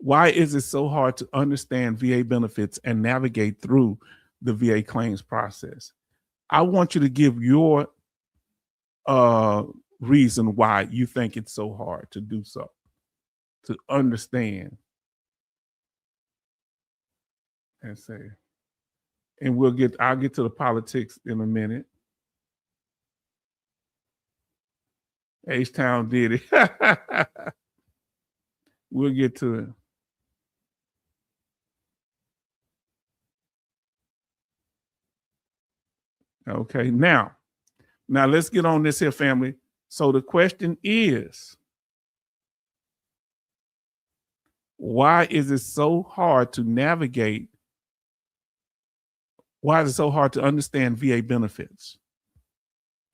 Why is it so hard to understand VA benefits and navigate through the VA claims process? I want you to give your reason why you think it's so hard to do so, to understand. And say, and I'll get to the politics in a minute. H-Town did it. We'll get to it. Okay, now let's get on this here, family. So the question is, why is it so hard to navigate? Why is it so hard to understand VA benefits?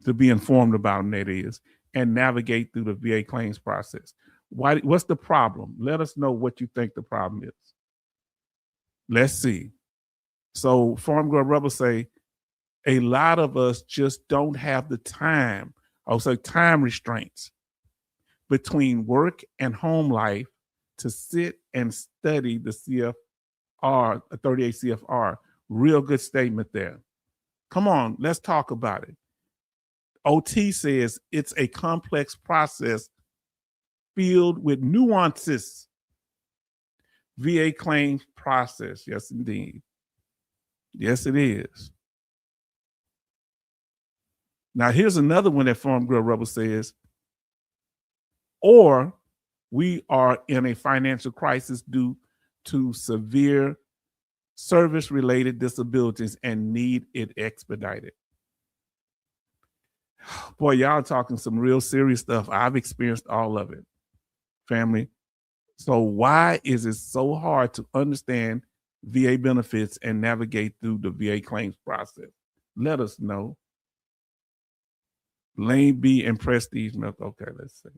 To be informed about them, that is, and navigate through the VA claims process. What's the problem? Let us know what you think the problem is. Let's see. So Farm Girl Rebel say, a lot of us just don't have the time, also time restraints between work and home life to sit and study the CFR, 38 CFR. Real good statement there. Come on, let's talk about it. OT says it's a complex process filled with nuances. VA claims process, yes, indeed. Yes, it is. Now, here's another one that Farm Girl Rebel says, or we are in a financial crisis due to severe service-related disabilities and need it expedited. Boy, y'all talking some real serious stuff. I've experienced all of it, family. So why is it so hard to understand VA benefits and navigate through the VA claims process? Let us know. Lane B and Prestige Milk. Okay, let's see.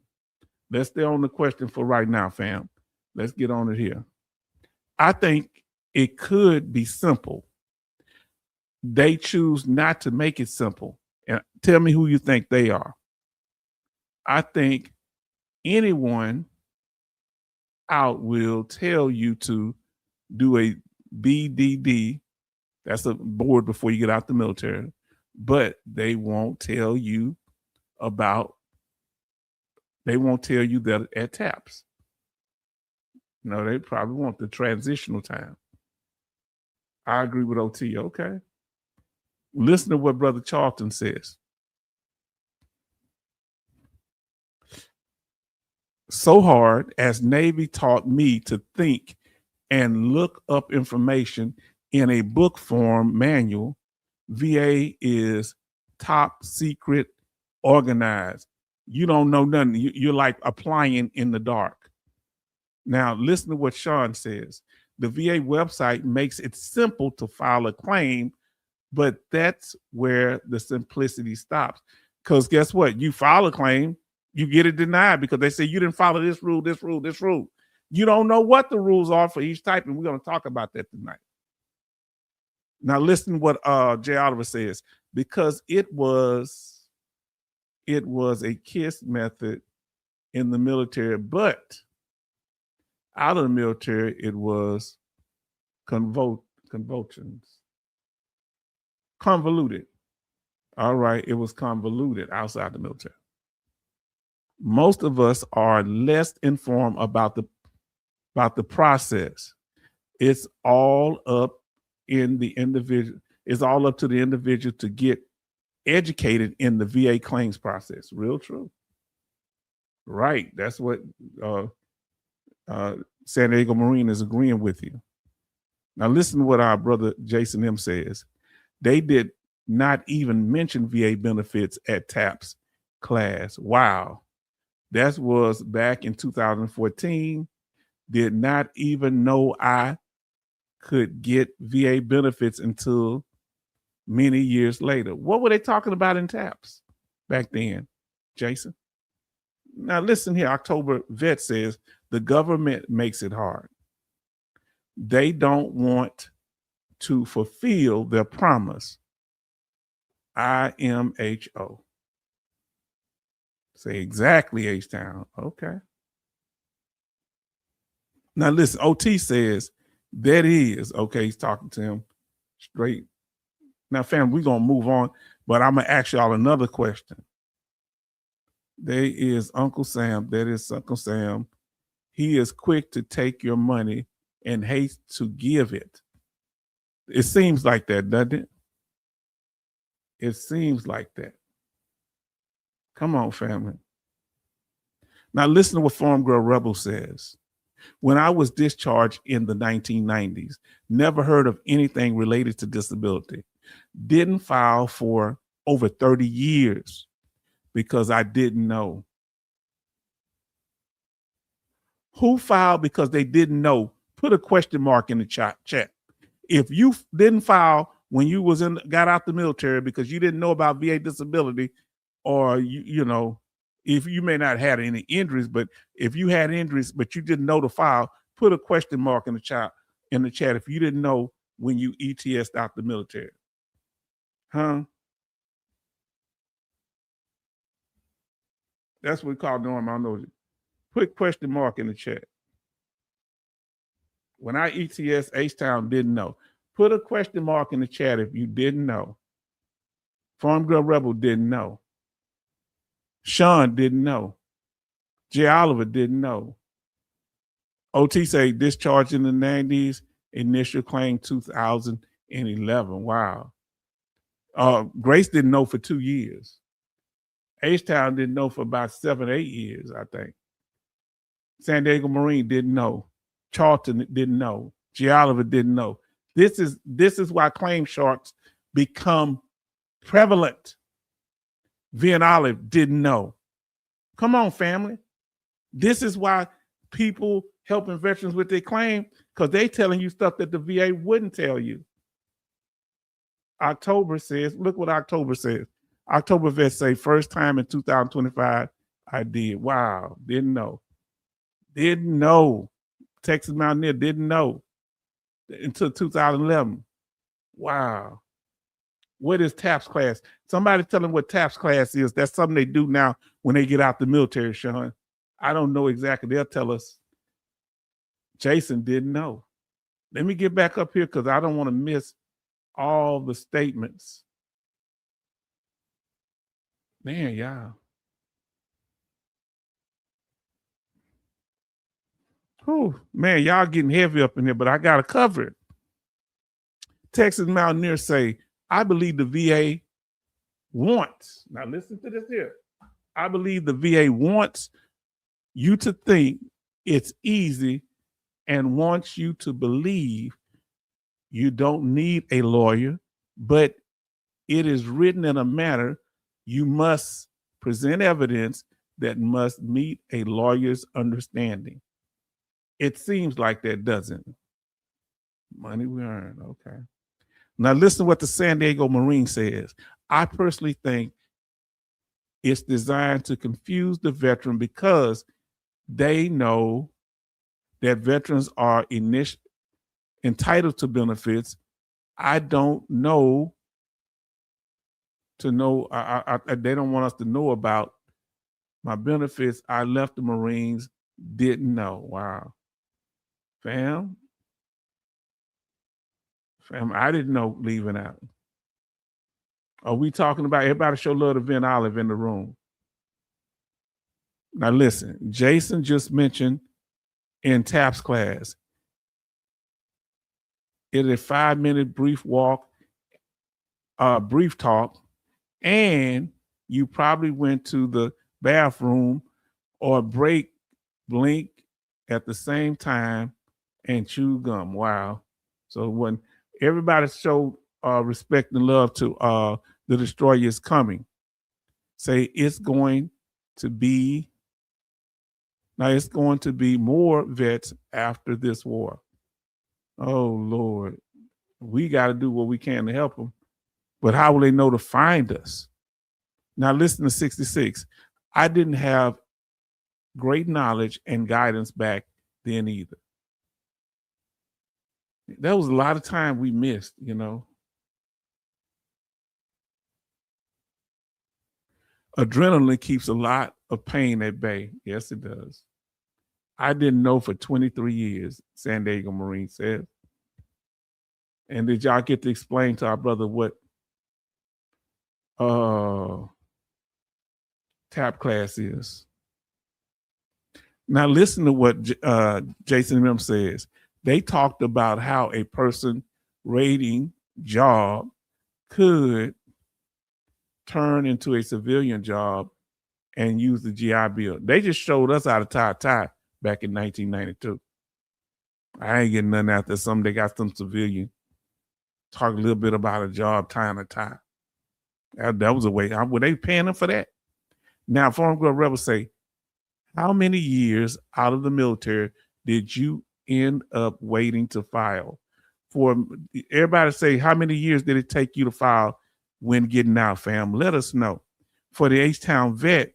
Let's stay on the question for right now, fam. Let's get on it here. I think it could be simple. They choose not to make it simple. And tell me who you think they are. I think anyone out will tell you to do a BDD. That's a board before you get out the military. But they won't tell you that at TAPS. No, they probably want the transitional time. I agree with OT. Okay. Listen to what Brother Charlton says. So hard as Navy taught me to think and look up information in a book form manual, VA is top secret organized. You don't know nothing. You're like applying in the dark. Now, listen to what Sean says. The VA website makes it simple to file a claim, but that's where the simplicity stops. Because guess what? You file a claim, you get it denied because they say you didn't follow this rule, this rule, this rule. You don't know what the rules are for each type, and we're going to talk about that tonight. Now, listen to what Jay Oliver says. Because it was a KISS method in the military, but out of the military, it was convoluted. All right, it was convoluted outside the military. Most of us are less informed about the process. It's all up in the individual. It's all up to the individual to get educated in the VA claims process. Real true. Right. That's what San Diego Marine is agreeing with you. Now listen to what our brother Jason M says. They did not even mention VA benefits at TAPS class. Wow. That was back in 2014. Did not even know I could get VA benefits until many years later. What were they talking about in TAPS back then, Jason? Now listen here, October Vet says, the government makes it hard. They don't want to fulfill their promise. IMHO. Say exactly, H-Town. Okay. Now listen, OT says that is okay. He's talking to him straight. Now, fam, we're gonna move on, but I'm gonna ask y'all another question. There is Uncle Sam. That is Uncle Sam. He is quick to take your money and hates to give it. It seems like that, doesn't it? It seems like that. Come on, family. Now listen to what Farm Girl Rebel says. When I was discharged in the 1990s, never heard of anything related to disability. Didn't file for over 30 years because I didn't know. Who filed because they didn't know? Put a question mark in the chat. If you didn't file when you got out the military because you didn't know about VA disability, or if you may not have had any injuries, but if you had injuries but you didn't know to file, put a question mark in the chat if you didn't know when you ETS'd out the military. Huh? That's what we call norm. I know. Put question mark in the chat. When I ETS, H-Town didn't know. Put a question mark in the chat if you didn't know. Farm Girl Rebel didn't know. Sean didn't know. J. Oliver didn't know. OT say discharged in the 90s, initial claim 2011. Wow. Grace didn't know for 2 years. H-Town didn't know for about 7, 8 years, I think. San Diego Marine didn't know. Charlton didn't know. J. Oliver didn't know. This is why claim sharks become prevalent. Vin Olive didn't know. Come on, family. This is why people helping veterans with their claim, because they telling you stuff that the VA wouldn't tell you. October says, look what October says. October vets say, first time in 2025, I did. Wow, didn't know. Didn't know. Texas Mountaineer didn't know until 2011. Wow. What is TAPS class? Somebody tell them what TAPS class is. That's something they do now when they get out the military, Sean. I don't know exactly. They'll tell us. Jason didn't know. Let me get back up here because I don't want to miss all the statements. Man, y'all. Oh, man, y'all getting heavy up in here, but I got to cover it. Texas Mountaineers say, I believe the VA wants, now listen to this here. I believe the VA wants you to think it's easy and wants you to believe you don't need a lawyer, but it is written in a manner you must present evidence that must meet a lawyer's understanding. It seems like that, doesn't it? Money we earn, okay. Now listen to what the San Diego Marine says. I personally think it's designed to confuse the veteran because they know that veterans are entitled to benefits. I don't know to know. They don't want us to know about my benefits. I left the Marines, didn't know. Wow. Fam, I didn't know leaving out. Are we talking about everybody show love to Vin Olive in the room? Now listen, Jason just mentioned in TAPS class, it is a 5-minute brief talk, and you probably went to the bathroom or blink at the same time and chew gum. Wow. So when everybody showed respect and love to the destroyer is coming, say it's going to be more vets after this war. Oh, Lord. We got to do what we can to help them. But how will they know to find us? Now, listen to 66. I didn't have great knowledge and guidance back then either. That was a lot of time we missed, Adrenaline keeps a lot of pain at bay. Yes, it does. I didn't know for 23 years, San Diego Marine says. And did y'all get to explain to our brother what TAP class is? Now listen to what Jason M says. They talked about how a person rating job could turn into a civilian job and use the GI Bill. They just showed us how to tie a tie back in 1992. I ain't getting nothing after some. They got some civilian. Talk a little bit about a job tying a tie. That was a way. Were they paying them for that? Now, Farm Girl Rebel say, how many years out of the military did you end up waiting to file? For everybody say, how many years did it take you to file when getting out, fam? Let us know. For the H-Town vet,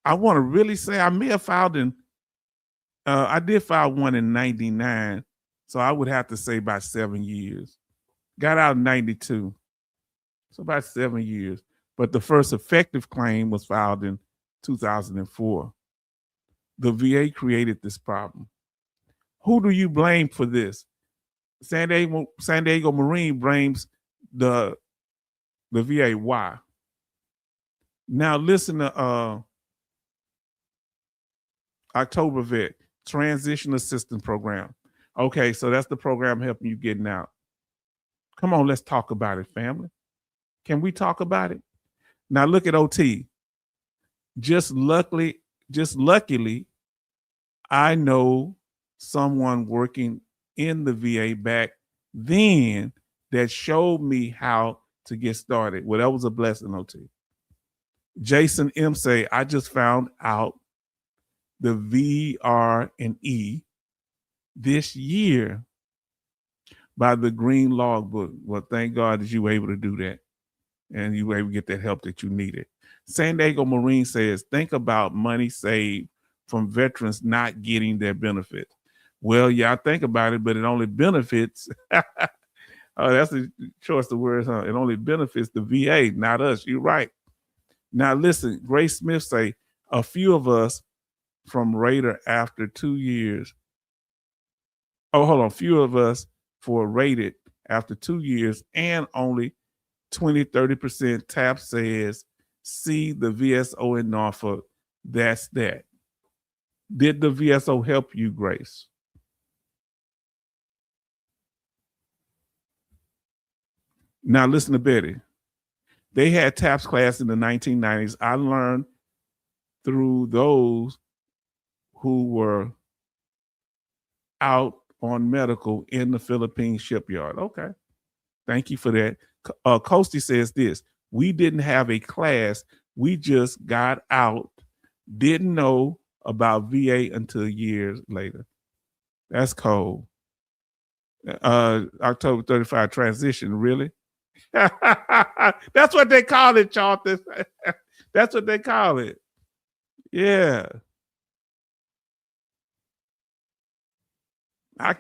I want to really say I may have filed in, I did file one in 99. So I would have to say about 7 years. Got out in 92. So about 7 years. But the first effective claim was filed in 2004. The VA created this problem. Who do you blame for this? San Diego Marine blames the VA. Why? Now listen to October Vet, Transition Assistance Program. Okay, so that's the program helping you getting out. Come on, let's talk about it, family. Can we talk about it? Now look at OT. Just luckily, I know someone working in the VA back then that showed me how to get started. Well, that was a blessing, OT. Jason M say, I just found out the VR&E this year by the Green Logbook. Well, thank God that you were able to do that and you were able to get that help that you needed. San Diego Marine says, think about money saved from veterans not getting their benefits. Well, yeah, I think about it, but it only benefits. Oh, that's the choice of words, huh? It only benefits the VA, not us. You're right. Now, listen, Grace Smith say, a few of us from Raider after 2 years. Oh, hold on. Few of us for rated after 2 years and only 20-30% TAP says, see the VSO in Norfolk. That's that. Did the VSO help you, Grace? Now listen to Betty. They had TAPS class in the 1990s. I learned through those who were out on medical in the Philippine shipyard. Okay. Thank you for that. Coasty says this. We didn't have a class. We just got out. Didn't know about VA until years later. That's cold. October 35 transition, really? That's what they call it, Charlton. That's what they call it. Yeah.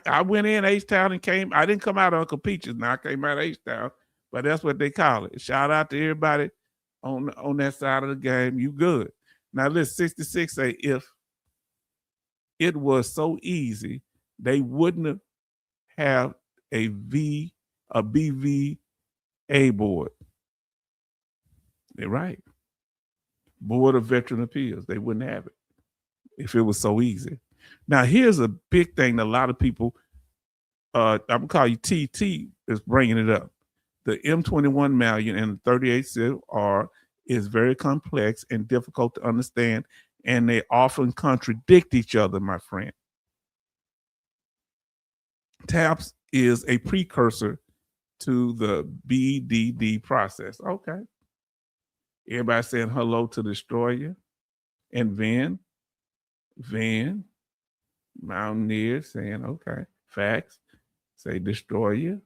I went in H-Town and came. I didn't come out of Uncle Peaches. Now I came out of H-Town, but that's what they call it. Shout out to everybody on that side of the game. You good. Now listen, 66 say if it was so easy, they wouldn't have a BVA board. They're right. Board of Veteran Appeals. They wouldn't have it if it was so easy. Now, here's a big thing that a lot of people, I'm going to call you TT, is bringing it up. The M21 Malleant and the 38 CR is very complex and difficult to understand, and they often contradict each other, my friend. TAPS is a precursor to the BDD process. Okay. Everybody saying hello to Destroyer and Van, Mountaineer saying, okay, facts. Say Destroyer.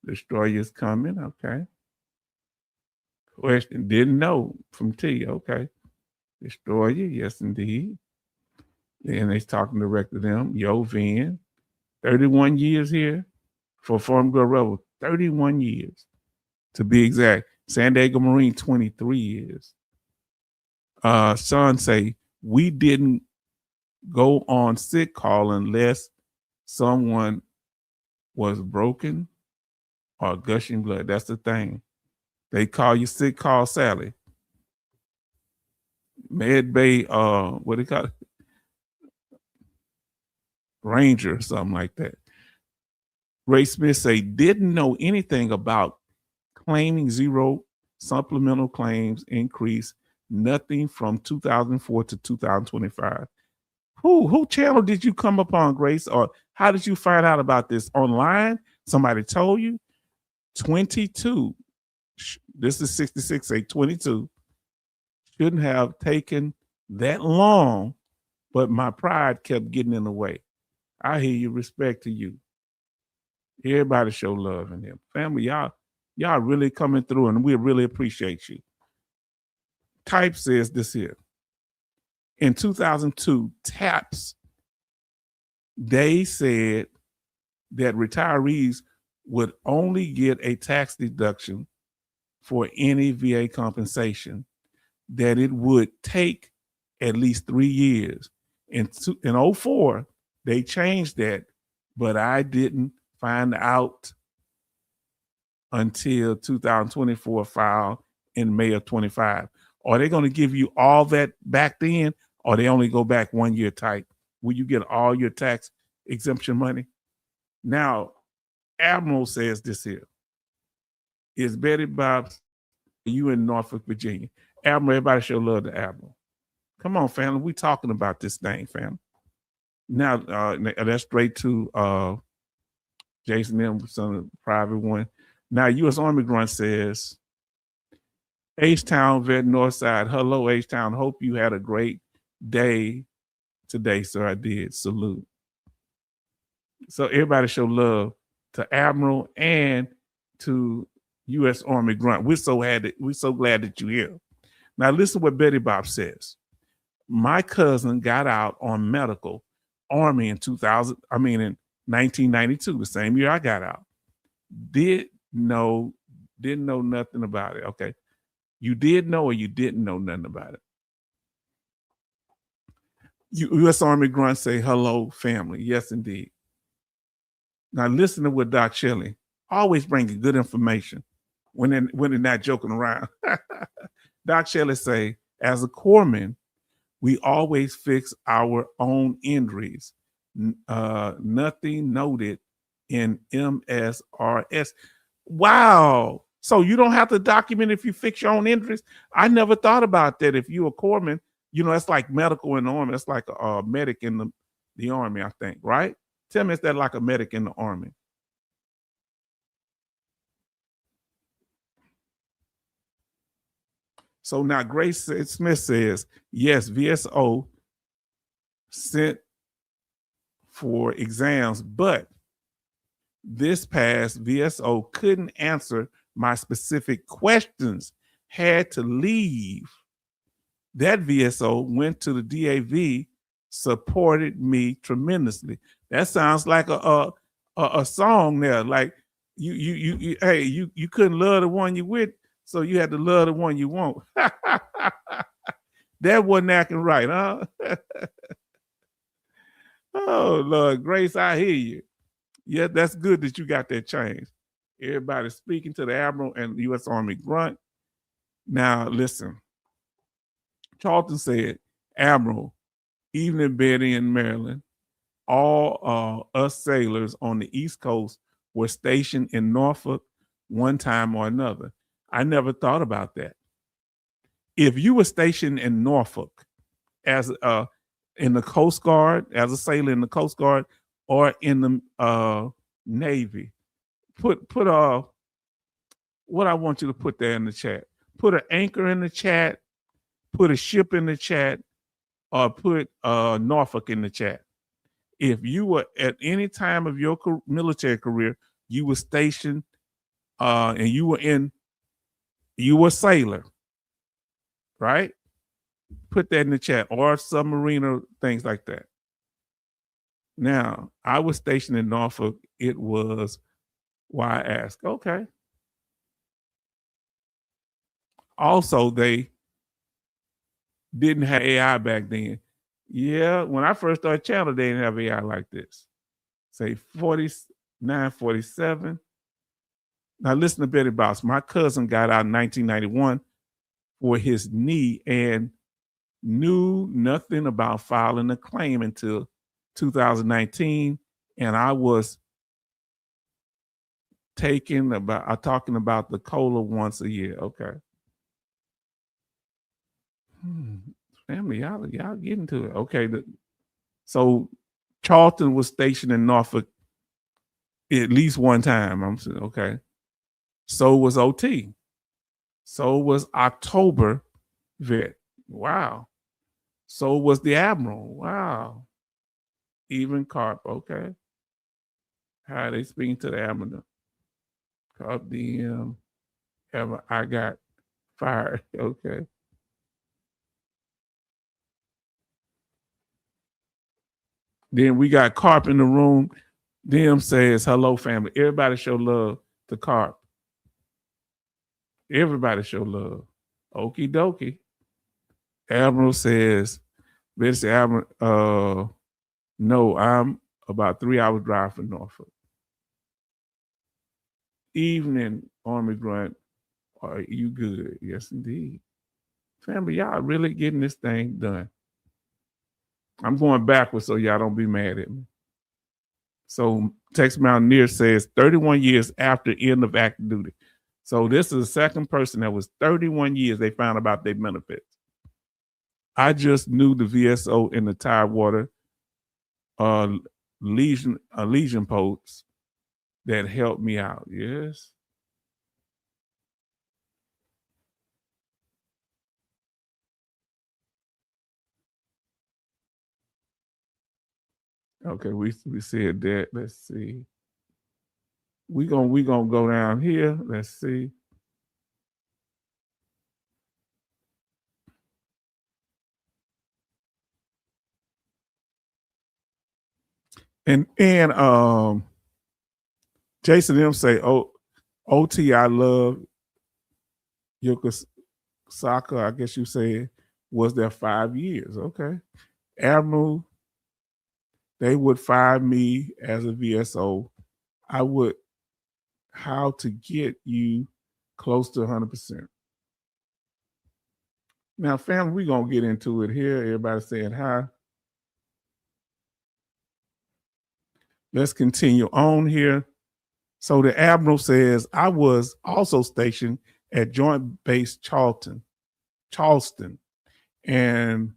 Destroyer's coming, okay. Question, didn't know from T, okay. Destroyer, yes indeed. And they're talking direct to them. Yo, Van, 31 years here for Farm Girl Rebel, 31 years to be exact. San Diego Marine, 23 years. Sean say, we didn't go on sick call unless someone was broken or gushing blood. That's the thing. They call you sick call Sally. Med Bay, what do you call it? Ranger or something like that. Ray Smith say, didn't know anything about claiming zero supplemental claims increase, nothing from 2004 to 2025. Who channel did you come upon, Grace? Or how did you find out about this? Online? Somebody told you? 22. This is 66, say 22. Shouldn't have taken that long, but my pride kept getting in the way. I hear you, respect to you. Everybody show love in him. Family, y'all really coming through, and we really appreciate you. Type says this here. In 2002, TAPS, they said that retirees would only get a tax deduction for any VA compensation, that it would take at least 3 years. In 2004, they changed that, but I didn't find out until 2024 file in May of 25. Are they going to give you all that back then, or they only go back 1 year type? Will you get all your tax exemption money? Now, Admiral says this here. Is Betty Bob, you in Norfolk, Virginia? Admiral, everybody show love to Admiral. Come on, family. We talking about this thing, family. Now, that's straight to Jason M. Some private one. Now, U.S. Army Grunt says, H-Town Vet Northside. Hello, H-Town. Hope you had a great day today, sir. I did. Salute. So everybody show love to Admiral and to U.S. Army Grunt. We're so glad that you're here. Now, listen what Betty Bob says. My cousin got out on medical Army in 1992, the same year I got out. Didn't know nothing about it. Okay. You did know or you didn't know nothing about it? U.S. Army Grunt say, hello, family. Yes, indeed. Now listen to what Doc Shelley always bringing good information when they're not joking around. Doc Shelley say, as a corpsman, we always fix our own injuries. Nothing noted in MSRS. Wow. So you don't have to document if you fix your own injuries? I never thought about that. If you're a corpsman, that's like medical in the Army. That's like a medic in the Army, I think, right? Tell me, is that like a medic in the Army? So now Grace Smith says, yes, VSO sent for exams, but this past VSO couldn't answer my specific questions, had to leave. That VSO went to the DAV, supported me tremendously. That sounds like a song there. Like you couldn't love the one you with, so you had to love the one you want. That wasn't acting right, huh? Oh, Lord, Grace, I hear you. Yeah, that's good that you got that change. Everybody speaking to the Admiral and the U.S. Army Grunt. Now, listen. Charlton said, Admiral, evening Betty in Maryland, all us sailors on the East Coast were stationed in Norfolk one time or another. I never thought about that. If you were stationed in Norfolk as in the Coast Guard, as a sailor in the Coast Guard, or in the Navy, put what I want you to put there in the chat. Put an anchor in the chat, put a ship in the chat, or put Norfolk in the chat. If you were at any time of your military career, you were stationed and you were a sailor, right? Put that in the chat, or submarine or things like that. Now, I was stationed in Norfolk. It was why I asked. Okay. Also, they didn't have AI back then. Yeah, when I first started channel, they didn't have AI like this. Say 49, 47. Now listen to Betty Boss. My cousin got out in 1991 for his knee and knew nothing about filing a claim until 2019. And I was talking about the COLA once a year. Okay. Family, y'all getting to it. Okay. So Charlton was stationed in Norfolk at least one time. I'm saying, okay. So was OT. So was October vet. Wow. So was the Admiral. Wow. Even Carp. Okay. How they speaking to the Admiral? Carp DM. I got fired. Okay. Then we got Carp in the room. DM says, hello, family. Everybody show love to Carp. Everybody show love. Okie dokie. Admiral says, Bessie Admiral, no, I'm about 3 hours drive from Norfolk. Evening, Army Grunt, are you good? Yes, indeed. Family, y'all really getting this thing done. I'm going backwards so y'all don't be mad at me. So Tex Mountaineer says 31 years after end of active duty. So this is the second person that was 31 years they found about their benefits. I just knew the VSO in the Tidewater Legion posts that helped me out. Yes. Okay, we said that. Let's see. We gonna go down here. Let's see. And Jason M say, oh, OT, I love Yokosaka, I guess you said, was there 5 years. Okay. Admiral, they would fire me as a VSO. I would, how to get you close to 100%. Now, family, we're going to get into it here. Everybody saying hi. Let's continue on here. So the Admiral says, I was also stationed at Joint Base Charleston. And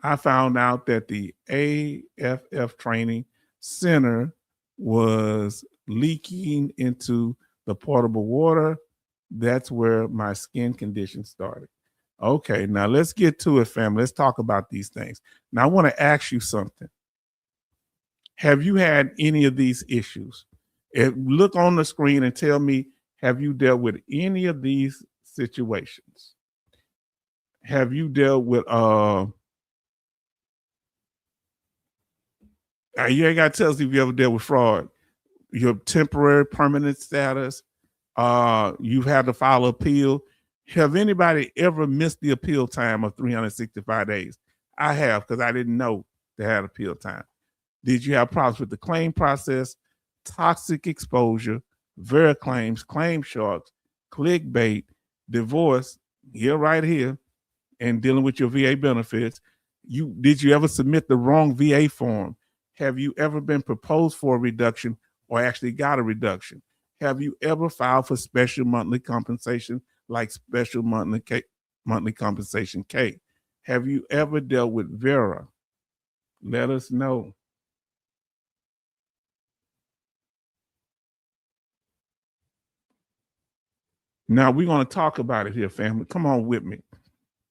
I found out that the AFF training center was leaking into the potable water. That's where my skin condition started. Okay, now let's get to it, family. Let's talk about these things. Now, I want to ask you something. Have you had any of these issues? Look on the screen and tell me, have you dealt with any of these situations? Have you dealt with you ain't got to tell us if you ever dealt with fraud. Your temporary permanent status, you've had to file an appeal. Have anybody ever missed the appeal time of 365 days? I have, because I didn't know they had appeal time. Did you have problems with the claim process, toxic exposure, vericlaims, claim sharks, clickbait, divorce, here right here, and dealing with your VA benefits? Did you ever submit the wrong VA form? Have you ever been proposed for a reduction or actually got a reduction? Have you ever filed for special monthly compensation like special monthly compensation K? Have you ever dealt with Vera? Let us know. Now we're going to talk about it here, family. Come on with me.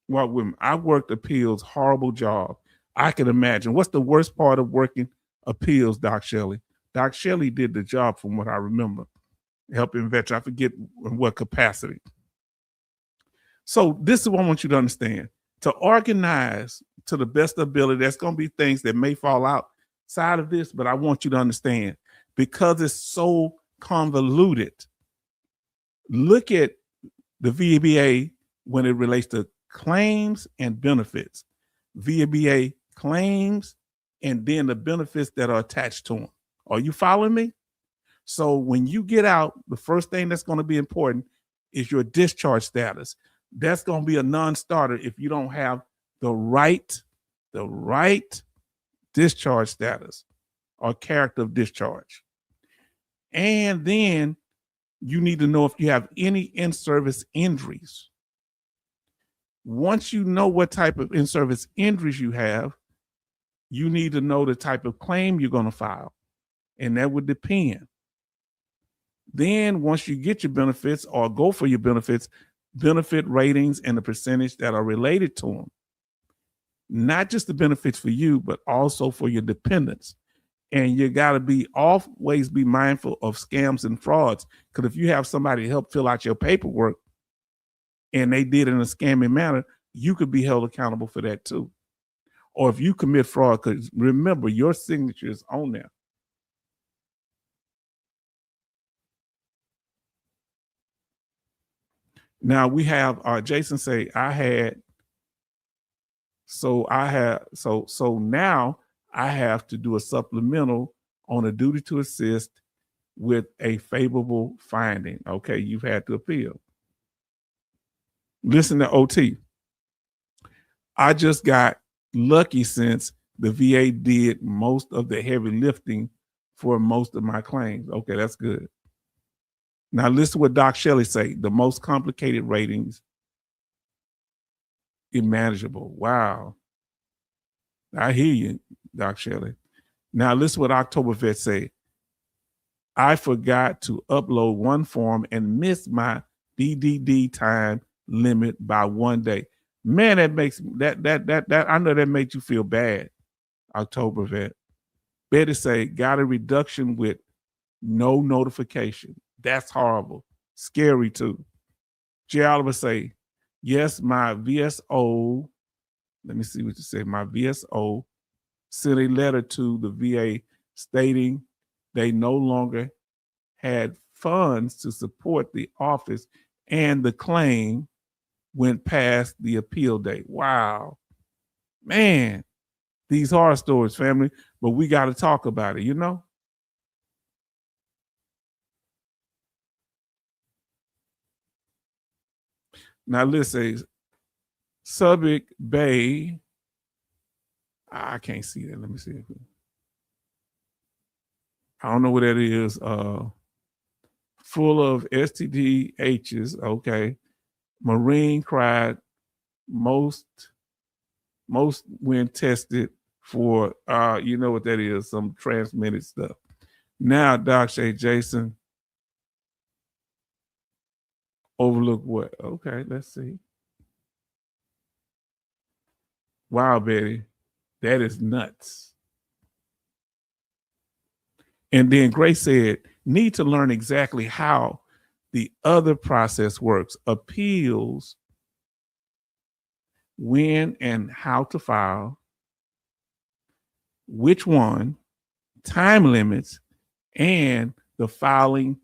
Walk with me. I worked appeals, horrible job. I can imagine. What's the worst part of working appeals, Doc Shelley? Doc Shelley did the job from what I remember, helping veterans. I forget in what capacity. So this is what I want you to understand. To organize to the best ability, there's going to be things that may fall outside of this, but I want you to understand, because it's so convoluted, look at the VBA when it relates to claims and benefits. VBA claims and then the benefits that are attached to them. Are you following me? So when you get out, the first thing that's going to be important is your discharge status. That's going to be a non-starter if you don't have the right discharge status or character of discharge. And then you need to know if you have any in-service injuries. Once you know what type of in-service injuries you have, you need to know the type of claim you're going to file, and that would depend. Then once you get your benefits or go for your benefits, benefit ratings and the percentage that are related to them. Not just the benefits for you, but also for your dependents. And you got to always be mindful of scams and frauds. Because if you have somebody help fill out your paperwork and they did it in a scammy manner, you could be held accountable for that too. Or if you commit fraud, because remember, your signature is on there. Now we have Jason say, so now I have to do a supplemental on a duty to assist with a favorable finding. Okay, you've had to appeal. Listen to OT. I just got lucky since the VA did most of the heavy lifting for most of my claims. Okay, that's good. Now listen to what Doc Shelley say. The most complicated ratings, imaginable. Wow. I hear you, Doc Shelley. Now listen to what October Vet say. I forgot to upload one form and missed my DDD time limit by 1 day. Man, that makes that I know that makes you feel bad, October Vet. Betty say, got a reduction with no notification. That's horrible. Scary too. J. Oliver say, yes, my VSO, let me see what you say. My VSO sent a letter to the VA stating they no longer had funds to support the office and the claim went past the appeal date. Wow. Man, these horror stories, family, but we got to talk about it, you know? Now listen, Subic Bay, I can't see that. Let me see. I don't know what that is. Full of STDHs. Okay. Marine cried most when tested for, you know what that is, some transmitted stuff. Now, Doc say, Jason, overlook what? Okay, let's see. Wow, Betty, that is nuts. And then Grace said, need to learn exactly how the other process works. Appeals, when and how to file, which one, time limits, and the filing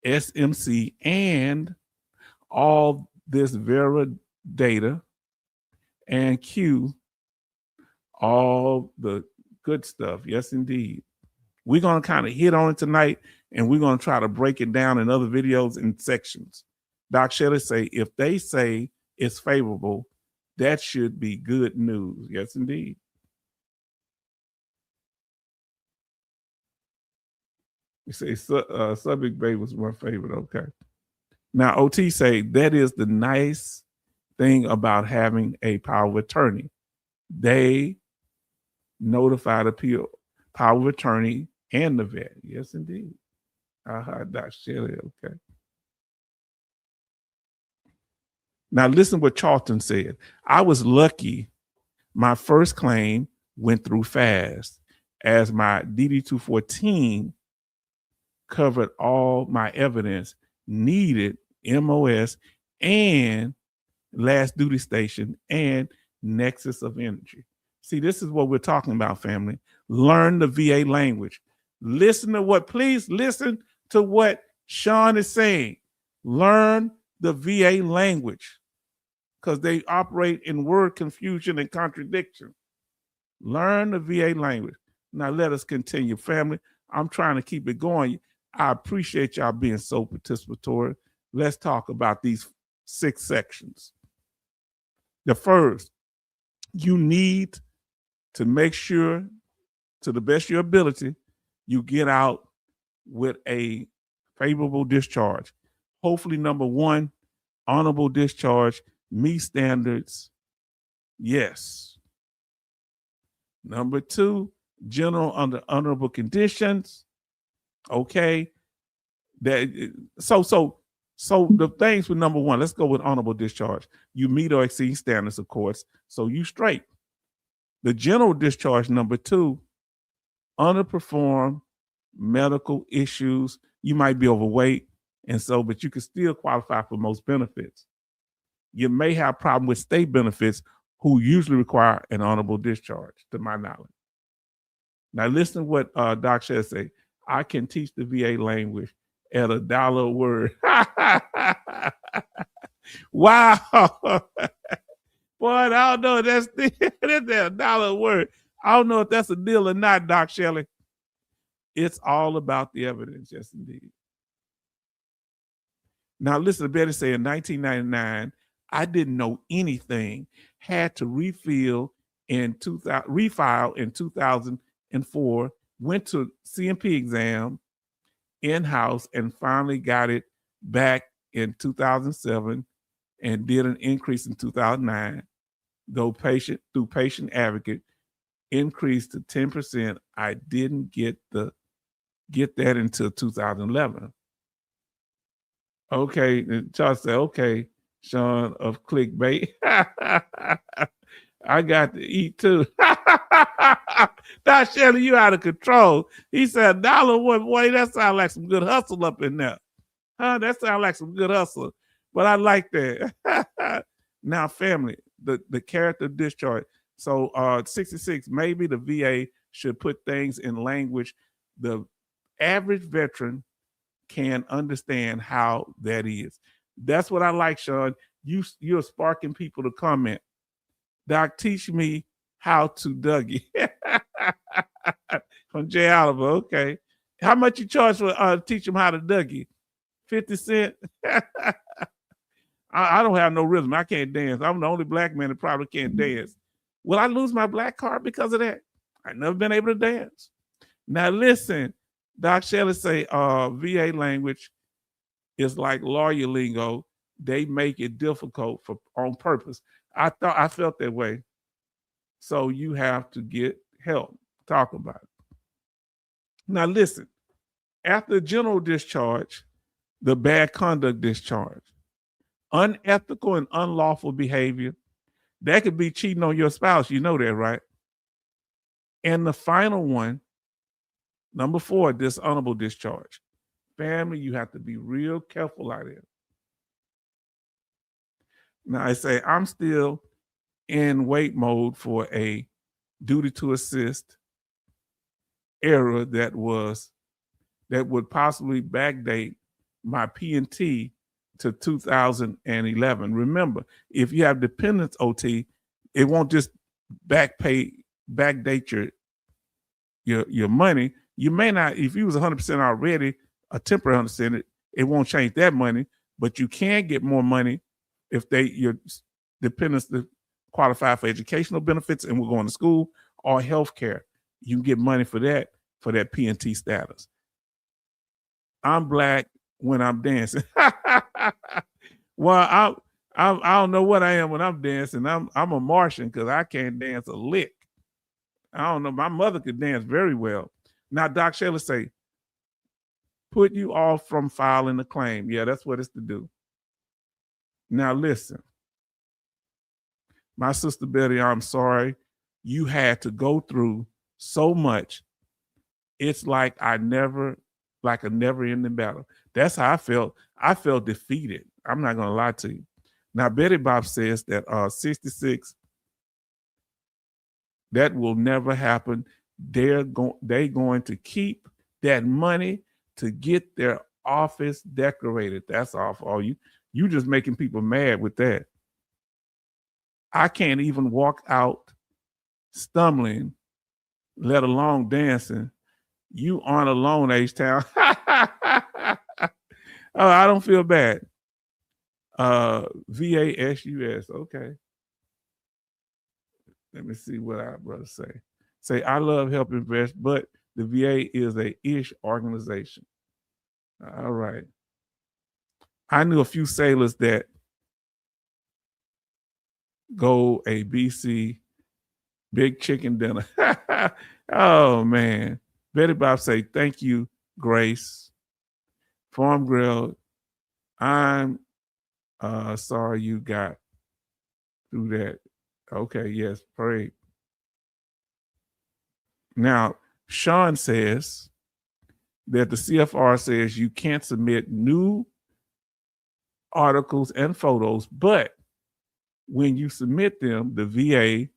SMC, and all this Vera data, and Q, all the good stuff. Yes, indeed. We're going to kind of hit on it tonight, and we're going to try to break it down in other videos in sections. Doc Shelley say, if they say it's favorable, that should be good news. Yes, indeed. You say Subic Bay was my favorite. Okay. Now, OT say that is the nice thing about having a power of attorney. They notify the power of attorney and the vet. Yes, indeed. Doc Shelley. Okay. Now, listen what Charlton said. I was lucky. My first claim went through fast as my DD-214 covered all my evidence needed, MOS and last duty station and nexus of energy. See, this is what we're talking about, family. Learn the VA language. Please listen to what Sean is saying. Learn the VA language. because they operate in word confusion and contradiction. Learn the VA language. Now let us continue, family. I'm trying to keep it going. I appreciate y'all being so participatory. Let's talk about these 6 sections. The first, you need to make sure, to the best of your ability, you get out with a favorable discharge. Hopefully, number 1, honorable discharge, meet standards. Yes. Number 2, general under honorable conditions. Okay. So the things with number 1, let's go with honorable discharge. You meet or exceed standards, of course. So you straight. The general discharge, number 2, underperform medical issues. You might be overweight, but you can still qualify for most benefits. You may have a problem with state benefits, who usually require an honorable discharge, to my knowledge. Now listen to what Doc Shell say. I can teach the VA language at $1 a word. Wow. Boy, I don't know if that's $1 a word. I don't know if that's a deal or not, Doc Shelley. It's all about the evidence, yes, indeed. Now, listen to Betty say in 1999, I didn't know anything, had to refile in 2004, went to CMP exam in-house and finally got it back in 2007 and did an increase in 2009. Though through patient advocate, increased to 10%. I didn't get that until 2011. Okay, Charles said, okay, Sean of clickbait. I got to eat too. Doc Shelley, you out of control. He said, $1 one, boy, that sounds like some good hustle up in there. That sounds like some good hustle. But I like that. Now, family, the character discharge. So 66, maybe the VA should put things in language the average veteran can understand how that is. That's what I like, Sean. You're sparking people to comment. Doc, teach me how to Dougie. From Jay Oliver, okay. How much you charge for teach them how to Dougie? 50 cents? I don't have no rhythm. I can't dance. I'm the only black man that probably can't dance. Will I lose my black card because of that? I've never been able to dance. Now listen, Doc Shelley say VA language is like lawyer lingo. They make it difficult on purpose. I felt that way. So you have to get help. Talk about it. Now listen, after general discharge, the bad conduct discharge, unethical and unlawful behavior, that could be cheating on your spouse. You know that, right? And the final one, number 4, dishonorable discharge. Family, you have to be real careful out there. Now I say I'm still in wait mode for a duty to assist error that would possibly backdate my P&T to 2011. Remember, if you have dependents OT, it won't just backdate your money. You may not, if you was 100% already, a temporary 100%, it won't change that money, but you can get more money if your dependents qualify for educational benefits and we're going to school or health care. You can get money for that P&T status. I'm black when I'm dancing. Well, I don't know what I am when I'm dancing. I'm a Martian because I can't dance a lick. I don't know. My mother could dance very well. Now, Doc Shelley say, put you off from filing a claim. Yeah, that's what it's to do. Now, listen. My sister Betty, I'm sorry. You had to go through so much. It's like a never-ending battle. That's how I felt. I felt defeated. I'm not going to lie to you. Now, Betty Bob says that 66, that will never happen. They're going to keep that money to get their office decorated. That's all for all you. You just making people mad with that. I can't even walk out stumbling, let alone dancing. You aren't alone, H-Town. Oh, I don't feel bad. VASUS. Okay. Let me see what our brother say. Say, I love Help Invest, but the VA is a ish organization. All right. I knew a few sailors that go a BC big chicken dinner. Oh man. Betty Bob say, thank you, Grace. Farm Grill, I'm sorry you got through that. Okay, yes, pray. Now, Sean says that the CFR says you can't submit new articles and photos, but when you submit them, the VA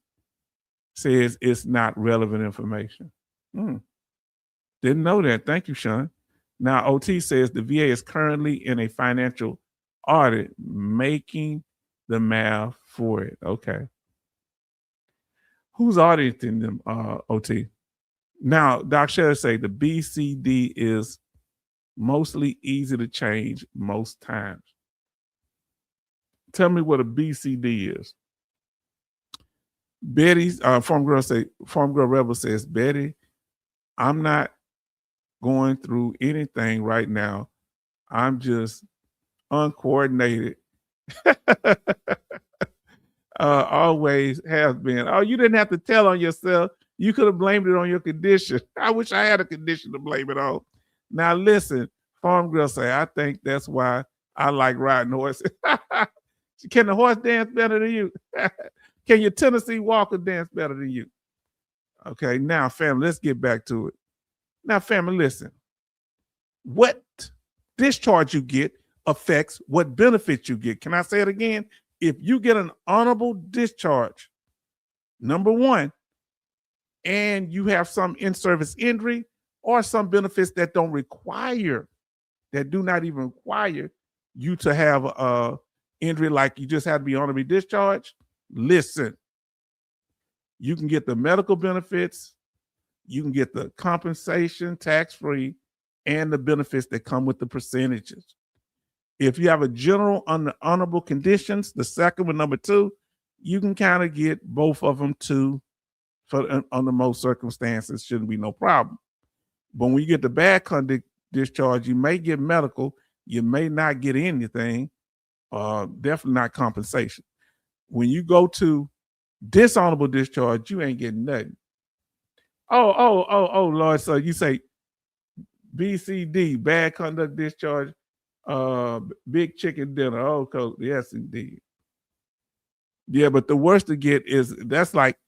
says it's not relevant information. Didn't know that. Thank you, Sean. Now, OT says the VA is currently in a financial audit, making the math for it. Okay. Who's auditing them, OT? Now, Doc Sheriff say the BCD is mostly easy to change most times. Tell me what a BCD is. Betty's Farm Girl Rebel says, Betty, I'm not going through anything right now. I'm just uncoordinated. Always have been. Oh, you didn't have to tell on yourself. You could have blamed it on your condition. I wish I had a condition to blame it on. Now listen, Farm Girl say, I think that's why I like riding horses. Can the horse dance better than you? Can your Tennessee Walker dance better than you? Okay, now family, let's get back to it. Now family, listen. What discharge you get affects what benefits you get. Can I say it again? If you get an honorable discharge, number one, and you have some in-service injury or some benefits that do not even require you to have a injury, like you just had to be honorably discharged, listen, you can get the medical benefits, you can get the compensation tax-free, and the benefits that come with the percentages. If you have a general honorable conditions, the second one, number two, you can kind of get both of them too. Under most circumstances, shouldn't be no problem. But when you get the bad conduct discharge, you may get medical, you may not get anything, definitely not compensation. When you go to dishonorable discharge, you ain't getting nothing. Oh, Lord, so you say BCD, bad conduct discharge, big chicken dinner. Oh, Coach, yes, indeed. Yeah, but the worst to get is that's like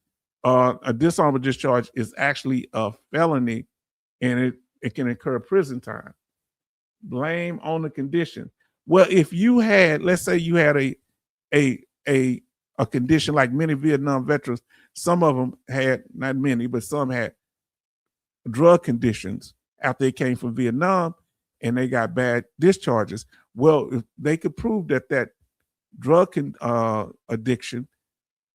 a dishonorable discharge is actually a felony, and it can incur prison time. Blame on the condition. Well, if you had, let's say you had a condition like many Vietnam veterans, some of them had, not many, but some had drug conditions after they came from Vietnam and they got bad discharges. Well, if they could prove that drug addiction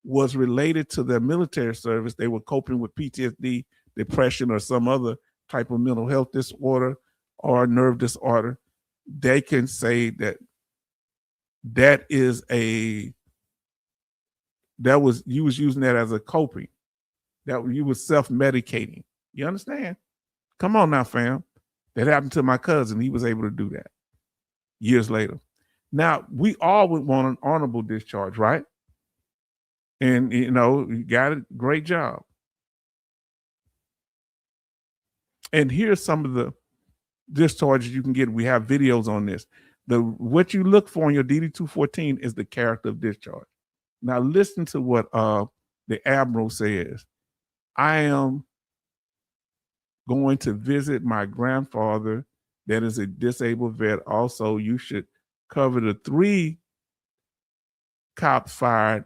was related to their military service, they were coping with PTSD, depression, or some other type of mental health disorder or nerve disorder, they can say that you was using that as a coping, that you was self-medicating. You understand? Come on now, fam. That happened to my cousin. He was able to do that years later. Now, we all would want an honorable discharge, right? And, you know, you got it. Great job. And here's some of the discharges you can get. We have videos on this. What you look for in your DD-214 is the character of discharge. Now, listen to what the Admiral says. I am going to visit my grandfather that is a disabled vet. Also, you should cover the 3 cops fired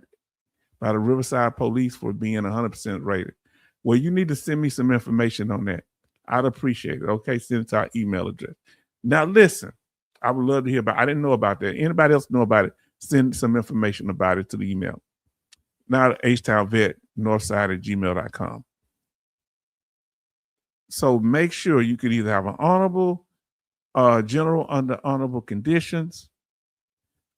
by the Riverside Police for being 100% rated. Well, you need to send me some information on that. I'd appreciate it. Okay, send it to our email address. Now, listen, I would love to hear about it. I didn't know about that. Anybody else know about it? Send some information about it to the email. Not H-Town Vet, northside@gmail.com. So make sure you could either have an honorable, general under honorable conditions,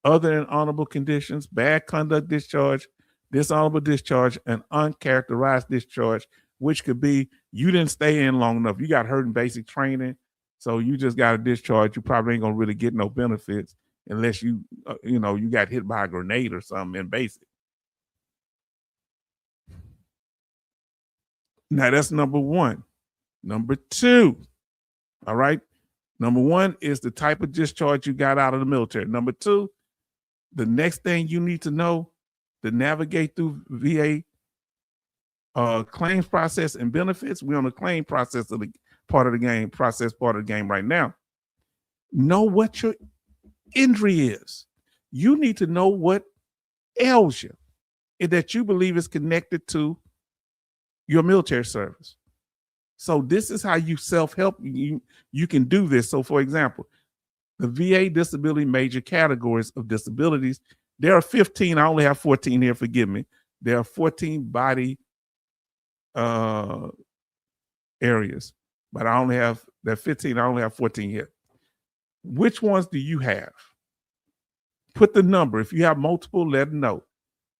other than honorable conditions, bad conduct discharge, dishonorable discharge, and uncharacterized discharge, which could be you didn't stay in long enough. You got hurt in basic training, so you just got a discharge. You probably ain't gonna really get no benefits unless you, you got hit by a grenade or something in basic. Now that's number one. Number two, all right? Number one is the type of discharge you got out of the military. Number two, the next thing you need to know to navigate through VA claims process and benefits. We're on the claim process of the part of the game right now. Know what your injury is. You need to know what ails you and that you believe is connected to your military service. So this is how you self-help. You can do this. So for example, the VA disability major categories of disabilities, there are 15. I only have 14 here, forgive me. There are 14 body areas, but I only have that 15. I only have 14 here. Which ones do you have? Put the number. If you have multiple, let them know.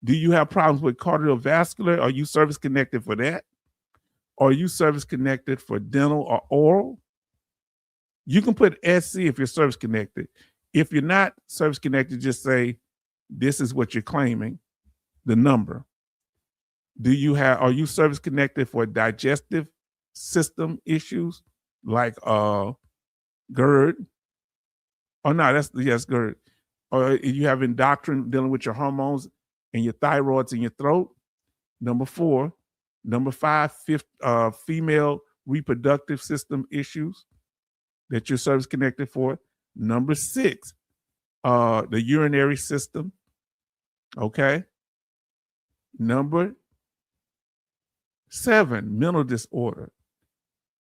Do you have problems with cardiovascular? Are you service connected for that? Are you service connected for dental or oral? You can put SC if you're service connected. If you're not service connected, just say, this is what you're claiming, the number. Are you service connected for digestive system issues like GERD? Oh no, yes, GERD. Or you have endocrine dealing with your hormones and your thyroids in your throat. Number 4. Number 5, female reproductive system issues that you're service connected for. Number 6, the urinary system. Okay. Number 7, mental disorder.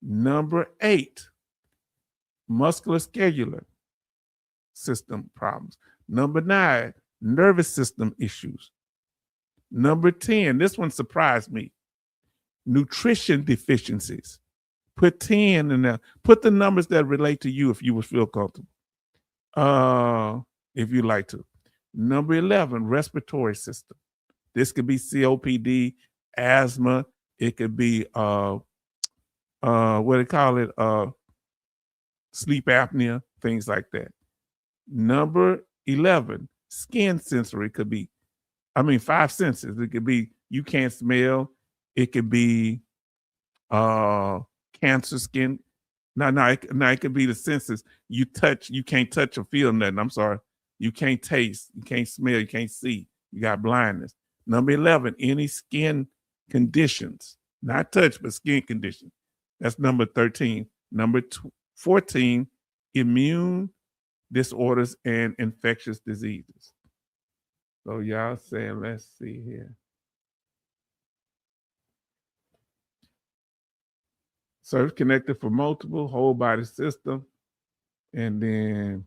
Number 8, musculoskeletal system problems. Number 9, nervous system issues. Number 10, this one surprised me, nutrition deficiencies. Put 10 in there. Put the numbers that relate to you if you would feel comfortable. If you like to. Number 11, respiratory system. This could be COPD, asthma. It could be what do they call it? Sleep apnea, things like that. Number 11, skin sensory could be, 5 senses. It could be you can't smell. It could be cancer skin. No, it could be the senses. You can't touch or feel nothing. I'm sorry. You can't taste, you can't smell, you can't see. You got blindness. Number 11, any skin conditions, not touch, but skin conditions. That's number 13. Number 14, immune disorders and infectious diseases. So y'all saying, let's see here. Service connected for multiple whole body system. And then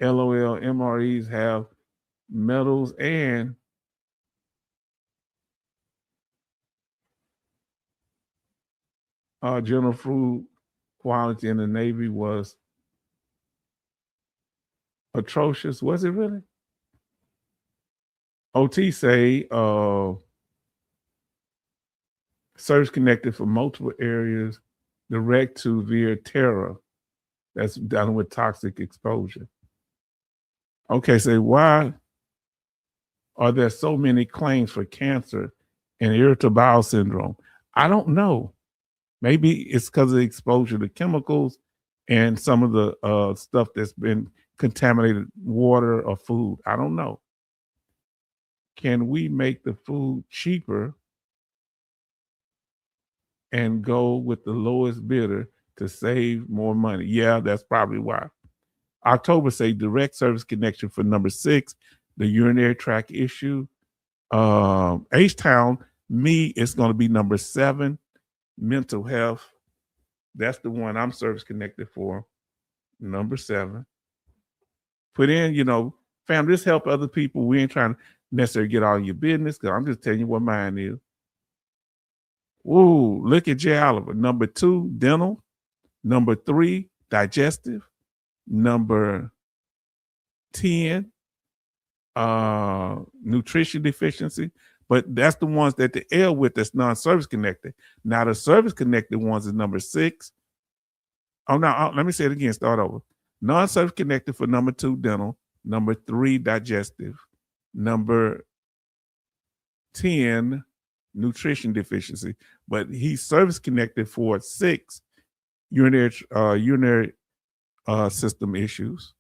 LOL MREs have metals and general food quality in the Navy was atrocious. Was it really? OT say service connected for multiple areas, direct to via terror. That's dealing with toxic exposure. Okay, so why are there so many claims for cancer and irritable bowel syndrome? I don't know. Maybe it's because of exposure to chemicals and some of the stuff that's been contaminated water or food. I don't know. Can we make the food cheaper and go with the lowest bidder to save more money? Yeah, that's probably why. October say direct service connection for number 6, the urinary tract issue. H-Town, me, it's going to be number 7, mental health. That's the one I'm service connected for. Number 7. Put in, fam, this help other people. We ain't trying to. necessarily get all your business, because I'm just telling you what mine is. Woo, look at Jay Oliver. Number 2, dental. Number 3, digestive. Number 10, nutrition deficiency. But that's the ones that the L with that's non-service connected. Now the service connected ones is number 6. Oh, no, let me say it again. Start over. Non-service connected for number 2, dental. Number 3, digestive. Number 10, nutrition deficiency. But he's service connected for 6, urinary system issues.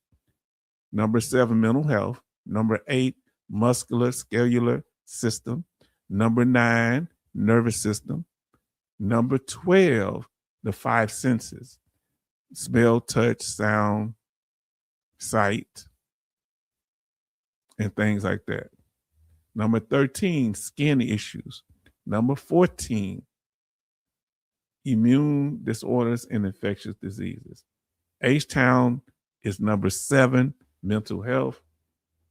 Number 7, mental health. Number 8, musculoskeletal system. Number 9, nervous system. Number 12, the 5 senses: smell, touch, sound, sight, and things like that. Number 13, skin issues. Number 14, immune disorders and infectious diseases. H-Town is number 7, mental health.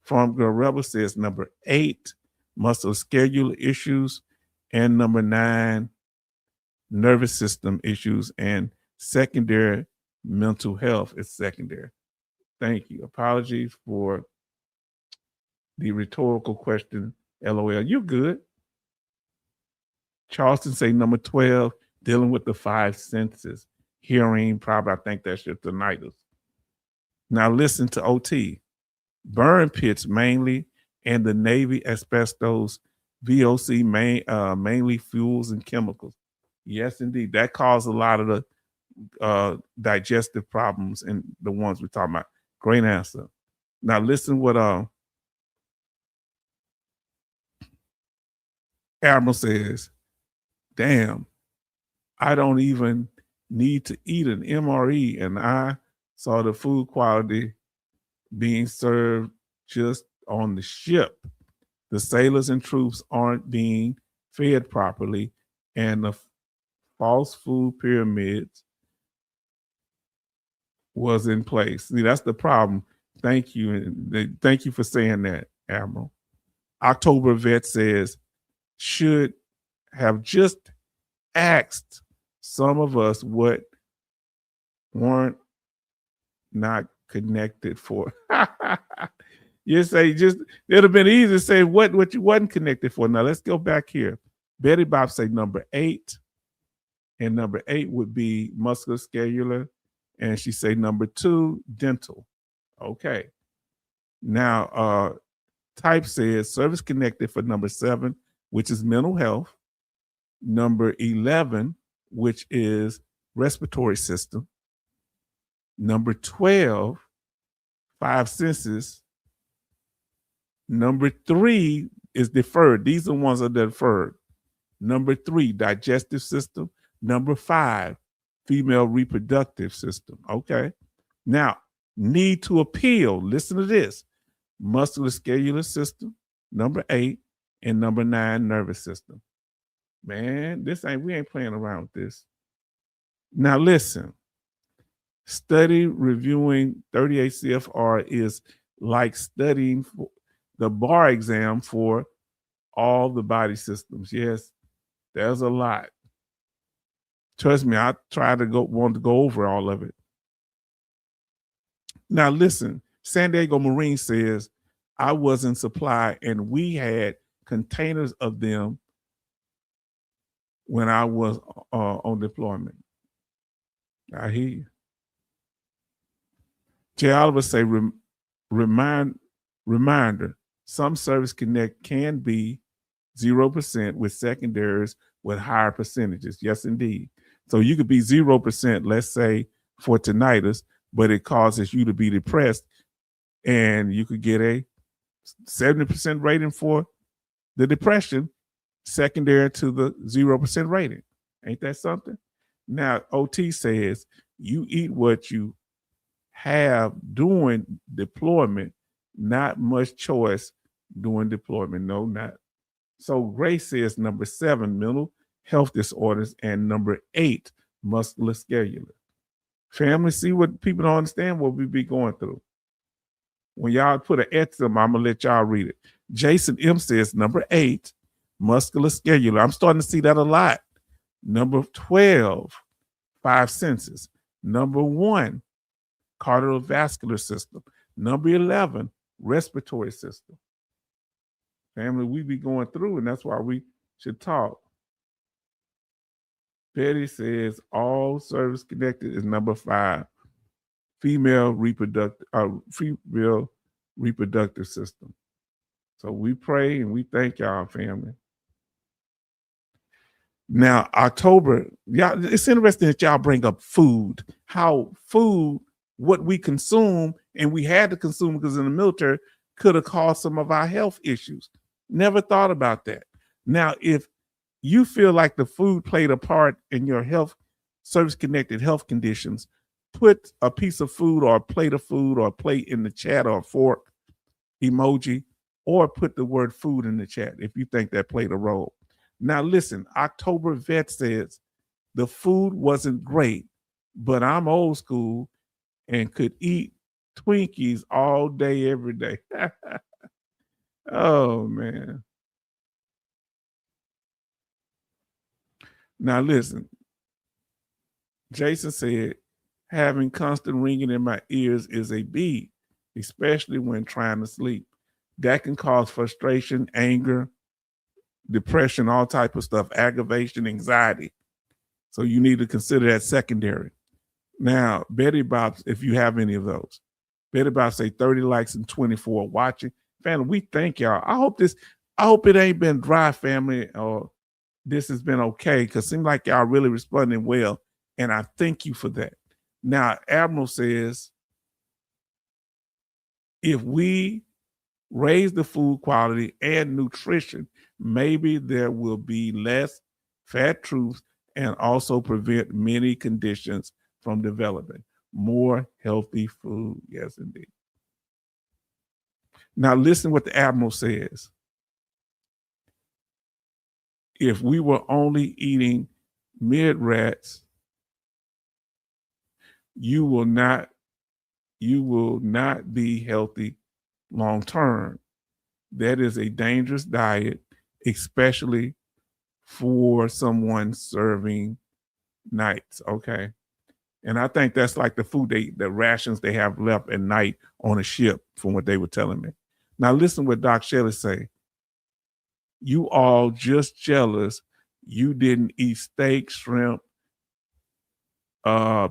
Farm Girl Rebel says number 8, musculoskeletal issues, and number 9, nervous system issues, and secondary mental health is secondary. Thank you. Apologies for the rhetorical question. LOL. You're good. Charleston say number 12, dealing with the 5 senses. Hearing, probably, I think that's your tinnitus. Now listen to OT. Burn pits mainly, and the Navy asbestos, VOC mainly fuels and chemicals. Yes, indeed. That caused a lot of the digestive problems and the ones we're talking about. Great answer. Now listen what Admiral says. Damn, I don't even need to eat an MRE, and I saw the food quality being served just on the ship. The sailors and troops aren't being fed properly, and the false food pyramids was in place. See, that's the problem. Thank you. And thank you for saying that, Admiral. October Vet says, should have just asked some of us what weren't not connected for. You say just, it'd have been easy to say what you wasn't connected for. Now let's go back here. Betty Bob say number 8, and number 8 would be musculoskeletal, and she say number 2, dental. Okay. Now Type says service connected for number 7, which is mental health. Number 11, which is respiratory system. Number 12, 5 senses. Number 3 is deferred. These are the ones that are deferred. Number 3, digestive system. Number 5, female reproductive system. Okay. Now, need to appeal. Listen to this. Musculoskeletal system, number 8, and number 9, nervous system. Man, we ain't playing around with this. Now listen, study reviewing 38 CFR is like studying for the bar exam for all the body systems. Yes, there's a lot. Trust me, I want to go over all of it. Now listen, San Diego Marine says, I was in supply and we had containers of them when I was on deployment. I hear you. Jay Oliver say, reminder, some Service Connect can be 0% with secondaries with higher percentages. Yes, indeed. So you could be 0%, let's say, for tinnitus, but it causes you to be depressed, and you could get a 70% rating for the depression secondary to the 0% rating. Ain't that something? Now, OT says you eat what you have during deployment, not much choice during deployment. No, not. So Grace says number 7, mental health disorders, and number 8, musculoskeletal. Family, see what people don't understand what we be going through. When y'all put an X in them, I'm going to let y'all read it. Jason M says number 8, musculoskeletal. I'm starting to see that a lot. Number 12, 5 senses. Number 1, cardiovascular system. Number 11, respiratory system. Family, we be going through, and that's why we should talk. Betty says all service connected is number 5, female reproductive system. So we pray and we thank y'all, family. Now, October, y'all, it's interesting that y'all bring up food, how food, what we consume, and we had to consume because in the military could have caused some of our health issues. Never thought about that. Now, if you feel like the food played a part in your health, service-connected health conditions, put a piece of food or a plate of food or a plate in the chat or a fork emoji, or put the word food in the chat if you think that played a role. Now, listen, October Vet says the food wasn't great, but I'm old school and could eat Twinkies all day, every day. Oh, man. Now, listen, Jason said, having constant ringing in my ears is a B, especially when trying to sleep. That can cause frustration, anger, depression, all type of stuff, aggravation, anxiety. So you need to consider that secondary. Now, Betty Bob, if you have any of those, Betty Bob say 30 likes and 24 watching. Family, we thank y'all. I hope it ain't been dry, family, or this has been okay, because it seems like y'all really responding well, and I thank you for that. Now, Admiral says, if we raise the food quality and nutrition, maybe there will be less fat troops and also prevent many conditions from developing. More healthy food. Yes, indeed. Now, listen what the Admiral says. If we were only eating mid-rats, you will not be healthy long term. That is a dangerous diet, especially for someone serving nights. Okay. And I think that's like the rations they have left at night on a ship, from what they were telling me. Now listen what Doc Shelley say. You all just jealous you didn't eat steak, shrimp,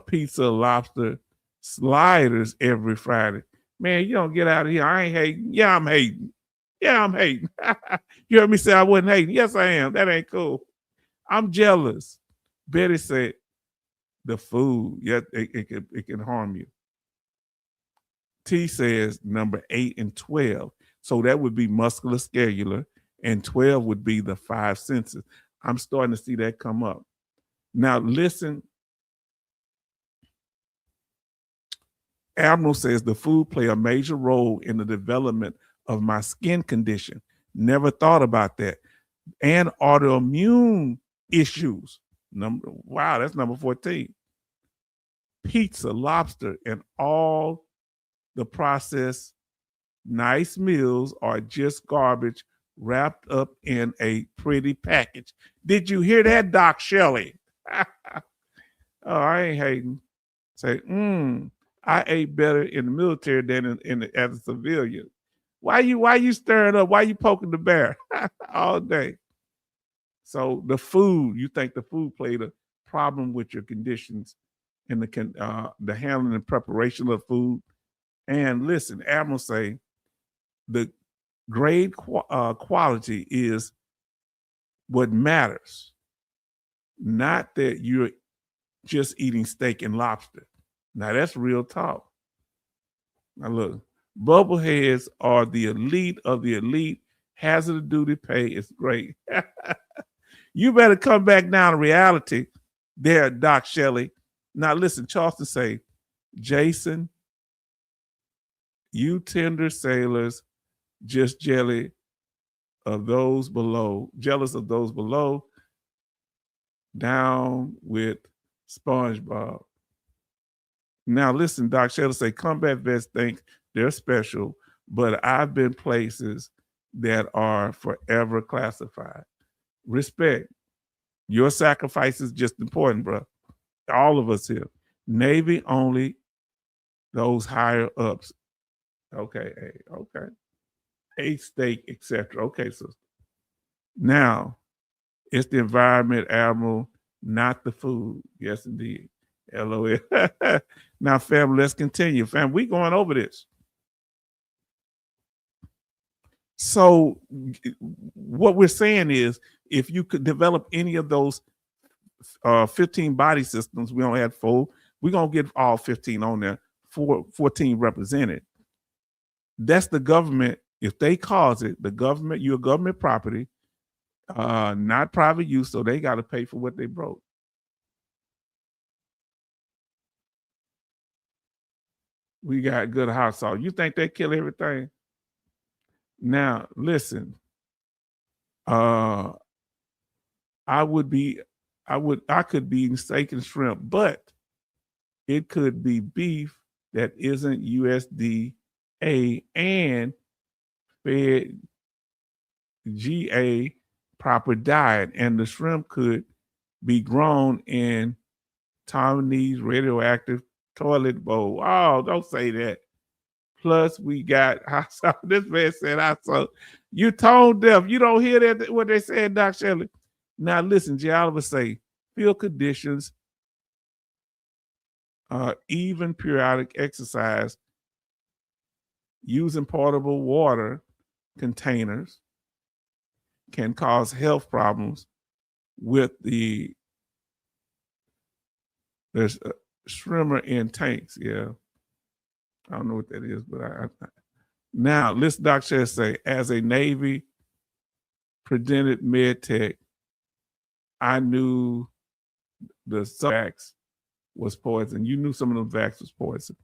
pizza, lobster, sliders every Friday. Man, you don't get out of here. I ain't hating. Yeah, I'm hating. Yeah, I'm hating. You heard me say I wasn't hating. Yes, I am. That ain't cool. I'm jealous. Betty said, the food, yeah, it can harm you. T says number 8 and 12. So that would be musculoskeletal, and 12 would be the 5 senses. I'm starting to see that come up. Now listen. Admiral says the food play a major role in the development of my skin condition. Never thought about that. And autoimmune issues. Wow, that's number 14. Pizza, lobster, and all the processed nice meals are just garbage wrapped up in a pretty package. Did you hear that, Doc Shelley? Oh, I ain't hating. Say, I ate better in the military than as a civilian. Why you stirring up? Why you poking the bear all day? So the food, you think the food played a problem with your conditions and the handling and preparation of food. And listen, Admiral say the grade quality is what matters, not that you're just eating steak and lobster. Now that's real talk. Now look, bubbleheads are the elite of the elite. Hazard of duty pay is great. You better come back down to reality there, Doc Shelley. Now listen, Charleston say, Jason, you tender sailors just jealous of those below, down with SpongeBob. Now listen, Doc Shelley say, combat vets think they're special, but I've been places that are forever classified. Respect. Your sacrifice is just important, bro. All of us here. Navy only those higher ups. Okay, okay. A stake, etc. Okay, so now it's the environment, Admiral, not the food. Yes, indeed. LOL. Now, family, let's continue. Fam, we going over this. So what we're saying is if you could develop any of those 15 body systems, we only had 4, we're going to get all 15 on there, 14 represented. That's the government. If they cause it, the government, you're government property, not private use, so they got to pay for what they broke. We got good hot sauce. You think they kill everything? Now, listen. I could be eating steak and shrimp, but it could be beef that isn't USDA and fed GA proper diet, and the shrimp could be grown in Taiwanese radioactive toilet bowl. Oh, don't say that. Plus, we got hot sauce. This man said hot sauce. You tone deaf. You don't hear that what they said, Doc Shelley. Now listen, J. Oliver say field conditions, even periodic exercise, using portable water containers can cause health problems with there's shrimmer in tanks. Yeah. I don't know what that is, but now listen, Doc Shelley say, as a Navy presented med tech, I knew the vax was poison. You knew some of the vax was poison.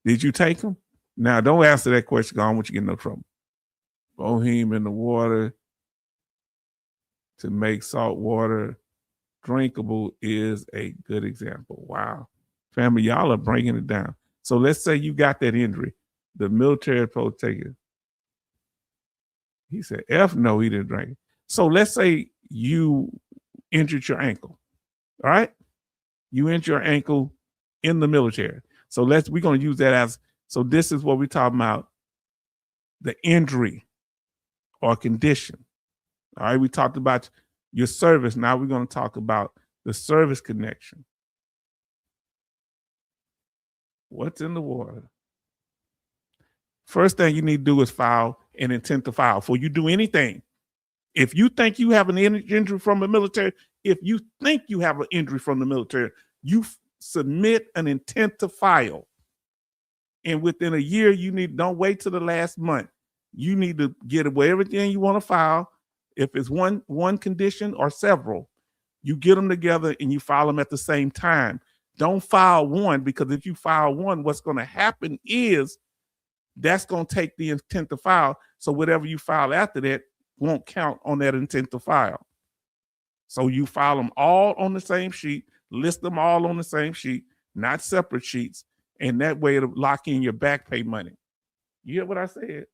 Did you take them? Now, don't answer that question. I don't want you to get in no trouble. Boheme in the water to make salt water drinkable is a good example. Wow. Family, y'all are bringing it down. So let's say you got that injury. The military supposed to take it. He said, F no, he didn't drink it. So let's say you injured your ankle. All right? You injured your ankle in the military. So we're going to use that as, so this is what we're talking about, the injury or condition. All right, we talked about your service. Now we're going to talk about the service connection. What's in the water? First thing you need to do is file an intent to file before you do anything. If you think you have an injury from the military, if you think you have an injury from the military, you submit an intent to file. And within a year, don't wait till the last month. You need to get away everything you want to file. If it's one condition or several, you get them together and you file them at the same time. Don't file one, because if you file one, what's going to happen is that's going to take the intent to file. So whatever you file after that won't count on that intent to file. So you file them all on the same sheet, list them all on the same sheet, not separate sheets, and that way it'll lock in your back pay money. You hear what I said?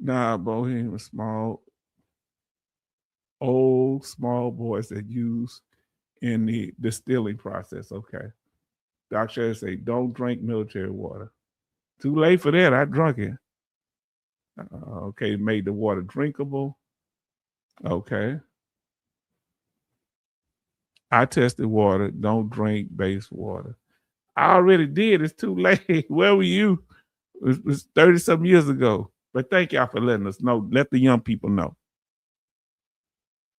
Nah, Bohemian was small, old, small boys that use in the distilling process. Okay. Doctor say, don't drink military water. Too late for that. I drunk it. Okay, made the water drinkable. Okay. I tested water. Don't drink base water. I already did. It's too late. Where were you? It was 30-some years ago. But thank y'all for letting us know. Let the young people know.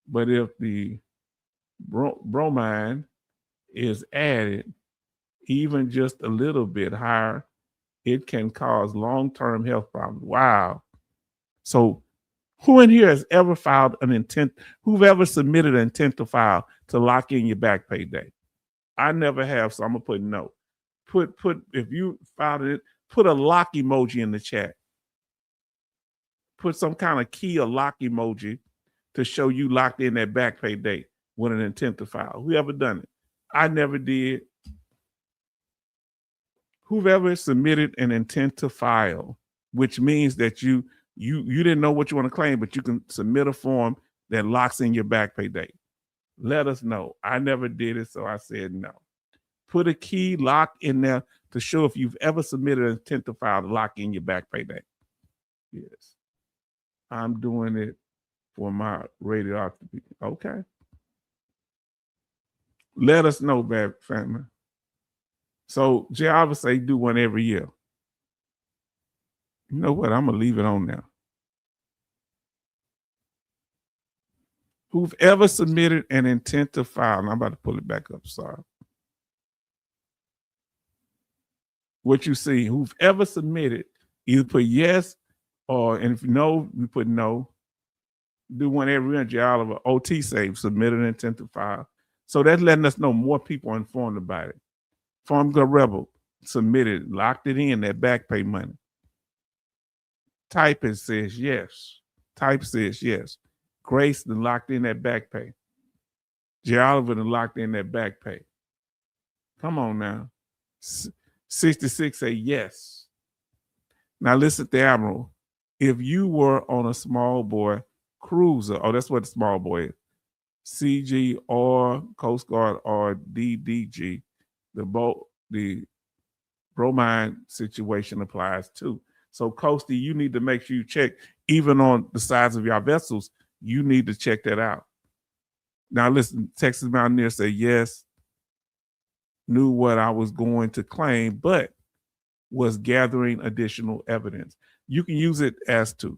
But if the bromine is added, even just a little bit higher, it can cause long-term health problems. Wow. So who in here has ever filed an intent, who've ever submitted an intent to file to lock in your back pay day? I never have, so I'm gonna put no. Put if you filed it, put a lock emoji in the chat. Put some kind of key or lock emoji to show you locked in that back pay date with an intent to file. Who ever done it? I never did. Whoever submitted an intent to file, which means that you didn't know what you want to claim, but you can submit a form that locks in your back pay date. Let us know. I never did it, so I said no. Put a key lock in there to show if you've ever submitted an intent to file to lock in your back pay date. Yes. I'm doing it for my radiography. Okay. Let us know, bad family. So Jay would say do one every year. You know what? I'm gonna leave it on now. Who've ever submitted an intent to file, and I'm about to pull it back up, sorry. What you see, who've ever submitted, either put yes or, and if no, you put no. Do one every year. Jay Oliver, OT save, submit an intent to file. So that's letting us know more people are informed about it. Farm Girl Rebel submitted, locked it in, that back pay money. Type it says yes. Type says yes. Grace then locked in that back pay. Jay Oliver then locked in that back pay. Come on now. 66 say yes. Now listen to Admiral. If you were on a small boy cruiser, oh, that's what the small boy is. CG or Coast Guard or DDG, the bromine situation applies too. So Coastie, you need to make sure you check, even on the size of your vessels, you need to check that out. Now listen, Texas Mountaineer said yes, knew what I was going to claim, but was gathering additional evidence. You can use it as to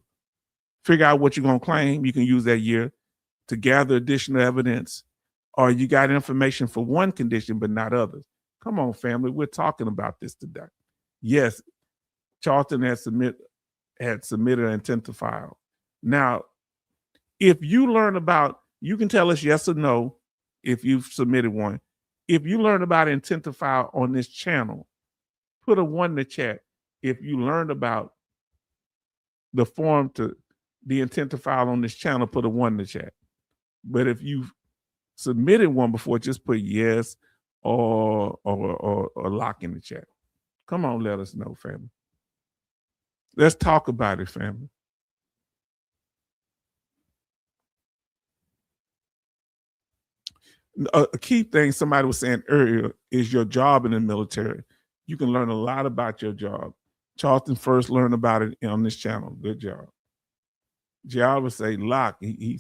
figure out what you're going to claim. You can use that year to gather additional evidence, or you got information for one condition but not others. Come on, family, we're talking about this today. Yes, Charlton had submitted an intent to file. Now, if you learn about, you can tell us yes or no if you've submitted one. If you learn about intent to file on this channel, put a 1 in the chat. If you learned about the form to the intent to file on this channel, put a 1 in the chat. But if you've submitted one before, just put yes or lock in the chat. Come on, let us know, family. Let's talk about it, family. A key thing somebody was saying earlier is your job in the military. You can learn a lot about your job. Charlton first learned about it on this channel. Good job. Jay would say lock. He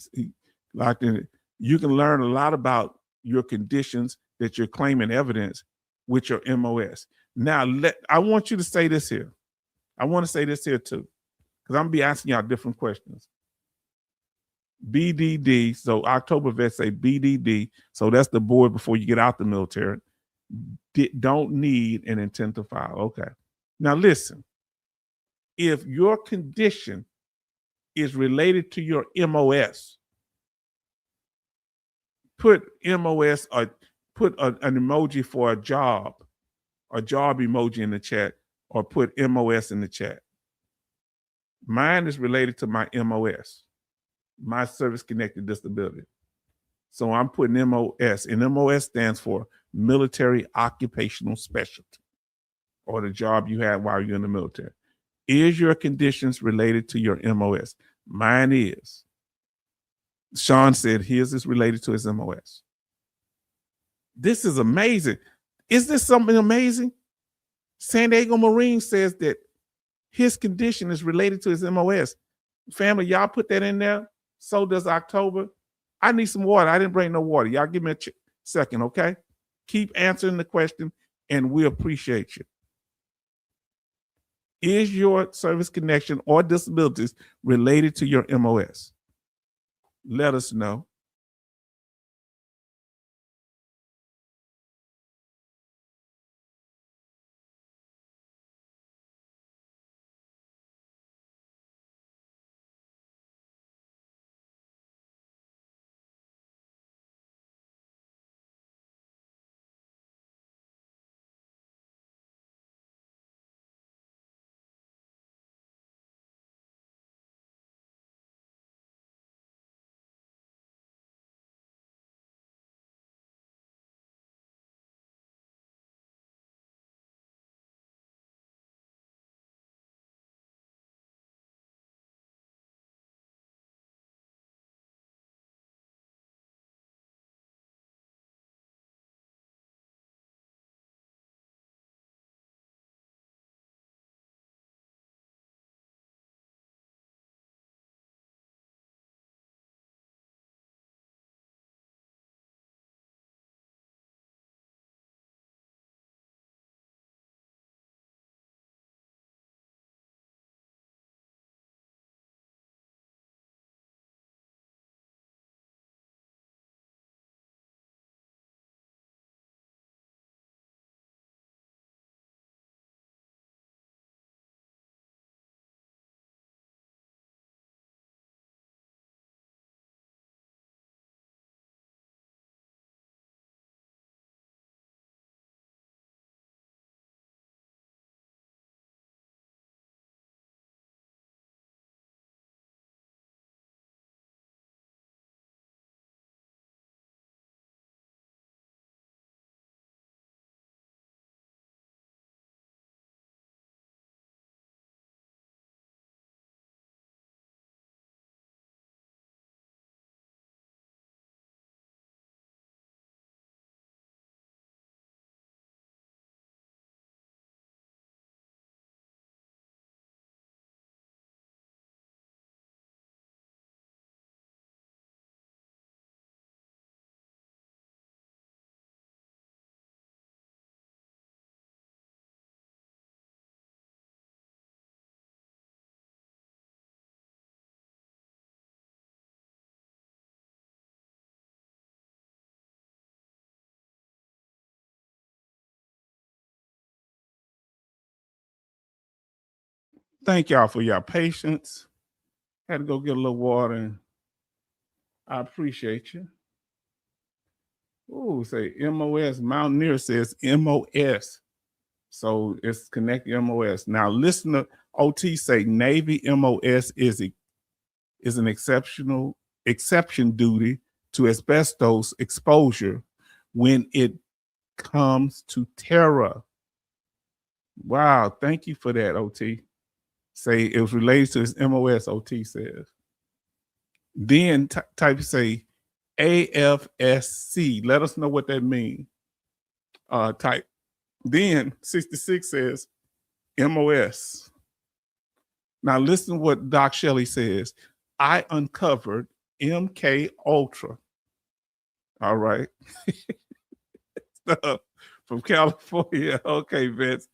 locked in it. You can learn a lot about your conditions that you're claiming evidence with your MOS. Now, I want you to say this here. I want to say this here too, because I'm gonna be asking y'all different questions. BDD, so October vets say BDD, so that's the board before you get out the military, don't need an intent to file. Okay. Now listen, if your condition is related to your MOS, put MOS or put an emoji for a job emoji in the chat, or put MOS in the chat. Mine is related to my MOS, my service connected disability. So I'm putting MOS, and MOS stands for military occupational specialty, or the job you had while you're in the military. Is your conditions related to your MOS? Mine is. Sean said his is related to his MOS. This is amazing. Is this something amazing? San Diego Marine says that his condition is related to his MOS. Family, y'all put that in there. So does October. I need some water. I didn't bring no water. Y'all give me a second, okay? Keep answering the question, and we appreciate you. Is your service connection or disabilities related to your MOS? Let us know. Thank y'all for your patience. Had to go get a little water, and I appreciate you. Oh, say MOS. Mountaineer says MOS. So it's connected MOS. Now listen to OT say Navy MOS is an exception duty to asbestos exposure when it comes to terror. Wow, thank you for that, OT. Say it was related to his MOS, OT says. Then type say AFSC. Let us know what that means. Type. Then 66 says MOS. Now listen to what Doc Shelley says. I uncovered MK Ultra. All right. From California. Okay, Vince.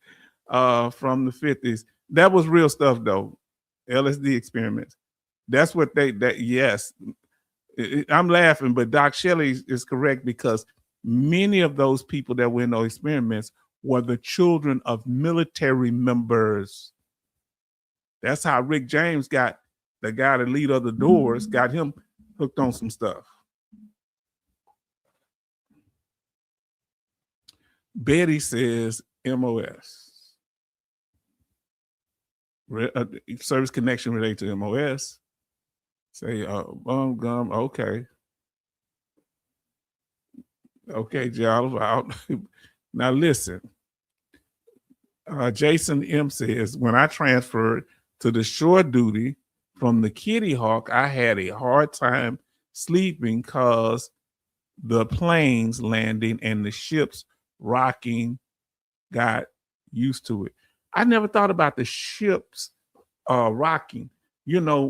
From the 50s. That was real stuff though. LSD experiments. That's what yes. I'm laughing, but Doc Shelley is correct because many of those people that were in those experiments were the children of military members. That's how Rick James got the guy that lead other doors, got him hooked on some stuff. Betty says MOS. Service connection related to MOS. Say bum gum. Okay. Okay, Jolly out. Now listen. Jason M says, when I transferred to the shore duty from the Kitty Hawk, I had a hard time sleeping because the planes landing and the ships rocking got used to it. I never thought about the ships rocking,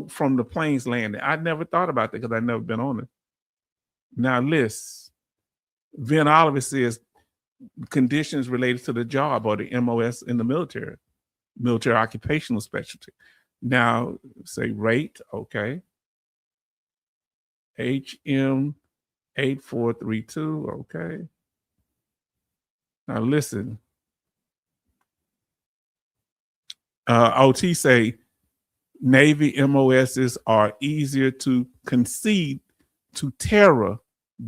from the planes landing. I never thought about that because I've never been on it. Now, listen, Vin Oliver says conditions related to the job or the MOS in the military occupational specialty. Now, say rate, okay. HM 8432, okay. Now listen. OT say Navy MOSs are easier to concede to terror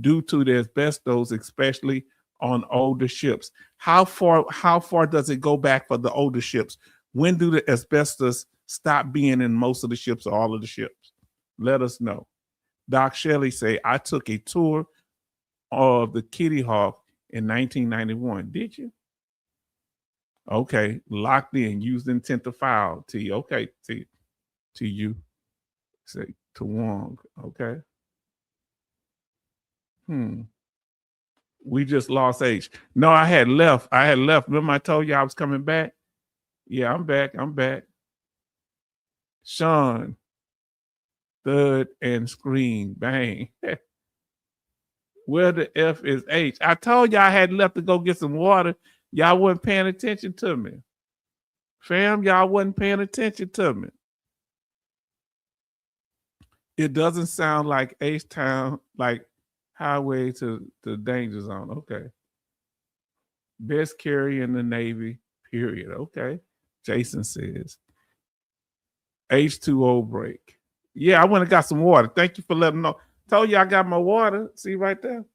due to the asbestos, especially on older ships. How far does it go back for the older ships? When do the asbestos stop being in most of the ships or all of the ships? Let us know. Doc Shelley say, I took a tour of the Kitty Hawk in 1991. Did you? Okay, locked in, used intent to file. T. Okay, T. To you. Say to Wong. Okay. We just lost H. No, I had left. Remember I told you I was coming back? Yeah, I'm back. Sean. Thud and scream. Bang. Where the F is H? I told you I had left to go get some water. Y'all wasn't paying attention to me. Fam, y'all wasn't paying attention to me. It doesn't sound like H-Town, like highway to the danger zone. Okay. Best carrier in the Navy, period. Okay. Jason says. H2O break. Yeah, I went and got some water. Thank you for letting me know. Told you I got my water. See right there?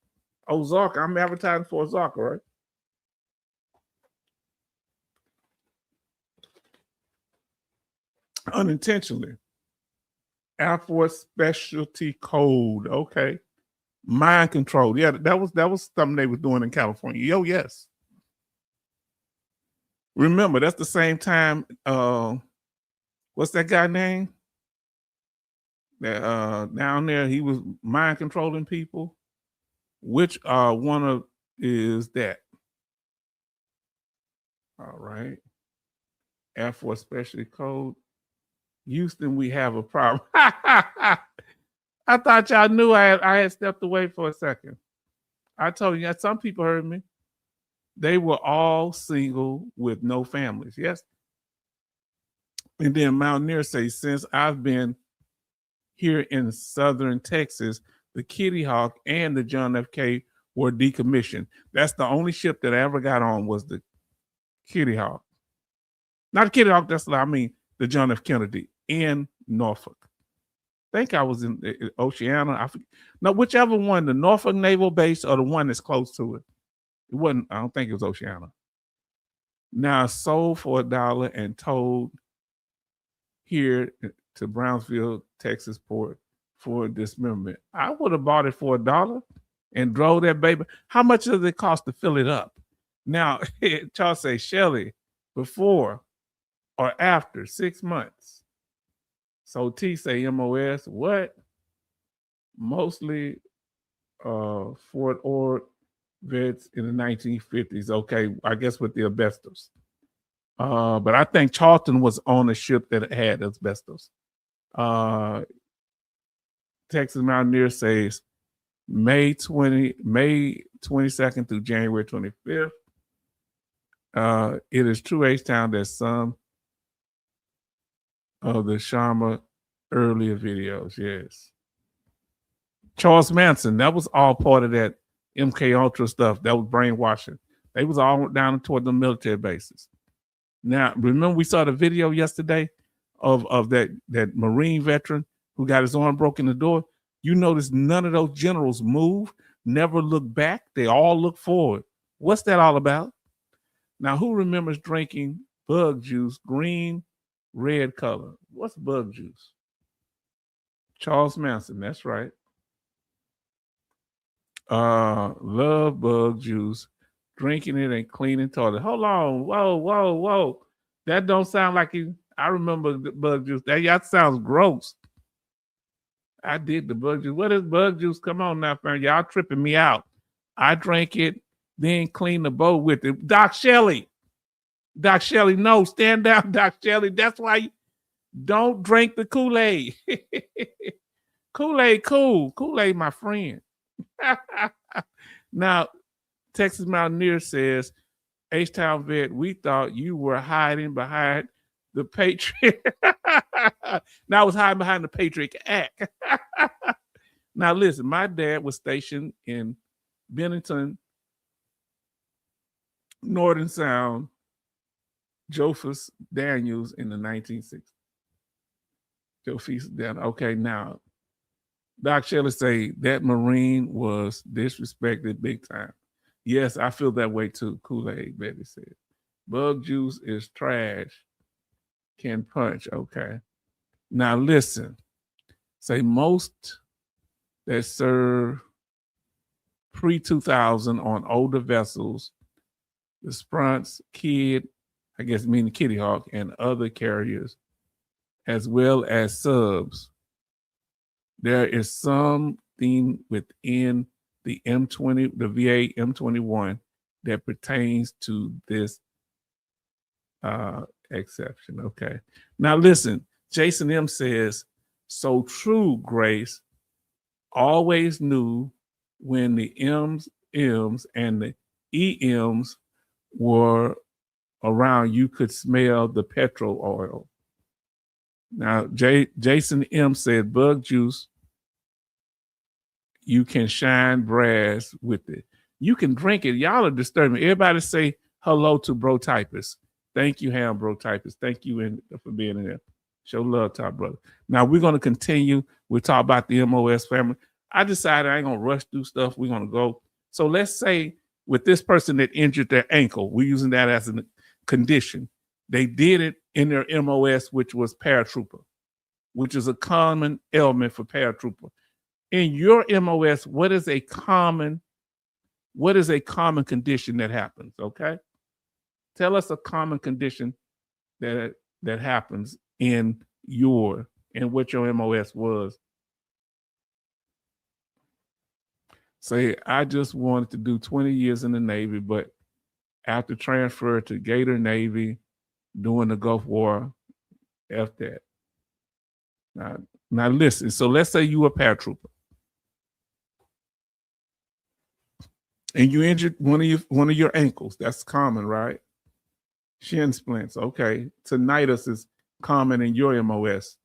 Ozarka. I'm advertising for Ozarka, right? Unintentionally. Air Force Specialty Code. Okay. Mind control. Yeah, that was something they were doing in California. Yo, yes. Remember, that's the same time. What's that guy name? That down there, he was mind controlling people. Which one of is that? All right. Air Force Specialty Code. Houston, we have a problem. I thought y'all knew I had stepped away for a second. I told you, some people heard me. They were all single with no families. Yes. And then Mountaineer say, since I've been here in Southern Texas, the Kitty Hawk and the John F. K. were decommissioned. That's the only ship that I ever got on was the Kitty Hawk. Not the Kitty Hawk, the John F. Kennedy in Norfolk. I think I was in Oceana. No, whichever one, the Norfolk Naval Base or the one that's close to it. It wasn't, I don't think it was Oceana. Now sold for $1 and towed here to Brownsville, Texas port for dismemberment. I would have bought it for $1 and drove that baby. How much does it cost to fill it up? Now, Charles say, Shelly, before or after 6 months. So T say MOS, what? Mostly Fort Ord vets in the 1950s. Okay, I guess with the asbestos. But I think Charlton was on a ship that had asbestos. Texas Mountaineer says May 22nd through January 25th. It is true, H-Town, that some of the Sharma earlier videos, yes. Charles Manson, that was all part of that MK Ultra stuff. That was brainwashing. They was all down toward the military bases. Now, remember we saw the video yesterday of that Marine veteran who got his arm broken in the door? You notice none of those generals move, never look back. They all look forward. What's that all about? Now, who remembers drinking bug juice, green, red color? What's bug juice? Charles Manson, that's right. Love bug juice, drinking it and cleaning toilet. Hold on, whoa. That don't sound like you. I remember the bug juice. That sounds gross. I did the bug juice. What is bug juice? Come on now, fam. Y'all tripping me out. I drank it, then clean the boat with it. Doc Shelley, no, stand down, Doc Shelley. That's why you don't drink the Kool-Aid. Kool-Aid, cool. Kool-Aid, my friend. Now, Texas Mountaineer says, H-Town vet, we thought you were hiding behind the Patriot. Now I was hiding behind the Patriot Act. Now listen, my dad was stationed in Bennington, Northern Sound, Josephus Daniels in the 1960s. Josephus Daniels. Okay, now Doc Shelley say that Marine was disrespected big time. Yes, I feel that way too. Kool-Aid, Betty said. Bug juice is trash. Can punch. Okay. Now listen. Say most that serve pre-2000 on older vessels, the Sprunts, Kidd, I guess meaning Kitty Hawk, and other carriers, as well as subs, there is something within the M20, the VA M21 that pertains to this exception. Okay. Now listen, Jason M says, so true, Grace. Always knew when the M's and the EMs were around, you could smell the petrol oil. Now, Jason M said, bug juice, you can shine brass with it. You can drink it. Y'all are disturbing. Everybody say hello to Bro Typist. Thank you, Ham Bro Typist. Thank you for being in there. Show love, top brother. Now, we're going to continue. We'll talk about the MOS family. I decided I ain't going to rush through stuff. We're going to go. So let's say with this person that injured their ankle, we're using that as a condition. They did it in their MOS, which was paratrooper, which is a common element for paratrooper. In your MOS, what is a common condition that happens? Okay, tell us a common condition that happens in what your MOS was. Say, I just wanted to do 20 years in the Navy, but after transfer to Gator Navy during the Gulf War, F that. Now listen, so let's say you were a paratrooper and you injured one of your ankles. That's common, right? Shin splints. Okay. Tinnitus is common in your MOS.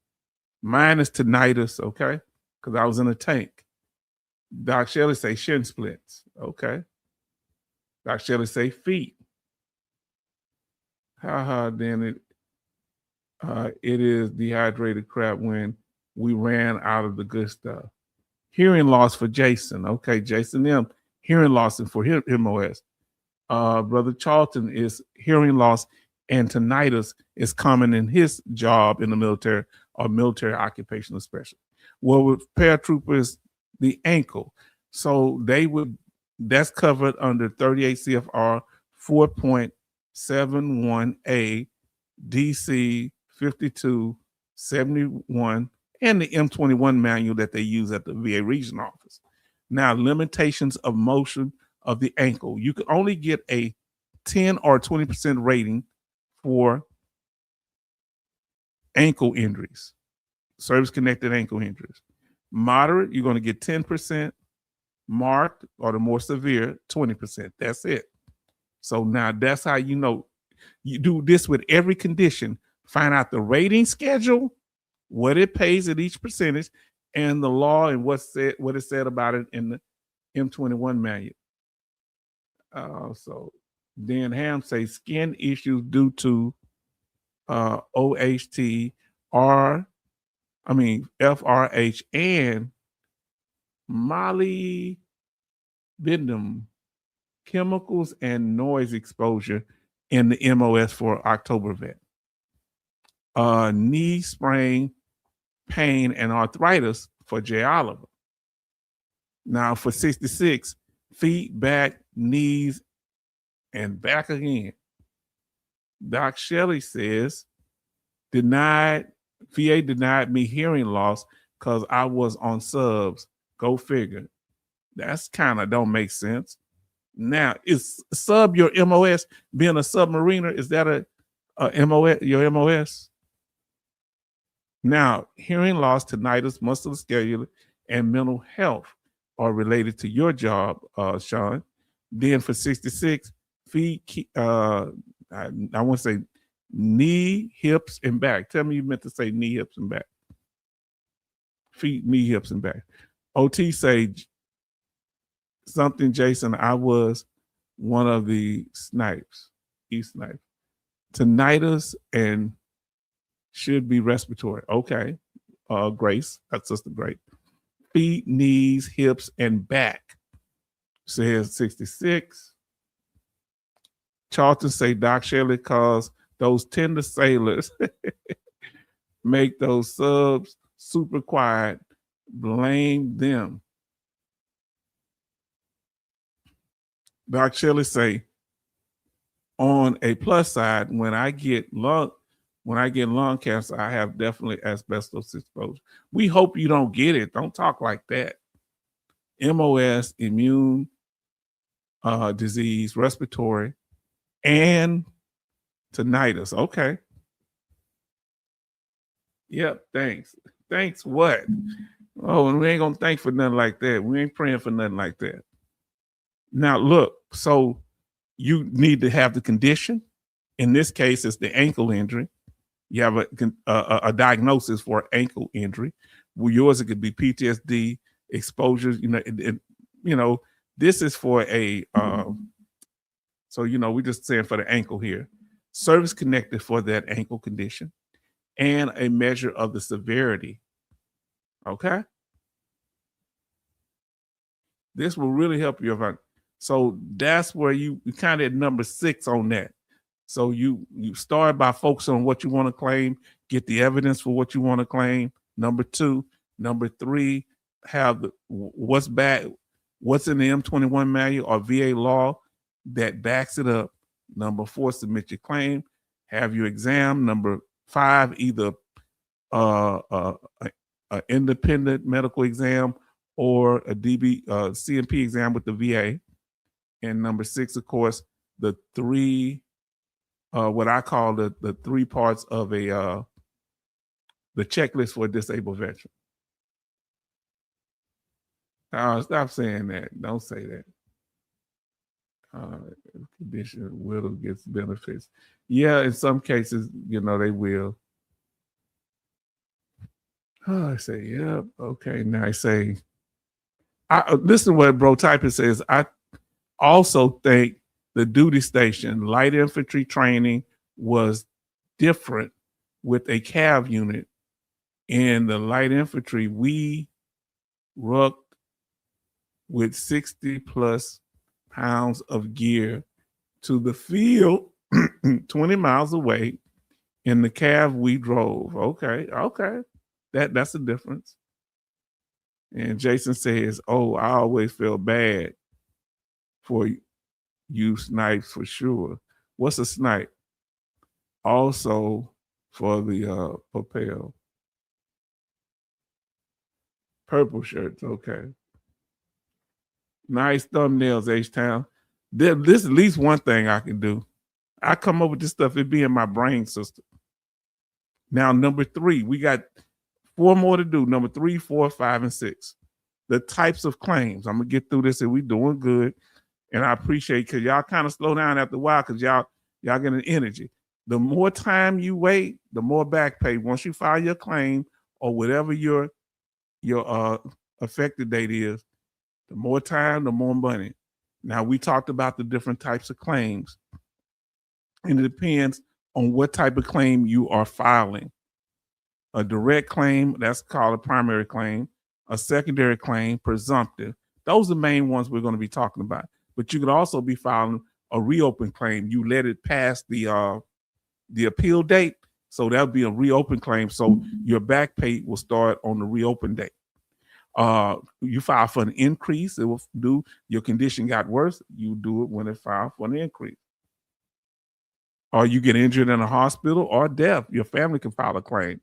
Mine is tinnitus, okay? Because I was in a tank. Doc Shelley say shin splints. Okay. Doc Shelley say feet. Then It is dehydrated crap when we ran out of the good stuff. Hearing loss for Jason. Okay, Jason M. Hearing loss for MOS. Brother Charlton is hearing loss and tinnitus is common in his job in the military or military occupational specialist. Well, with paratroopers, the ankle. So that's covered under 38 CFR 4.71A DC 5271 and the M21 manual that they use at the VA region office. Now, limitations of motion of the ankle. You can only get a 10 or 20% rating for ankle injuries, service-connected ankle injuries. Moderate, you're going to get 10%. Marked, or the more severe, 20%. That's it. So now that's how you know. You do this with every condition. Find out the rating schedule, what it pays at each percentage, and the law and what is said about it in the M21 manual. So Dan Ham says skin issues due to FRH and molybdenum chemicals and noise exposure in the MOS for October vet. Knee sprain, pain, and arthritis for Jay Oliver. Now for 66, feet, back, knees, and back again. Doc Shelley says, VA denied me hearing loss because I was on subs. Go figure. That's kind of don't make sense. Now, is sub your MOS being a submariner? Is that a MOS, your MOS? Now, hearing loss, tinnitus, musculoskeletal, and mental health are related to your job, Sean. Then for 66, feet, I want to say knee, hips, and back. Tell me you meant to say knee, hips, and back. Feet, knee, hips, and back. OT say something, Jason. I was one of the snipes. Tinnitus and should be respiratory. Okay. Grace, that's Sister Grace. Feet, knees, hips, and back. Says 66. Charlton say Doc Shelley cause those tender sailors make those subs super quiet. Blame them. Doc Shelley say, on a plus side, when I get lung cancer, I have definitely asbestos exposure. We hope you don't get it. Don't talk like that. MOS, immune disease, respiratory, and tinnitus. Okay. Yep, thanks. Thanks what? Oh, and we ain't gonna thank for nothing like that. We ain't praying for nothing like that. Now look, so you need to have the condition. In this case, it's the ankle injury. You have a diagnosis for ankle injury. Well, yours, it could be PTSD, exposures. This is for a. So we're just saying for the ankle here, service connected for that ankle condition, and a measure of the severity. Okay, this will really help you. So that's where you kind of at number 6 on that. So you start by focusing on what you want to claim, get the evidence for what you want to claim. Number 2, number 3, have what's in the M21 manual or VA law that backs it up. Number 4, submit your claim, have your exam. Number 5, either an independent medical exam or a CMP exam with the VA. And number 6, of course, the 3, what I call the 3 parts of the checklist for a disabled veteran. Stop saying that. Don't say that. Condition will gets benefits. Yeah, in some cases, they will. I say, yep, okay. Now I say, listen to what Bro Typer says. I also think the duty station, light infantry training was different with a cav unit in the light infantry, we rucked with 60 plus pounds of gear to the field 20 miles away. In the cav we drove. Okay. That's the difference. And Jason says, "Oh, I always feel bad for you snipes for sure." What's a snipe? Also for the lapel. Purple shirts, okay. Nice thumbnails, H-Town. This is at least one thing I can do. I come up with this stuff, it be in my brain system. Now, number 3, we got 4 more to do. Number 3, 4, 5, and 6. The types of claims. I'm gonna get through this and we doing good. And I appreciate because y'all kind of slow down after a while because y'all getting energy. The more time you wait, the more back pay. Once you file your claim or whatever your effective date is, the more time, the more money. Now, we talked about the different types of claims, and it depends on what type of claim you are filing. A direct claim, that's called a primary claim. A secondary claim, presumptive. Those are the main ones we're going to be talking about. But you could also be filing a reopen claim. You let it pass the appeal date, so that'll be a reopen claim. So your back pay will start on the reopen date. You file for an increase, it will do. Your condition got worse, you do it when it filed for an increase. Or you get injured in a hospital or death, your family can file a claim.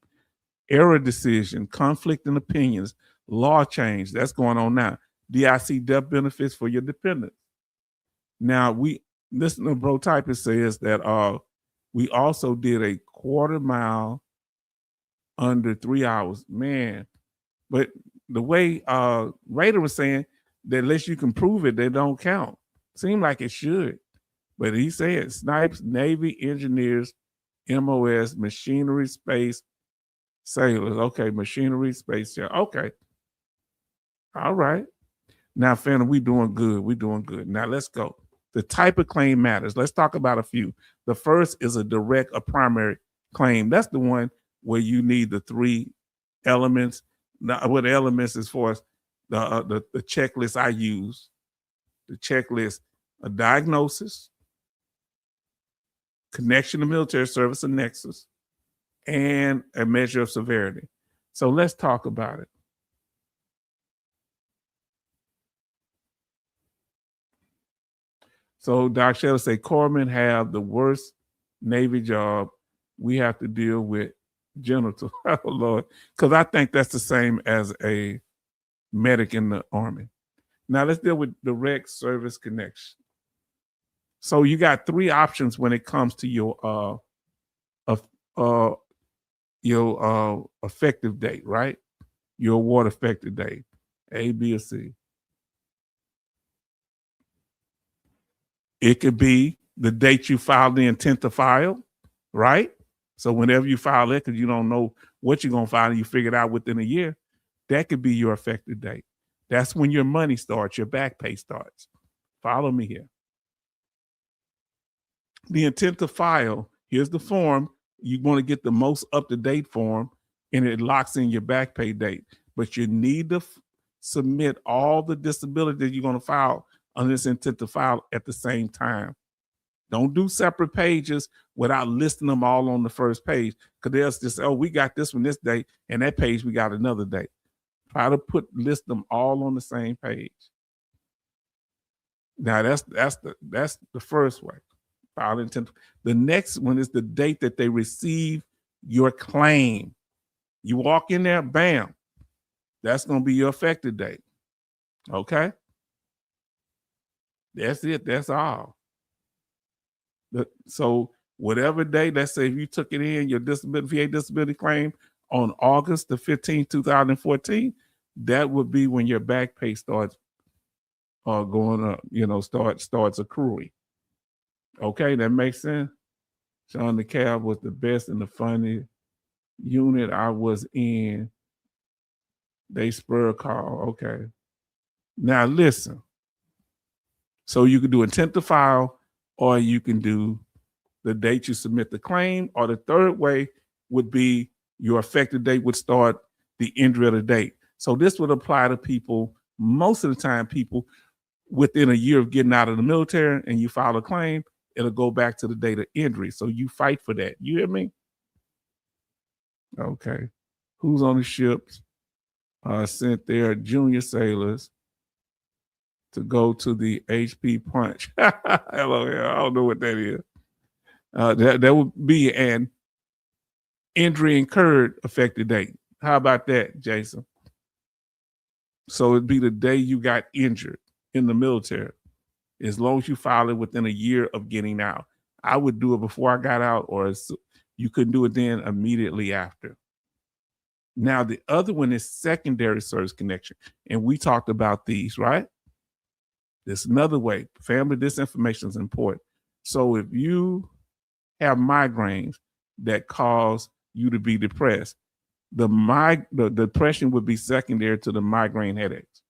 Error decision, conflicting opinions, law change, that's going on now. DIC death benefits for your dependents. Now, listen to Bro Typist says that we also did a quarter mile under 3 hours. Man, but the way Raider was saying that unless you can prove it, they don't count. Seemed like it should. But he said snipes, Navy, engineers, MOS, machinery, space, sailors. Okay, machinery, space, yeah. Okay. All right. Now, Phantom, we doing good. We doing good. Now, let's go. The type of claim matters. Let's talk about a few. The first is a direct, a primary claim. That's the one where you need the 3 elements. Now, what elements as far as the checklist I use, the checklist, a diagnosis, connection to military service, a nexus, and a measure of severity. So let's talk about it. So Doc Shell say corpsmen have the worst Navy job. We have to deal with genital. Oh Lord, because I think that's the same as a medic in the Army. Now let's deal with direct service connection. So you got 3 options when it comes to your effective date, right? Your award effective date, A, B, or C. It could be the date you filed the intent to file, right? So whenever you file it, because you don't know what you're going to file and you figure it out within a year, that could be your effective date. That's when your money starts, your back pay starts. Follow me here. The intent to file, here's the form. You want to get the most up-to-date form, and it locks in your back pay date. But you need to submit all the disability that you're going to file on this intent to file at the same time. Don't do separate pages without listing them all on the first page, because they'll just say, oh, we got this one this date, and that page we got another date. Try to list them all on the same page. Now that's the first way. File intent. The next one is the date that they receive your claim. You walk in there, bam, that's going to be your effective date. Okay? That's it. That's all. So whatever day, let's say if you took it in, your VA disability claim on August the 15th, 2014, that would be when your back pay starts going up, starts accruing. Okay, that makes sense. Sean the Cab was the best and the funny unit I was in. They spur call. Okay. Now listen. So you can do intent to file, or you can do the date you submit the claim, or the third way would be your effective date would start the injury of the date. So this would apply to people, most of the time, people within a year of getting out of the military and you file a claim, it'll go back to the date of injury. So you fight for that. You hear me? Okay. Who's on the ships sent their junior sailors to go to the HP Punch? Hello, I don't know what that is. That would be an injury incurred effective date. How about that, Jason? So it'd be the day you got injured in the military, as long as you file it within a year of getting out. I would do it before I got out, or you couldn't do it then, immediately after. Now, the other one is secondary service connection. And we talked about these, right? There's another way. Family, this information is important. So if you have migraines that cause you to be depressed, the depression would be secondary to the migraine headaches.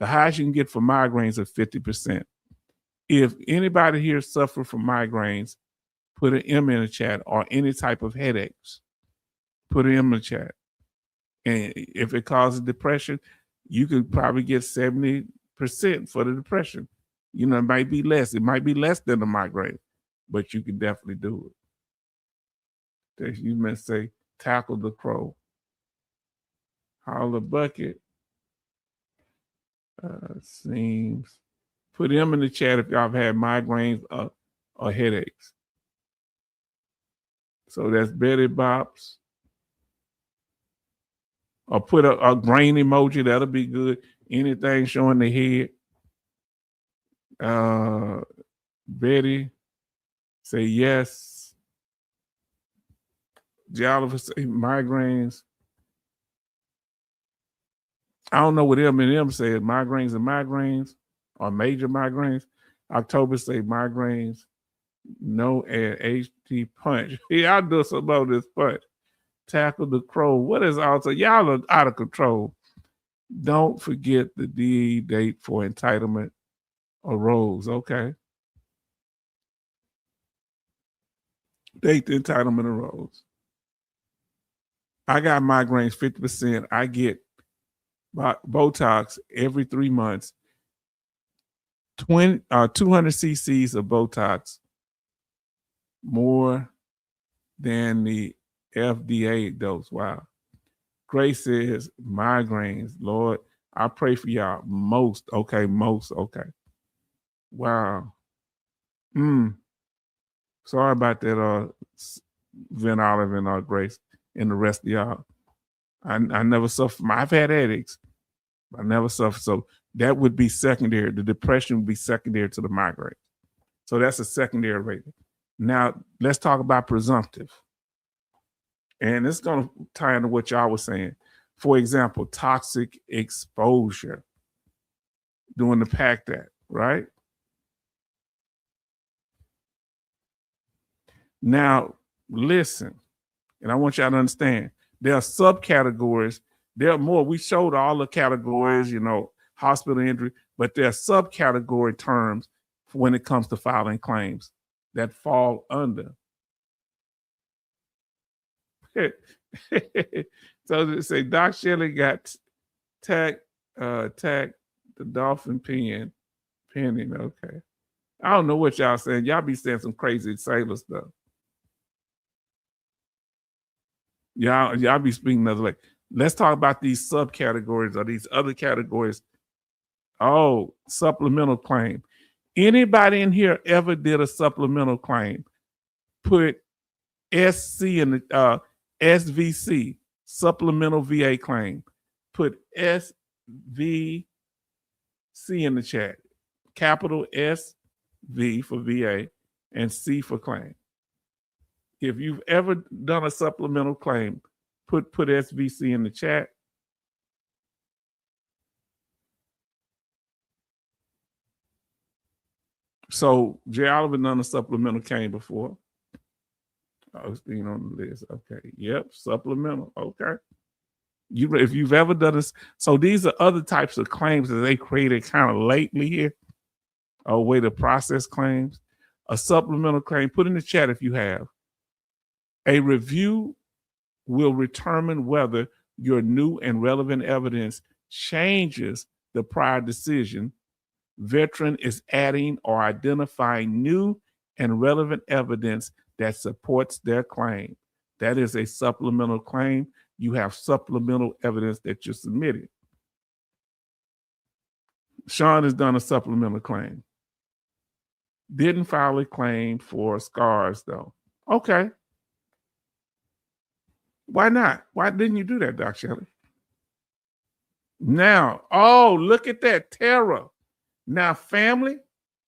The highest you can get for migraines are 50%. If anybody here suffer from migraines, put an M in the chat, or any type of headaches, put an M in the chat. And if it causes depression, you could probably get 70% for the depression. You know, it might be less. It might be less than the migraine, but you can definitely do it. You may say, tackle the crow. Holler bucket. Seems. Put them in the chat if y'all have had migraines or headaches. So that's Betty Bops. Or put a grain emoji, that'll be good. Anything showing the head. Betty, say yes. Jolliver say migraines. I don't know what M&M said, migraines and migraines, or major migraines. October say migraines. No, and HT Punch. Yeah, I'll do some about this punch. Tackle the crow. What is also? Y'all are out of control. Don't forget the DE date for entitlement arose. Okay. Date the entitlement arose. I got migraines 50%. I get Botox every 3 months. 200 cc's of Botox, more than the FDA dose. Wow. Grace says migraines. Lord, I pray for y'all. Most. Okay. Wow. Sorry about that, Vin Olive and Grace and the rest of y'all. I never suffered. I've had headaches. I never suffered. So that would be secondary. The depression would be secondary to the migraine. So that's a secondary rating. Now, let's talk about presumptive. And it's going to tie into what y'all was saying. For example, toxic exposure during the PACT Act, right? Now, listen, and I want y'all to understand, there are subcategories. There are more. We showed all the categories, hospital injury, but there are subcategory terms when it comes to filing claims that fall under. So they say Doc Shelley got tagged the dolphin penning. Okay. I don't know what y'all saying. Y'all be saying some crazy sailor stuff. Y'all be speaking another way. Let's talk about these subcategories or these other categories. Oh, supplemental claim. Anybody in here ever did a supplemental claim? Put SC in the SVC, supplemental VA claim. Put SVC in the chat. Capital SV for VA and C for claim. If you've ever done a supplemental claim, put SVC in the chat. So Jay Oliver done a supplemental claim before. I was being on the list. Okay. Yep. Supplemental. Okay. If you've ever done this, so these are other types of claims that they created kind of lately here. A way to process claims. A supplemental claim. Put in the chat if you have. A review will determine whether your new and relevant evidence changes the prior decision. Veteran is adding or identifying new and relevant evidence that supports their claim. That is a supplemental claim. You have supplemental evidence that you're submitting. Sean has done a supplemental claim. Didn't file a claim for scars, though. Okay. Why not? Why didn't you do that, Doc Shelley? Now, oh, look at that, Tara. Now, family,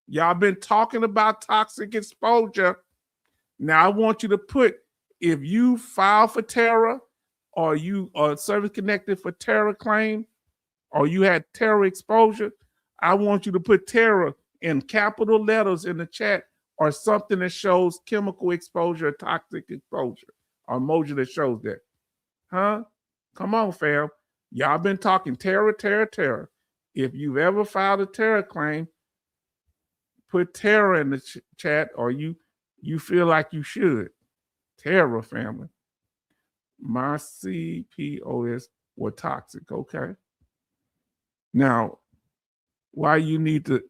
y'all been talking about toxic exposure. Now, I want you to put, if you file for Tara or you are service connected for Tara claim or you had Tara exposure, I want you to put Tara in capital letters in the chat or something that shows chemical exposure or toxic exposure or emoji that shows that. Huh? Come on, fam. Y'all been talking Tara. If you've ever filed a Tara claim, put Tara in the chat or you feel like you should. Tara, family. My CPOS were toxic, okay? Now, why you need to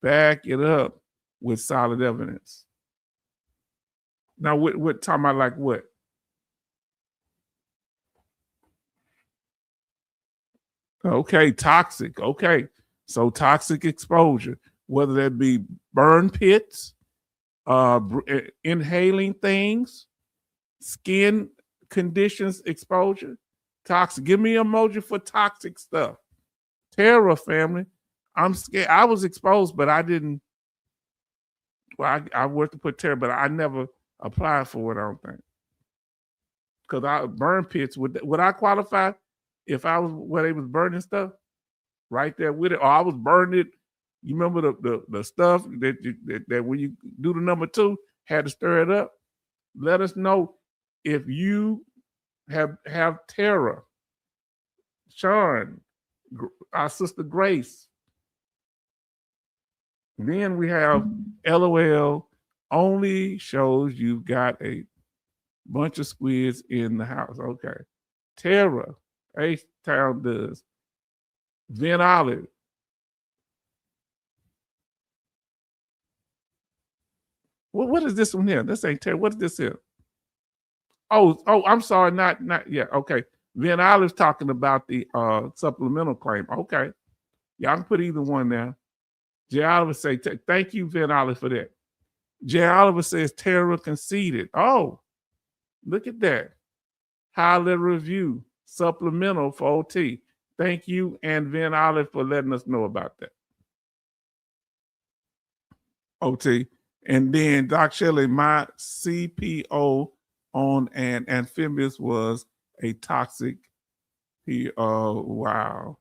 back it up with solid evidence? Now, what talking about like what? Okay, toxic. Okay, so toxic exposure, whether that be burn pits, inhaling things, skin conditions exposure, toxic. Give me an emoji for toxic stuff. Tara, family. I'm scared. I was exposed, but I didn't. Well, I worked to put Tara, but I never applied for it, I don't think. Because I burn pits. Would I qualify if I was where they was burning stuff? Right there with it. Or I was burning it. You remember the stuff that when you do the number 2, had to stir it up? Let us know if you have Tara, Sean, our sister Grace. Then we have LOL only shows you've got a bunch of squids in the house. Okay. Tara, H-Town does. Vin Olive. What is this one here? This ain't Tara. What is this here? Oh, I'm sorry, not yet. Okay. Vin Olive's talking about the supplemental claim. Okay. Y'all can put either one there. Jay Oliver say, thank you, Vin Olive, for that. Jay Oliver says Tara conceded. Oh, look at that. Highlight review, supplemental for OT. Thank you, and Vin Olive, for letting us know about that. OT. And then Doc Shelley, my CPO on an amphibious was a toxic. Wow.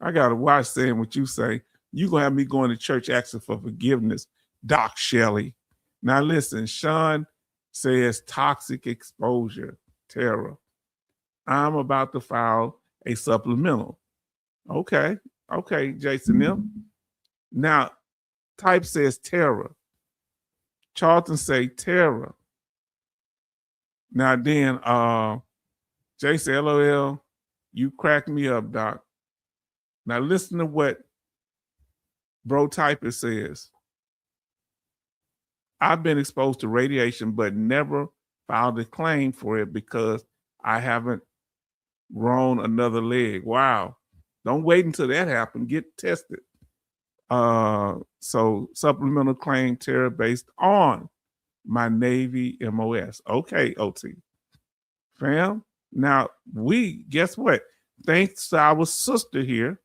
I gotta watch saying what you say. You gonna have me going to church asking for forgiveness, Doc Shelley. Now listen, Sean says toxic exposure, Tara. I'm about to file a supplemental. Okay, Jason M. Now, type says Tara. Charlton say Tara. Now then, Jason LOL, you crack me up, Doc. Now listen to what Bro Typer says. I've been exposed to radiation, but never filed a claim for it because I haven't grown another leg. Wow. Don't wait until that happens. Get tested. So supplemental claim, Tara, based on my Navy MOS. Okay, OT. Fam. Now, guess what? Thanks to our sister here.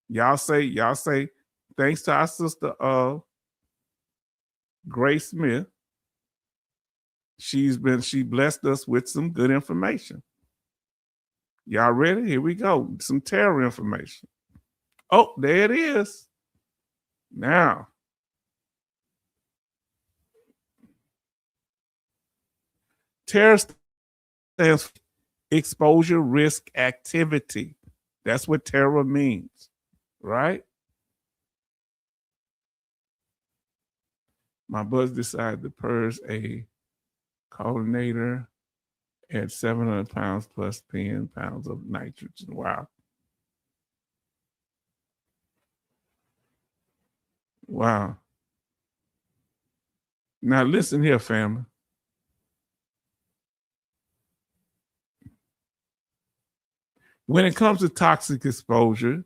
Y'all say, thanks to our sister Grace Smith. She blessed us with some good information. Y'all ready? Here we go. Some terror information. Oh, there it is. Now, terror stands for exposure risk activity. That's what terror means, right? My buzz decided to purge a coordinator at 700 pounds plus 10 pounds of nitrogen. Wow. Wow. Now listen here, family. When it comes to toxic exposure,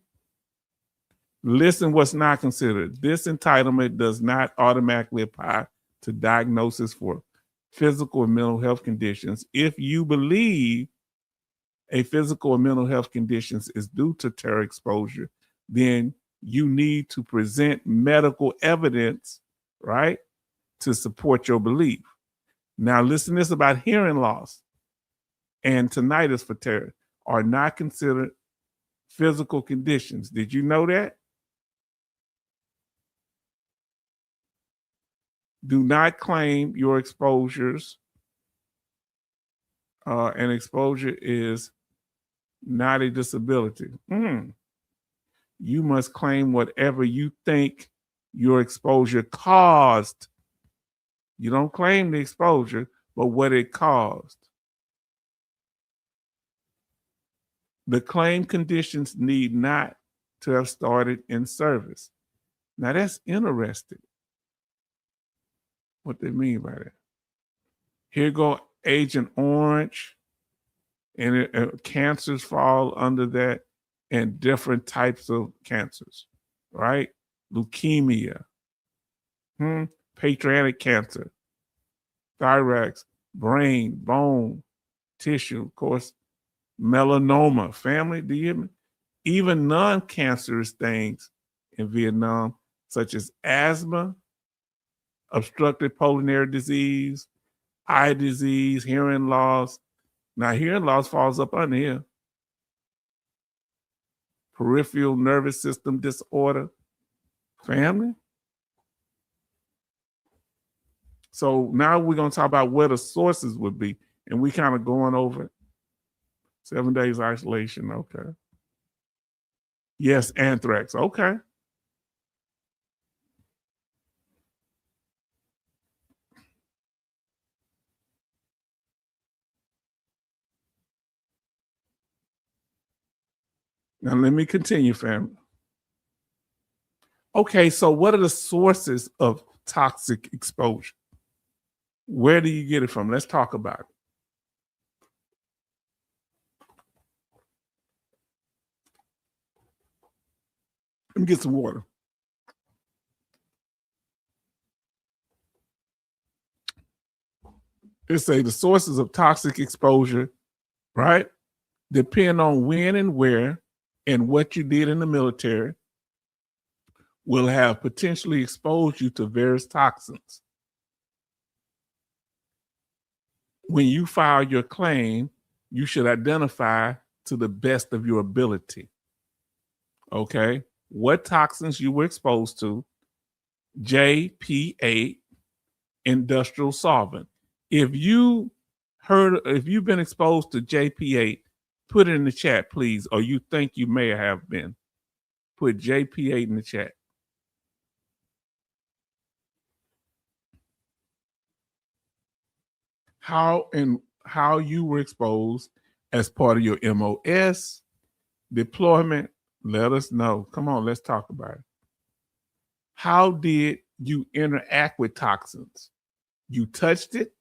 listen what's not considered. This entitlement does not automatically apply to diagnosis for physical and mental health conditions. If you believe a physical or mental health condition is due to terror exposure, then you need to present medical evidence, right, to support your belief. Now, listen to this about hearing loss and tinnitus for terror are not considered physical conditions. Did you know that? Do not claim your exposures. And exposure is not a disability. You must claim whatever you think your exposure caused. You don't claim the exposure, but what it caused. The claim conditions need not to have started in service. Now that's interesting. What they mean by that. Here go Agent Orange, and cancers fall under that, and different types of cancers, right? Leukemia, pancreatic cancer, thorax, brain, bone, tissue, of course, melanoma, family, do you hear me? Even non-cancerous things in Vietnam, such as asthma, obstructive pulmonary disease, eye disease, hearing loss. Now, hearing loss falls up under here. Peripheral nervous system disorder, family. So now we're going to talk about where the sources would be, and we kind of going over it. 7 days isolation, okay. Yes, anthrax, okay. Now let me continue, family. Okay, so what are the sources of toxic exposure? Where do you get it from? Let's talk about it. Let me get some water. It say the sources of toxic exposure, right, depend on when and where and what you did in the military will have potentially exposed you to various toxins. When you file your claim, you should identify to the best of your ability. Okay, what toxins you were exposed to, JP8, industrial solvent. If you've been exposed to JP8, put it in the chat, please, or you think you may have been. Put JP8 in the chat. How you were exposed as part of your MOS deployment, let us know. Come on, let's talk about it. How did you interact with toxins? You touched it?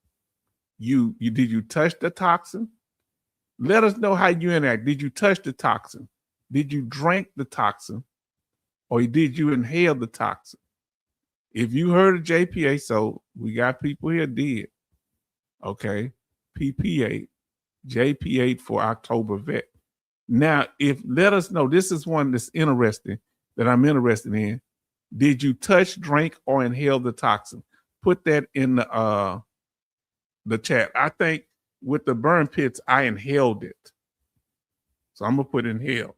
Did you touch the toxin? Let us know how you interact. Did you touch the toxin? Did you drink the toxin? Or did you inhale the toxin? If you heard of JPA, so we got people here did. Okay, PP8, JP8 for October vet. Now, let us know, this is one that's interesting, that I'm interested in. Did you touch, drink, or inhale the toxin? Put that in the chat. I think with the burn pits, I inhaled it. So I'm going to put inhale.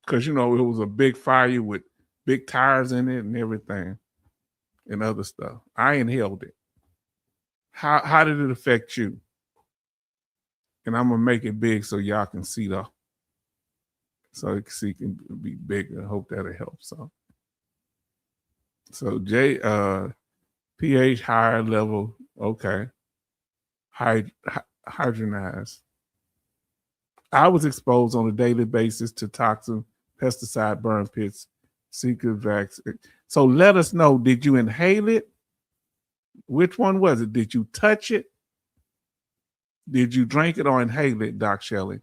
Because, it was a big fire with big tires in it and everything and other stuff. I inhaled it. How did it affect you? And I'm going to make it big so y'all can see so it can be bigger. I hope that'll help some. So pH higher level, okay. Hydronized. I was exposed on a daily basis to toxin, pesticide burn pits, secret vaccine. So let us know, did you inhale it? Which one was it? Did you touch it? Did you drink it or inhale it, Doc Shelley?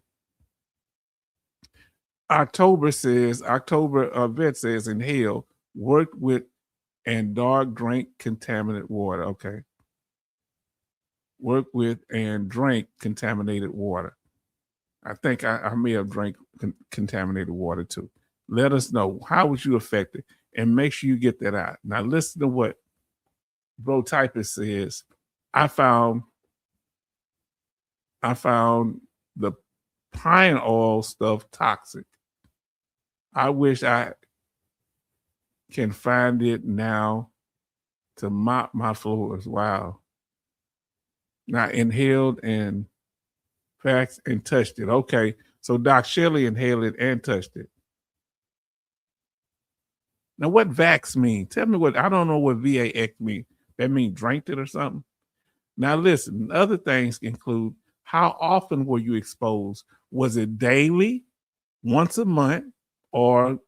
October vet says inhale, work with, and dog drink contaminated water. Okay. Work with and drink contaminated water. I think I may have drank contaminated water too. Let us know, how was you affected, and make sure you get that out. Now listen to what Bro Typist says. I found the pine oil stuff toxic. I wish I can find it now to mop my floors. Wow. Now inhaled and facts and touched it. Okay. So Doc Shelley inhaled it and touched it. Now what vax mean? Tell me what, I don't know what VAX mean. That means drank it or something? Now listen, other things include, how often were you exposed? Was it daily, once a month, or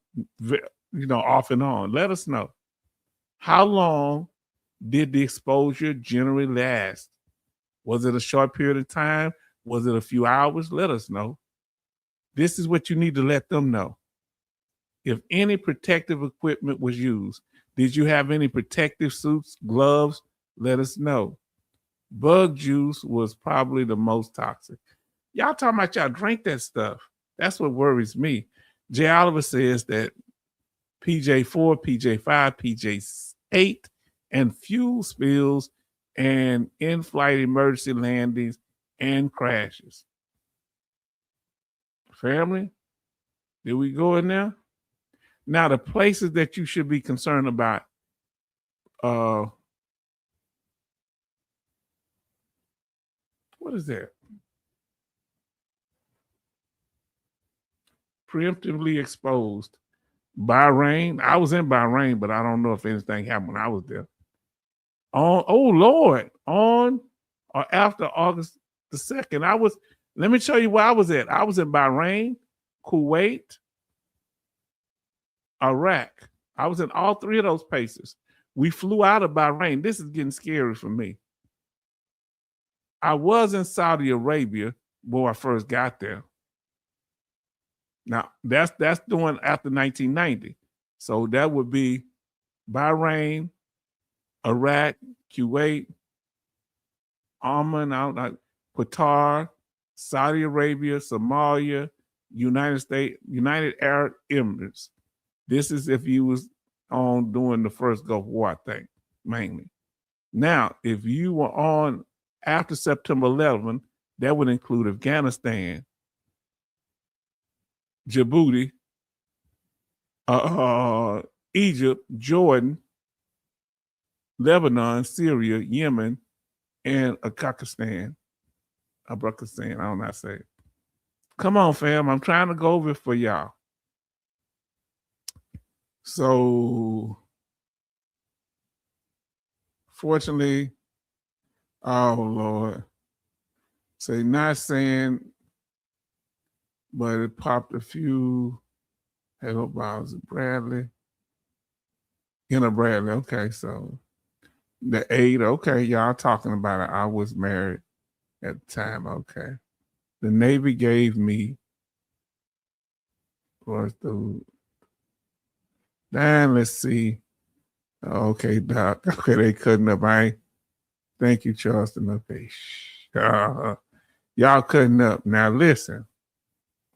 off and on? Let us know. How long did the exposure generally last? Was it a short period of time? Was it a few hours? Let us know. This is what you need to let them know. If any protective equipment was used, did you have any protective suits, gloves? Let us know. Bug juice was probably the most toxic. Y'all talking about y'all drink that stuff. That's what worries me. Jay Oliver says that PJ4, PJ5, PJ8, and fuel spills and in-flight emergency landings and crashes. Family, did we go in there? Now, the places that you should be concerned about, what is that? Preemptively exposed. Bahrain. I was in Bahrain, but I don't know if anything happened when I was there. On or after August the 2nd, let me show you where I was at. I was in Bahrain, Kuwait, Iraq. I was in all three of those places. We flew out of Bahrain. This is getting scary for me. I was in Saudi Arabia when I first got there. Now, that's doing after 1990. So that would be Bahrain, Iraq, Kuwait, Oman, Qatar, Saudi Arabia, Somalia, United Arab Emirates. This is if you was on doing the first Gulf War, I think, mainly. Now, if you were on after September 11, that would include Afghanistan, Djibouti, Egypt, Jordan, Lebanon, Syria, Yemen, and Pakistan. I don't know how to say it. Come on, fam. I'm trying to go over it for y'all. So, fortunately, oh Lord. Say not saying, but it popped a few. Hello, Bowser Bradley. Bradley. Okay, so the 8. Okay, y'all talking about it. I was married at the time. Okay. The Navy gave me let's see. Okay, Doc. Okay, they cutting up. Thank you, Charleston. Okay. Y'all cutting up. Now listen.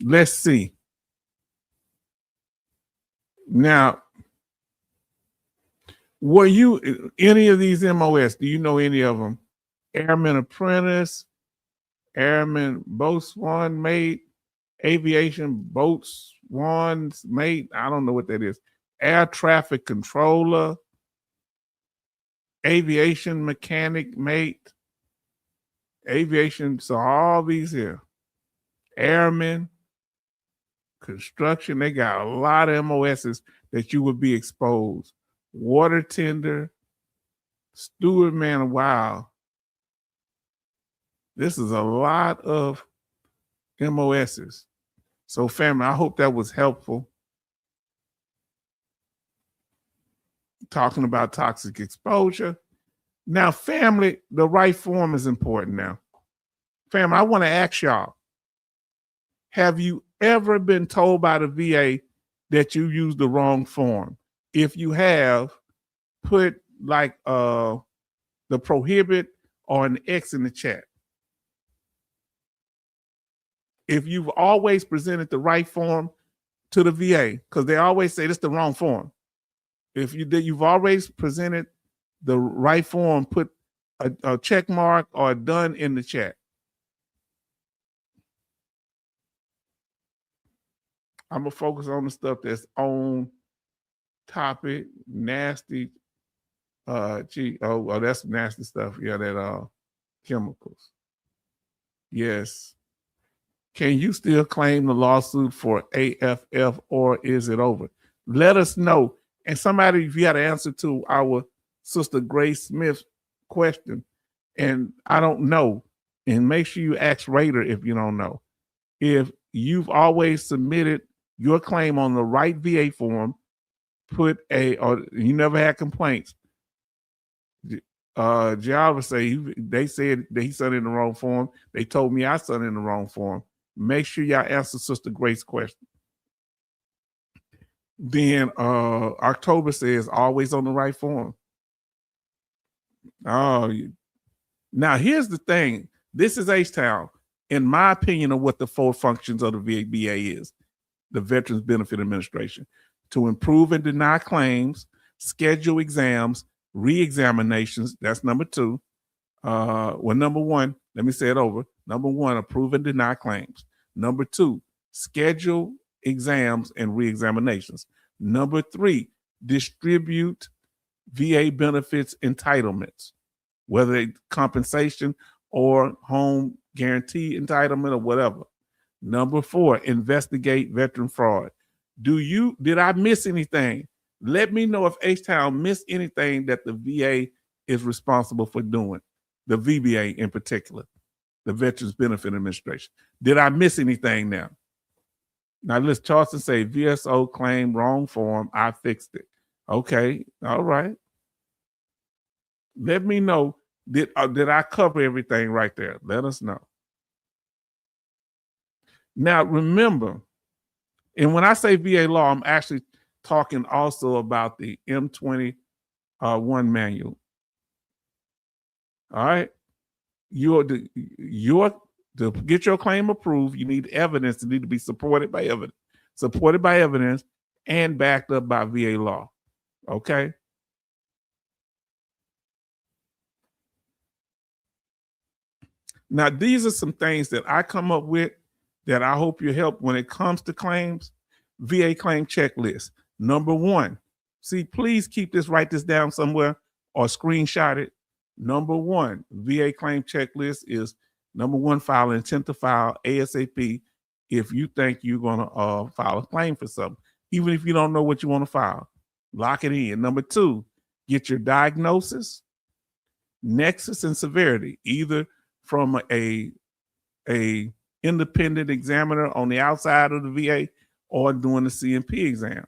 Let's see. Now, were you any of these MOS? Do you know any of them? Airman Apprentice, Airman Boatswain Mate, Aviation Boatswain's Mate. I don't know what that is. Air Traffic Controller, Aviation Mechanic Mate, Aviation. So all these here. Airmen, construction. They got a lot of MOSs that you would be exposed. water tender, steward man. Wow. This is a lot of MOSs. So family, I hope that was helpful. Talking about toxic exposure. Now, family, the right form is important now. Family, I want to ask y'all, have you ever been told by the VA that you used the wrong form? If you have, put like the prohibit or an X in the chat. If you've always presented the right form to the VA, because they always say this is the wrong form. If you've always presented the right form, put a check mark or done in the chat. I'm gonna focus on the stuff that's on topic, nasty. That's nasty stuff. Yeah, that chemicals. Yes. Can you still claim the lawsuit for AFF or is it over? Let us know. And somebody, if you had an answer to our sister Grace Smith's question, and I don't know, and make sure you ask Raider if you don't know. If you've always submitted your claim on the right VA form, or you never had complaints. Java they said that he sent in the wrong form. They told me I sent in the wrong form. Make sure y'all answer Sister Grace's question. Then October says always on the right form. Oh, now here's the thing. This is H-Town. In my opinion of what the 4 functions of the VA is, the Veterans Benefit Administration, to improve and deny claims, schedule exams, re-examinations. That's number 2. Number 1, let me say it over. Number 1, approve and deny claims. Number 2, schedule exams and re-examinations. Number 3, distribute VA benefits entitlements, whether it's compensation or home guarantee entitlement or whatever. Number 4, investigate veteran fraud. Did I miss anything? Let me know if H-Town missed anything that the VA is responsible for doing, the VBA in particular, the Veterans Benefit Administration. Did I miss anything now? Now let's Charleston say VSO claim wrong form. I fixed it. Okay, all right. Let me know. Did I cover everything right there? Let us know. Now remember, and when I say VA law, I'm actually talking also about the M21 manual. All right, to get your claim approved, you need evidence. It need to be supported by evidence, and backed up by VA law. Okay. Now, these are some things that I come up with that I hope you help when it comes to claims. VA claim checklist. Number 1, see, please write this down somewhere or screenshot it. Number 1, VA claim checklist is number 1, file intent to file ASAP if you think you're going to file a claim for something, even if you don't know what you want to file. Lock it in. Number 2, get your diagnosis, nexus, and severity, either from a independent examiner on the outside of the VA or doing the CMP exam.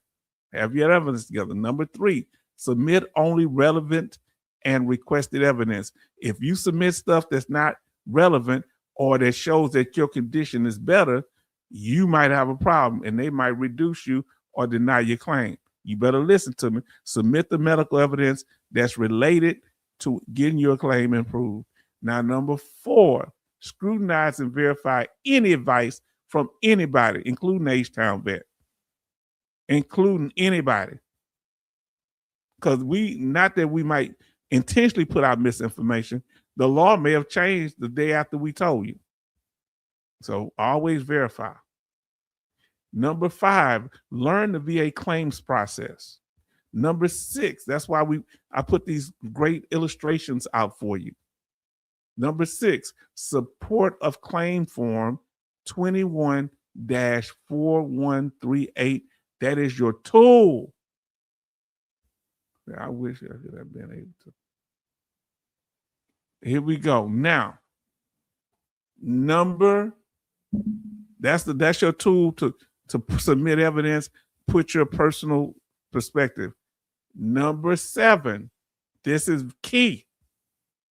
Have your evidence together. Number 3, submit only relevant and requested evidence. If you submit stuff that's not relevant or that shows that your condition is better, you might have a problem and they might reduce you or deny your claim. You better listen to me. Submit the medical evidence that's related to getting your claim improved. Now, number 4, scrutinize and verify any advice from anybody, including H-Town vet, including anybody. Because not that we might intentionally put out misinformation, the law may have changed the day after we told you. So always verify. Number 5, learn the VA claims process. Number 6, that's why I put these great illustrations out for you. Number 6, support of claim form 21-4138. That is your tool. I wish I could have been able to. Here we go. Now, that's your tool to submit evidence, put your personal perspective. Number 7, this is key.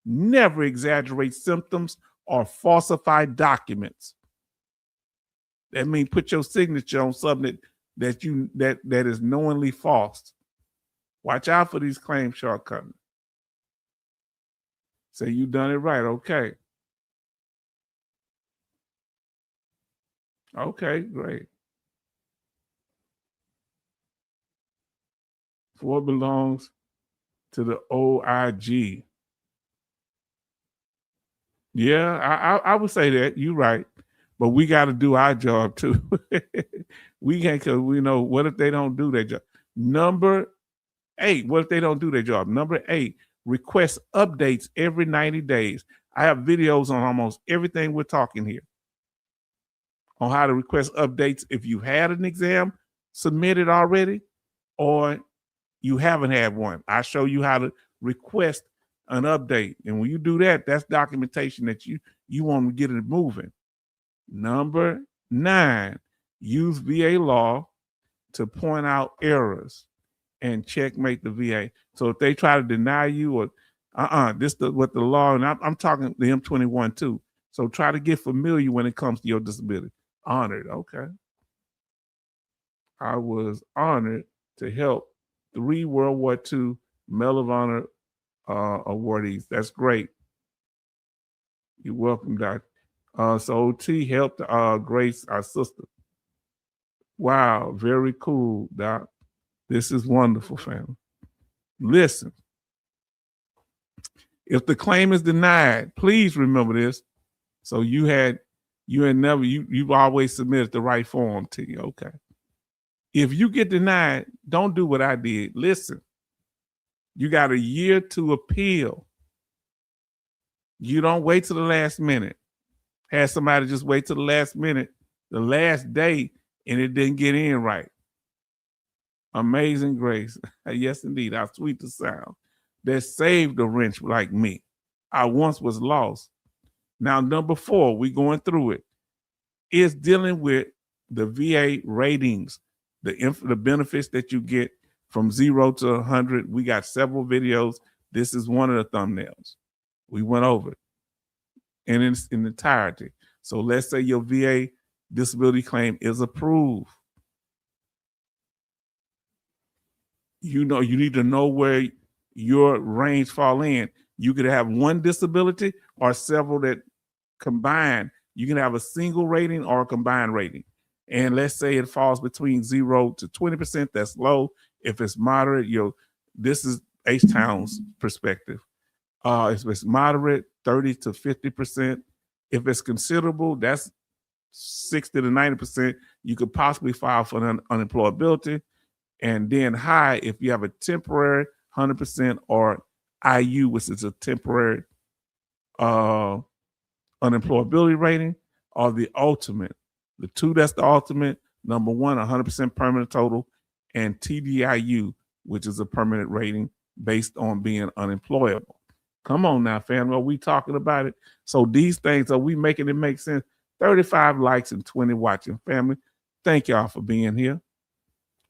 Never exaggerate symptoms or falsify documents. That means put your signature on something that is knowingly false. Watch out for these claim shortcomings. Say you done it right. Okay. Okay, great. 4 belongs to the OIG. Yeah, I would say that. You're right. But we got to do our job too. We can't, because we know, what if they don't do their job? Number 8, what if they don't do their job? Number 8, request updates every 90 days. I have videos on almost everything we're talking here on how to request updates if you had an exam submitted already or you haven't had one. I show you how to request an update. And when you do that, that's documentation that you want to get it moving. Number 9, use VA law to point out errors and checkmate the VA. So if they try to deny you or this is what the law, and I'm talking the M21 too. So try to get familiar when it comes to your disability. Honored, okay. I was honored to help 3 World War II Medal of Honor awardees. That's great. You're welcome, Doc. So OT helped Grace, our sister. Wow, very cool, Doc. This is wonderful, family. Listen, if the claim is denied, please remember this. So you've always submitted the right form to you. Okay. If you get denied, don't do what I did. Listen, you got a year to appeal. You don't wait till the last minute. Had somebody just wait till the last minute, the last day, and it didn't get in right. Amazing grace. Yes, indeed. How sweet the sound that saved a wrench like me. I once was lost. Now, number 4, we going through it, is dealing with the VA ratings, the benefits that you get from 0 to 100. We got several videos. This is one of the thumbnails. We went over it and in entirety. So let's say your VA disability claim is approved. You need to know where your range fall in. You could have one disability or several that combine. You can have a single rating or a combined rating. And let's say it falls between 0 to 20%, that's low. If it's moderate, this is H-Town's perspective. If it's moderate, 30 to 50%. If it's considerable, that's 60 to 90%. You could possibly file for unemployability. And then high, if you have a temporary 100% or IU, which is a temporary unemployability rating, or the ultimate. The 2, that's the ultimate. Number 1, 100% permanent total, and TDIU, which is a permanent rating based on being unemployable. Come on now, family. Are we talking about it? So these things, are we making it make sense? 35 likes and 20 watching, family. Thank y'all for being here.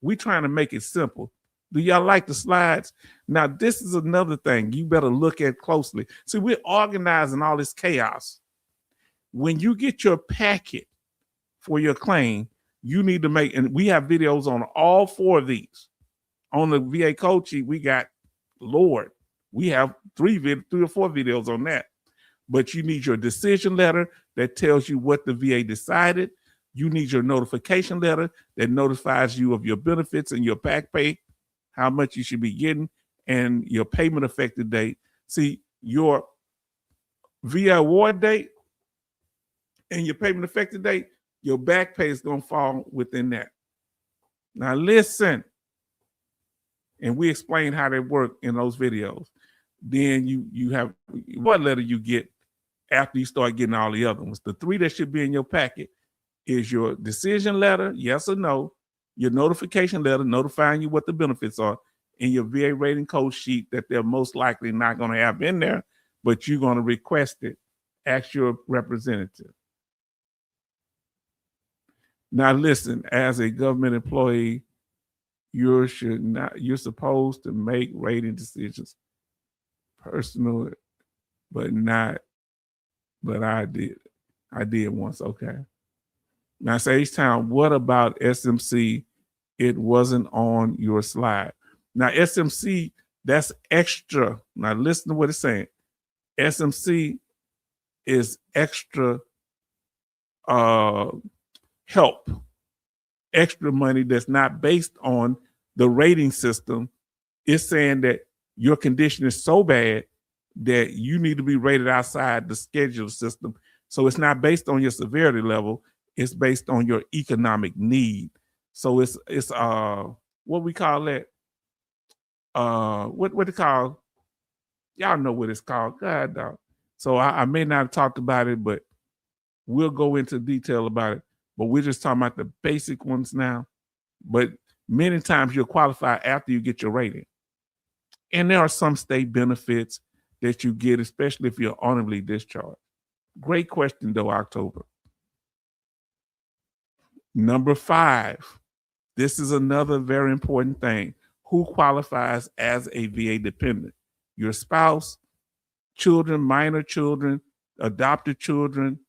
We trying to make it simple. Do y'all like the slides? Now, this is another thing you better look at closely. See, we're organizing all this chaos. When you get your packet for your claim, you need to make, and we have videos on all 4 of these. On the VA code sheet, we got, Lord, we have 3 or 4 videos on that. But you need your decision letter that tells you what the VA decided. You need your notification letter that notifies you of your benefits and your back pay, how much you should be getting, and your payment effective date. See, your VA award date and your payment effective date, your back pay is going to fall within that. Now listen, and we explain how they work in those videos. Then you have what letter you get after you start getting all the other ones. The 3 that should be in your packet is your decision letter, yes or no, your notification letter notifying you what the benefits are, in your VA rating code sheet that they're most likely not going to have in there, but you're going to request it. Ask your representative. Now, listen, as a government employee, you're supposed to make rating decisions personal, but I did once. Okay. Now, say H-Town, what about SMC? It wasn't on your slide. Now, SMC, that's extra. Now, listen to what it's saying. SMC is extra help, extra money that's not based on the rating system. It's saying that your condition is so bad that you need to be rated outside the schedule system. So it's not based on your severity level. It's based on your economic need. So it's what we call that? What they call? Y'all know what it's called. God, dog. So I may not have talked about it, but we'll go into detail about it. But we're just talking about the basic ones now. But many times you'll qualify after you get your rating. And there are some state benefits that you get, especially if you're honorably discharged. Great question, though, October. Number 5. This is another very important thing. Who qualifies as a VA dependent? Your spouse, children, minor children, adopted children,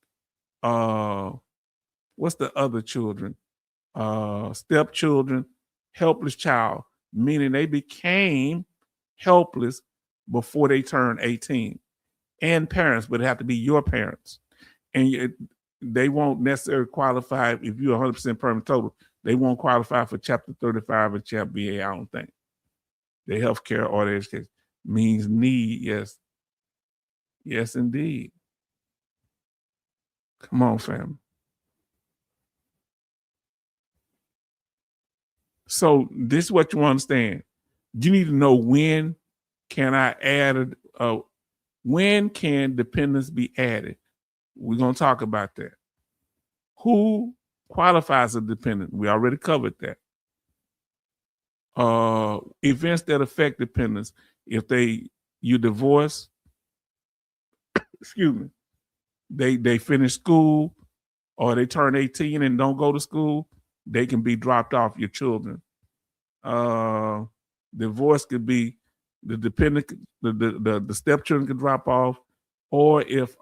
what's the other children? Stepchildren, helpless child, meaning they became helpless before they turned 18. And parents, but it have to be your parents. And they won't necessarily qualify if you're 100% permanent total. They won't qualify for Chapter 35 or Chapter VA, I don't think. The healthcare or the education means need, yes. Yes, indeed. Come on, family. So this is what you understand. You need to know when can I add when can dependents be added? We're going to talk about that. Who qualifies as a dependent? We already covered that. Events that affect dependents. If you divorce, excuse me, they finish school or they turn 18 and don't go to school, they can be dropped off, your children. Divorce could be the dependent, the stepchildren can drop off, or if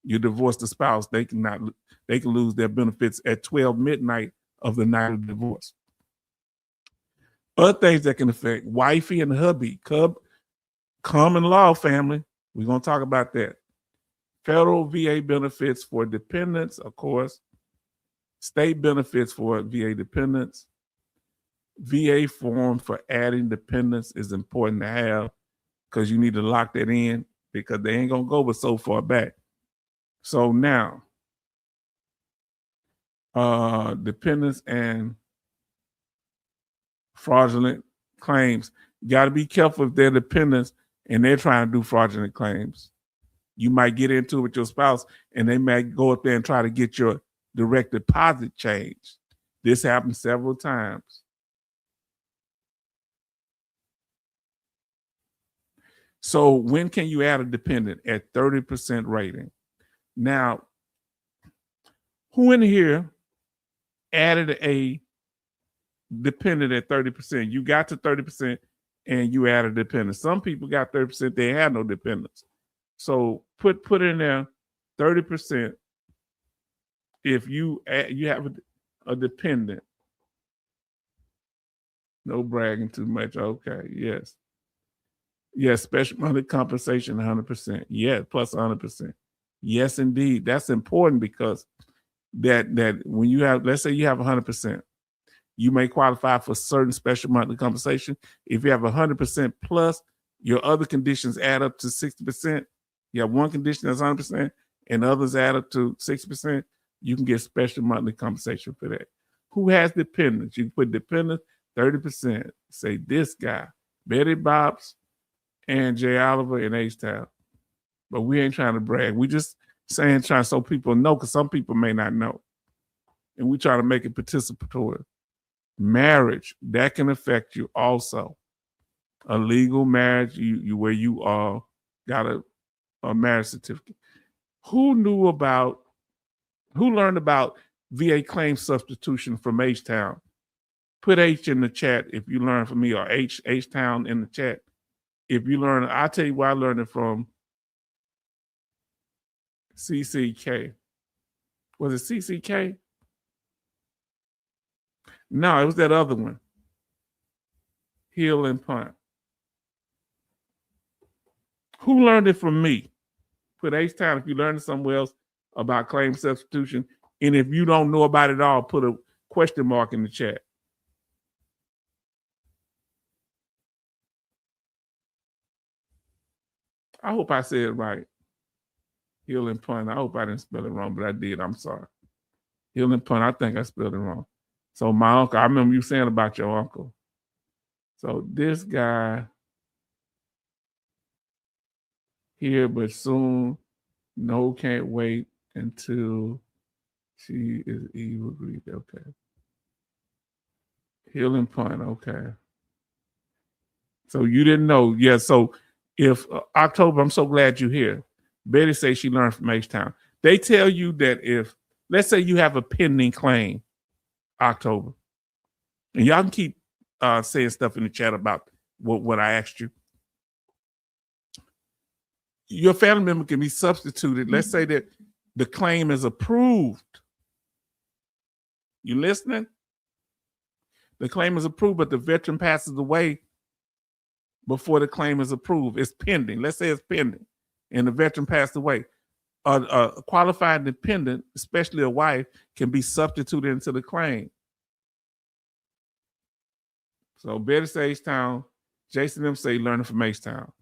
you divorce the spouse, they can lose their benefits at 12 midnight of the night of divorce. Other things that can affect wifey and hubby, common law family. We're going to talk about that. Federal VA benefits for dependents, of course. State benefits for VA dependents. VA form for adding dependents is important to have because you need to lock that in because they ain't going to go but so far back. So now, dependents and fraudulent claims. You got to be careful if they're dependents and they're trying to do fraudulent claims. You might get into it with your spouse and they might go up there and try to get your direct deposit changed. This happened several times. So when can you add a dependent? At 30% rating. Now, who in here added a dependent at 30%? You got to 30% and you added a dependent. Some people got 30%, they had no dependents. So put in there 30% if you have a dependent. No bragging too much. Okay, yes. Yes, special monthly compensation 100%. Yeah, plus 100%. Yes, indeed. That's important because that when you have, let's say you have 100%, you may qualify for certain special monthly compensation. If you have 100% plus, your other conditions add up to 60%. You have one condition that's 100% and others add up to 60%. You can get special monthly compensation for that. Who has dependents? You can put dependents 30%. Say this guy, Betty Bob's, and Jay Oliver and H-Town. But we ain't trying to brag. We just trying so people know, because some people may not know. And we try to make it participatory. Marriage, that can affect you also. A legal marriage, you where you got a marriage certificate. Who learned about VA claim substitution from H-Town? Put H in the chat if you learn from me, or H-Town in the chat. If you learn, I'll tell you where I learned it from. CCK. Was it CCK? No, it was that other one. Heel and Punt. Who learned it from me? Put H-Town if you learned it somewhere else about claim substitution. And if you don't know about it all, put a question mark in the chat. I hope I said it right. Heel and Punt. I hope I didn't spell it wrong, but I did. I'm sorry. Heel and Punt. I think I spelled it wrong. So my uncle, I remember you saying about your uncle. So this guy here, but soon, no, can't wait until she is evil greed. Okay. Heel and Punt. Okay. So you didn't know. Yeah. So if October, I'm so glad you're here. Betty says she learned from H-Town. They tell you that if, let's say you have a pending claim, October, and y'all can keep saying stuff in the chat about what I asked you. Your family member can be substituted. Let's say that the claim is approved. You listening? The claim is approved, but the veteran passes away before the claim is approved. It's pending. Let's say it's pending, and the veteran passed away. A qualified dependent, especially a wife, can be substituted into the claim. So Betty say H-Town, Jason them say learning from H-Town.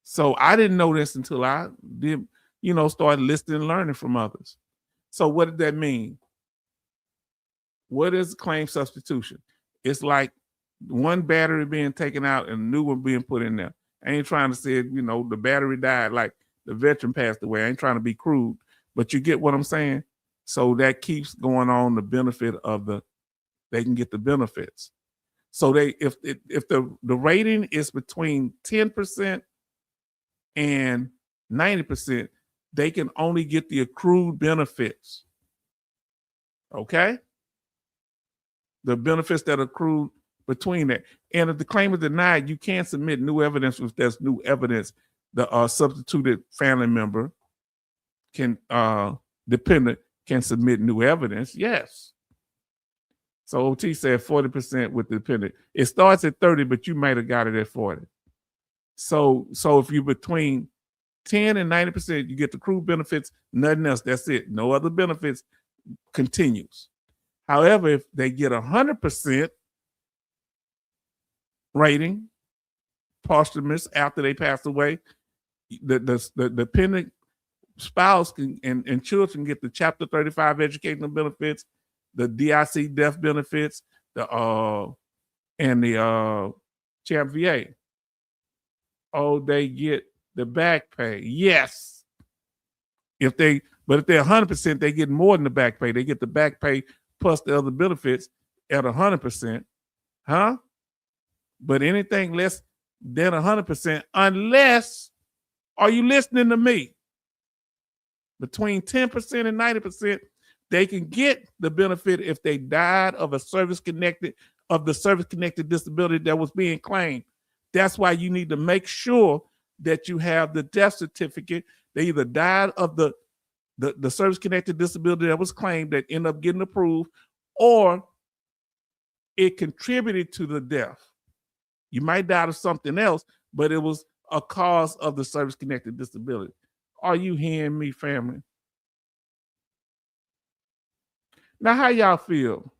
So I didn't know this until I did, started listening and learning from others. So what did that mean? What is claim substitution? It's like one battery being taken out and a new one being put in there. I ain't trying to say, the battery died like the veteran passed away. I ain't trying to be crude, but you get what I'm saying? So that keeps going on the benefit of they can get the benefits. So if the rating is between 10% and 90%, they can only get the accrued benefits. Okay? The benefits that accrue between that. And if the claim is denied, you can't submit new evidence if there's new evidence. The substituted family member dependent can submit new evidence. Yes. So OT said 40% with the dependent. It starts at 30, but you might have got it at 40. So if you're between 10 and 90%, you get the accrued benefits, nothing else. That's it. No other benefits continues. However, if they get 100% rating, posthumous after they pass away, the dependent spouse and children get the Chapter 35 educational benefits, the DIC death benefits, and the Champ VA. Oh, they get the back pay. Yes. But if they're 100%, they get more than the back pay. They get the back pay plus the other benefits at 100%. Huh? But anything less than 100%, unless, are you listening to me? Between 10% and 90%, they can get the benefit if they died of the service-connected disability that was being claimed. That's why you need to make sure that you have the death certificate. They either died of the service-connected disability that was claimed that ended up getting approved, or it contributed to the death. You might die of something else, but it was a cause of the service-connected disability. Are you hearing me, family? Now, how y'all feel?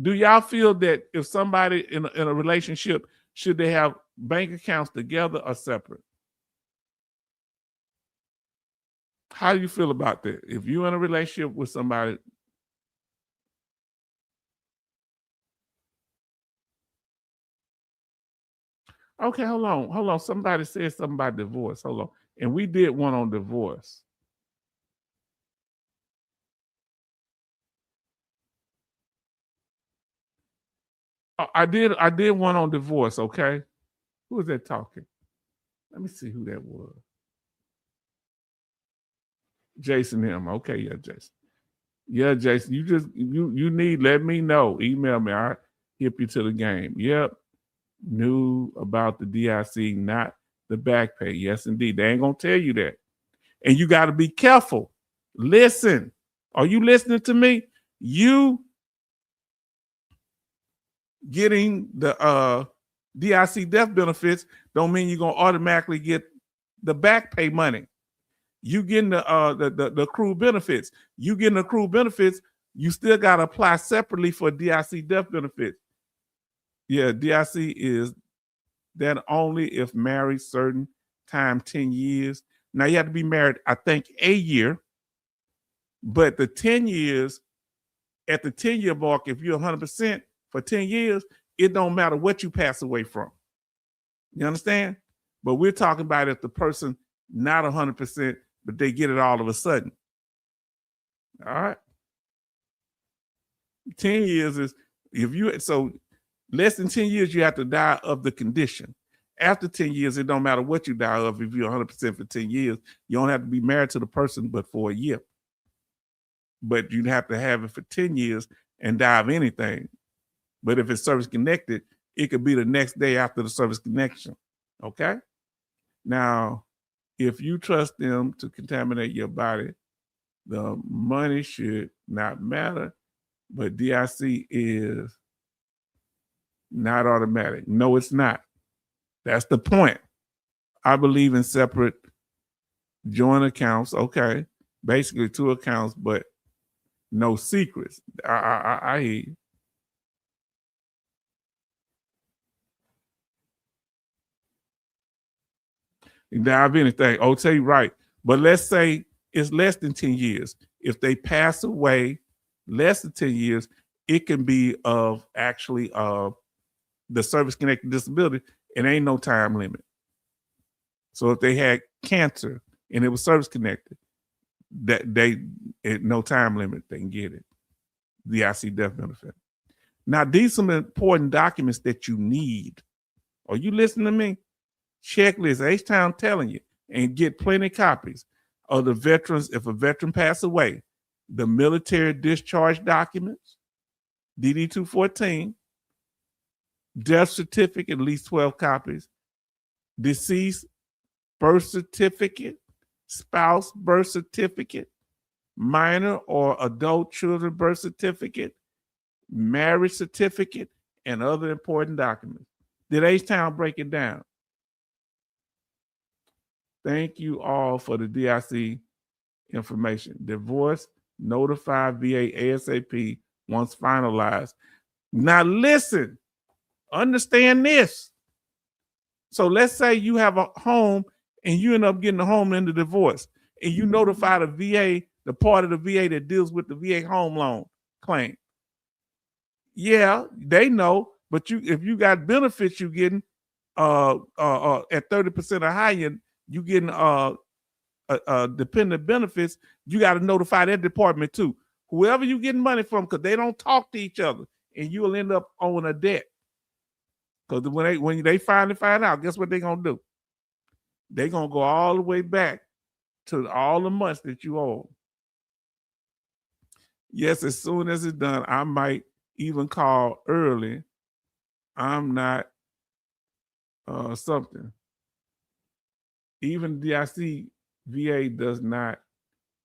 Do y'all feel that if somebody in a relationship, should they have bank accounts together or separate? How do you feel about that? If you're in a relationship with somebody, okay, hold on. Somebody said something about divorce. Hold on. And we did one on divorce. I did one on divorce, okay? Who was that talking? Let me see who that was. Jason M. Okay, yeah, Jason. Yeah, Jason. You need, let me know. Email me. I'll hip you to the game. Yep. Knew about the DIC, not the back pay. Yes, indeed. They ain't gonna tell you that. And you got to be careful. Listen. Are you listening to me? You getting the DIC death benefits don't mean you're gonna automatically get the back pay money. You getting the accrued benefits. You getting accrued benefits, you still gotta apply separately for DIC death benefits. Yeah, DIC is that only if married certain time, 10 years. Now you have to be married, I think, a year, but the 10 years, at the 10-year mark, if you're 100% for 10 years, it don't matter what you pass away from. You understand? But we're talking about if the person not 100%, but they get it all of a sudden. All right. 10 years is, if you, so less than 10 years, you have to die of the condition. After 10 years, it don't matter what you die of. If you're 100% for 10 years, you don't have to be married to the person, but for a year. But you'd have to have it for 10 years and die of anything. But if it's service connected, it could be the next day after the service connection. Okay? Now, if you trust them to contaminate your body, the money should not matter, but DIC is not automatic. No, it's not. That's the point. I believe in separate joint accounts. Okay. Basically 2 accounts, but no secrets. I hear you. You dive anything. Oh, tell you right. But let's say it's less than 10 years. If they pass away less than 10 years, it can be of actually the service connected disability. It ain't no time limit. So if they had cancer and it was service connected, that no time limit, they can get it. The DIC death benefit. Now, these are some important documents that you need. Are you listening to me? Checklist, H-Town telling you, and get plenty of copies of the veterans. If a veteran passed away, the military discharge documents, DD-214, death certificate, at least 12 copies, deceased birth certificate, spouse birth certificate, minor or adult children birth certificate, marriage certificate, and other important documents. Did H-Town break it down? Thank you all for the DIC information. Divorce, notify VA ASAP once finalized. Now listen, understand this. So let's say you have a home and you end up getting a home in the divorce and you notify the VA, the part of the VA that deals with the VA home loan claim. Yeah, they know, but if you got benefits you getting at 30% or higher, you getting dependent benefits, you got to notify that department too. Whoever you getting money from, because they don't talk to each other, and you will end up owing a debt. Because when they finally find out, guess what they're gonna do? They're gonna go all the way back to all the months that you owe. Yes, as soon as it's done, I might even call early. I'm not something. Even DIC VA does not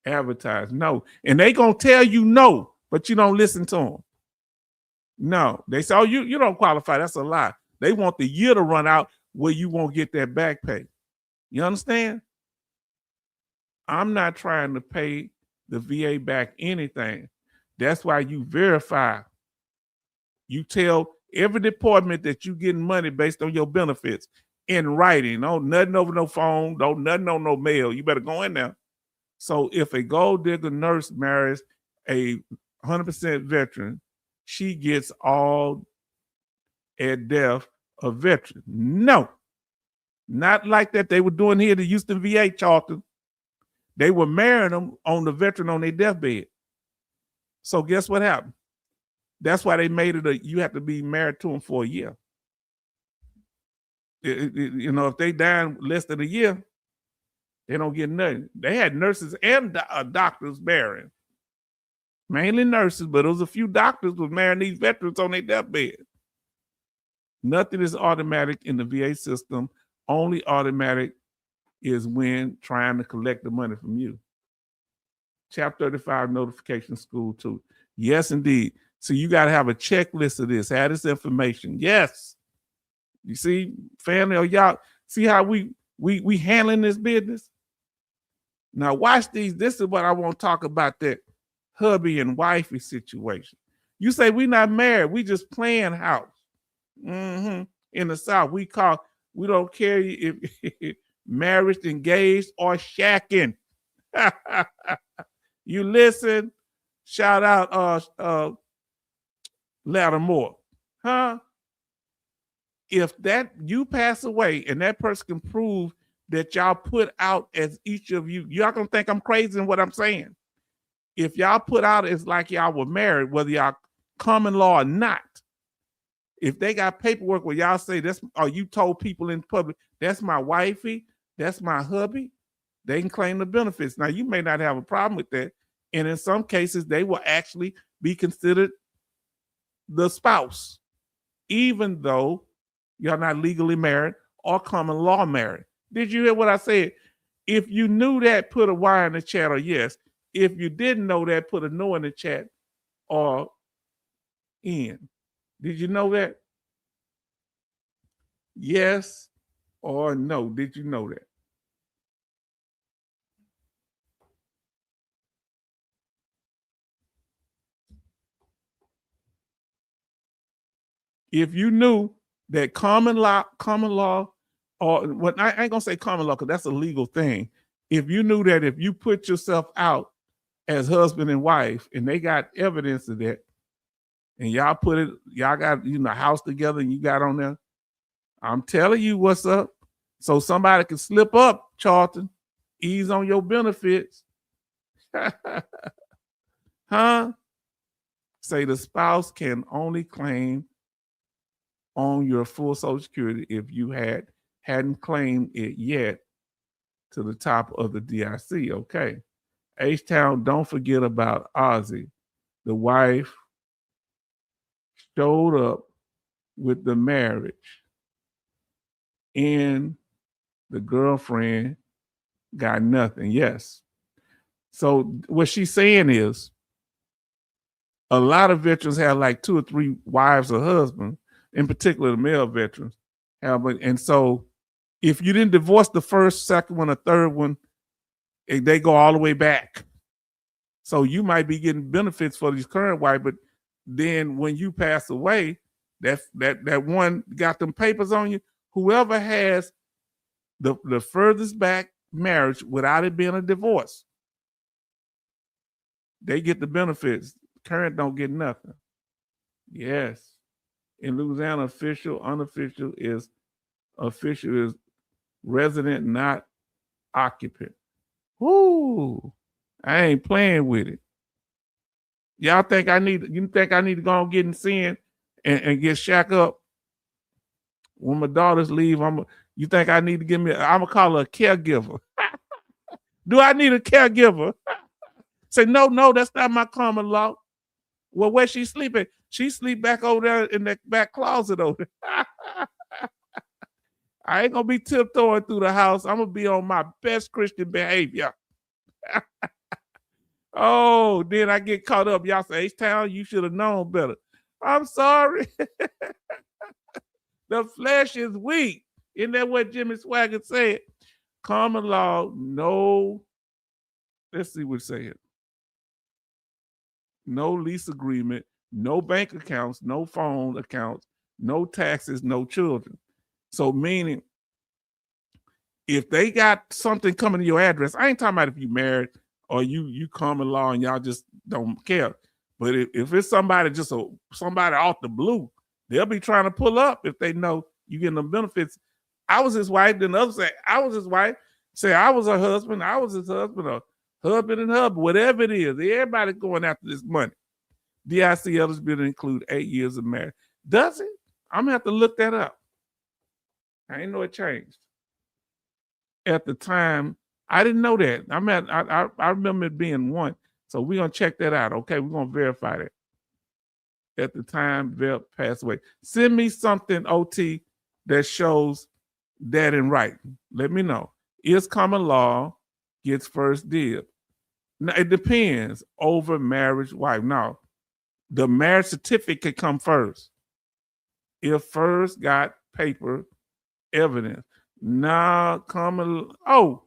advertise. No. And they gonna tell you no, but you don't listen to them. No. They say, oh, you don't qualify. That's a lie. They want the year to run out where you won't get that back pay. You understand? I'm not trying to pay the VA back anything. That's why you verify. You tell every department that you getting money based on your benefits in writing. No, nothing over no phone. No, nothing on no mail. You better go in there. So if a gold digger nurse marries a 100% veteran, she gets all at death a veteran. No, not like that. They were doing here at the Houston VA, Charlton. They were marrying them on the veteran on their deathbed. So guess what happened? That's why they made it you have to be married to them for a year. You know, if they die in less than a year, they don't get nothing. They had nurses and doctors marrying. Mainly nurses, but there was a few doctors was marrying these veterans on their deathbed. Nothing is automatic in the VA system. Only automatic is when trying to collect the money from you. Chapter 35 notification school too. Yes, indeed. So you got to have a checklist of this. Have this information. Yes. You see, family, or y'all see how we handling this business? Now watch these. This is what I want to talk about, that hubby and wifey situation. You say we not married, we just playing house. In the South, we don't care if marriage, engaged, or shacking. You listen, shout out Lattimore. Huh? If that you pass away and that person can prove that y'all put out as each of you, y'all gonna think I'm crazy in what I'm saying. If y'all put out as like y'all were married, whether y'all common law or not, if they got paperwork where y'all say that's, or you told people in public, that's my wifey, that's my hubby, they can claim the benefits. Now, you may not have a problem with that. And in some cases, they will actually be considered the spouse, even though you're not legally married or common law married. Did you hear what I said? If you knew that, put a Y in the chat or yes. If you didn't know that, put a no in the chat or in. Did you know that? Yes or no? Did you know that? If you knew that common law, or what, I ain't gonna say common law because that's a legal thing. If you knew that if you put yourself out as husband and wife, and they got evidence of that, and y'all got house together, and you got on there, I'm telling you what's up. So somebody can slip up, Charlton, ease on your benefits. Huh? Say the spouse can only claim on your full Social Security if you hadn't claimed it yet to the top of the DIC. Okay. H-Town, don't forget about Ozzy. The wife showed up with the marriage and the girlfriend got nothing. Yes. So what she's saying is a lot of veterans have like 2 or 3 wives or husbands, in particular the male veterans. And so if you didn't divorce the first, second one, or third one, they go all the way back. So you might be getting benefits for these current wife, but then when you pass away, that one got them papers on you. Whoever has the furthest back marriage without it being a divorce, they get the benefits. Current don't get nothing. Yes. In Louisiana, official, unofficial is resident, not occupant. Whoo! I ain't playing with it. Y'all think you think I need to go and get in sin and get shack up? When my daughters leave, you think I need to I'm gonna call her a caregiver. Do I need a caregiver? Say, no, that's not my common law. Well, where she sleeping? She sleep back over there in that back closet over there. I ain't gonna be tiptoeing through the house. I'm gonna be on my best Christian behavior. Oh, then I get caught up. Y'all say, H-Town, you should have known better. I'm sorry. The flesh is weak. Isn't that what Jimmy Swaggart said? Common law, no. Let's see what it says. No lease agreement, no bank accounts, no phone accounts, no taxes, no children. So meaning, if they got something coming to your address, I ain't talking about if you married or you common law and y'all just don't care. But if it's somebody somebody off the blue, they'll be trying to pull up if they know you getting the benefits. I was his wife. Then others say I was his wife. Say I was her husband. I was his husband, or husband and husband, whatever it is. Everybody's going after this money. DIC eligibility include 8 years of marriage. Does it? I'm gonna have to look that up. I didn't know it changed. At the time, I didn't know that. I remember it being 1. So we're gonna check that out. Okay, we're gonna verify that. At the time Vel passed away. Send me something, OT, that shows that in writing. Let me know. Is common law gets first dibs? Now, it depends over marriage wife. Now, the marriage certificate come first. If first got paper evidence. Now, common, how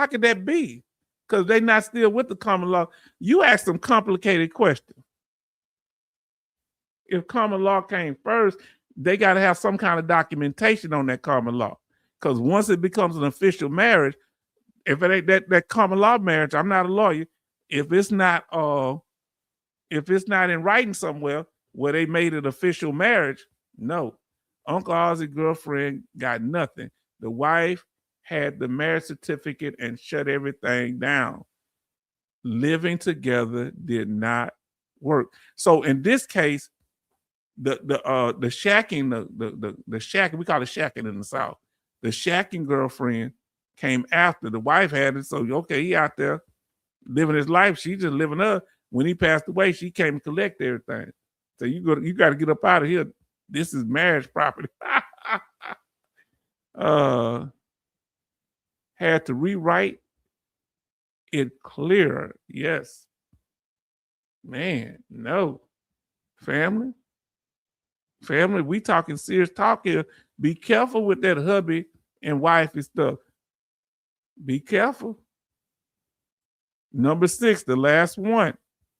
could that be? Because they not still with the common law. You ask some complicated questions. If common law came first, they got to have some kind of documentation on that common law. Because once it becomes an official marriage, if it ain't that common law marriage, I'm not a lawyer. If it's not in writing somewhere where they made it official marriage, no. Uncle Ozzy's girlfriend got nothing. The wife had the marriage certificate and shut everything down. Living together did not work. So in this case, the shacking, the shacking, we call it shacking in the South. The shacking girlfriend came after. The wife had it, so okay, he out there living his life. She just living her. When he passed away, she came to collect everything. So you got to get up out of here. This is marriage property. Had to rewrite it clearer. Yes. Man, no. Family, we talking serious talk here. Be careful with that hubby and wifey stuff. Be careful. Number 6, the last one.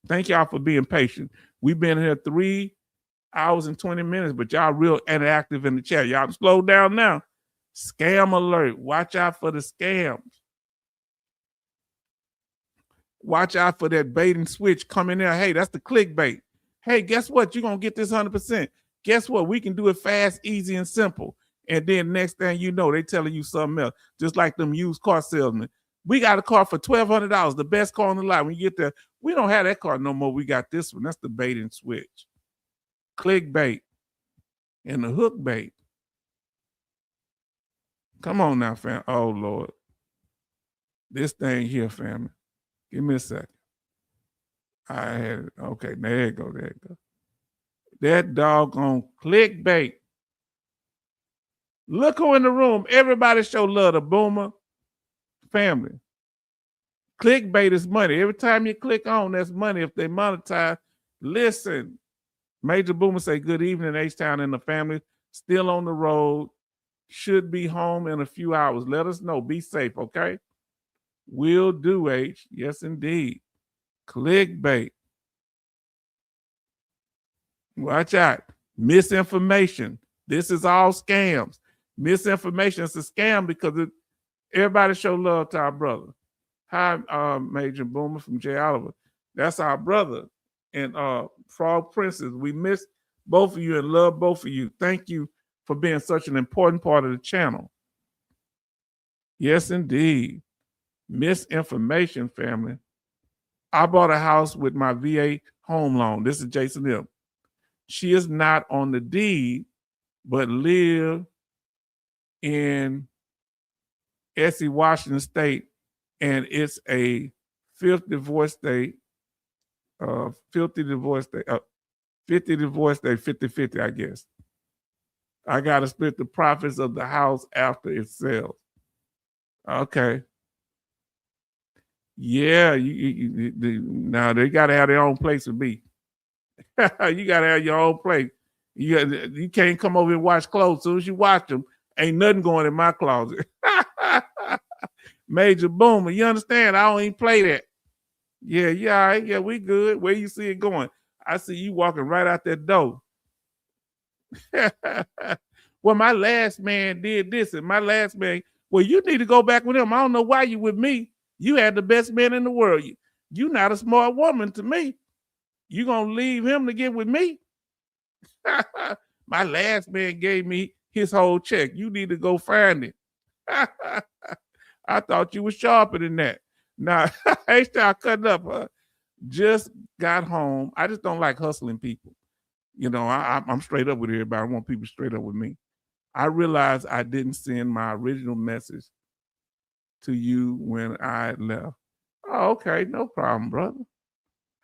Thank y'all for being patient. We've been here 3 hours and 20 minutes, but y'all real interactive in the chat. Y'all slow down now. Scam alert. Watch out for the scams. Watch out for that bait and switch coming there. Hey, that's the clickbait. Hey, guess what? You're going to get this 100%. Guess what? We can do it fast, easy, and simple. And then next thing you know, they telling you something else. Just like them used car salesmen. We got a car for $1,200, the best car on the lot. When you get there, we don't have that car no more. We got this one. That's the bait and switch. Clickbait and the hook bait. Come on now, fam. Oh, Lord. This thing here, family. Give me a second. I had it. Okay, there you go. There you go. That doggone clickbait. Look who in the room. Everybody show love to Boomer family. Clickbait is money. Every time you click on, that's money. If they monetize, listen. Major Boomer say, good evening, H-Town and the family. Still on the road. Should be home in a few hours. Let us know. Be safe, okay? Will do, H. Yes, indeed. Clickbait. Watch out. Misinformation. This is all scams. Misinformation is a scam because everybody show love to our brother. Hi, Major Boomer from J. Oliver. That's our brother. And Frog Princess, we miss both of you and love both of you. Thank you for being such an important part of the channel. Yes, indeed. Misinformation, family. I bought a house with my VA home loan. This is Jason M. She is not on the deed, but live in Essie, Washington State, and it's a fifth divorce state, 50 divorce state, 50-50, I guess. I got to split the profits of the house after it sells. Okay. Yeah, now they got to have their own place to be. You got to have your own place. You can't come over and wash clothes. As soon as you wash them, ain't nothing going in my closet. Major Boomer, you understand? I don't even play that. Yeah, all right. Yeah, we good. Where you see it going? I see you walking right out that door. Well, my last man did this, and my last man, well, you need to go back with him. I don't know why you with me. You had the best man in the world. You not a smart woman to me. You gonna leave him to get with me? My last man gave me his whole check. You need to go find it. I thought you were sharper than that. Now, H-Town cutting up, huh? Just got home. I just don't like hustling people. You know, I'm straight up with everybody. I want people straight up with me. I realized I didn't send my original message to you when I left. Oh, okay, no problem, brother.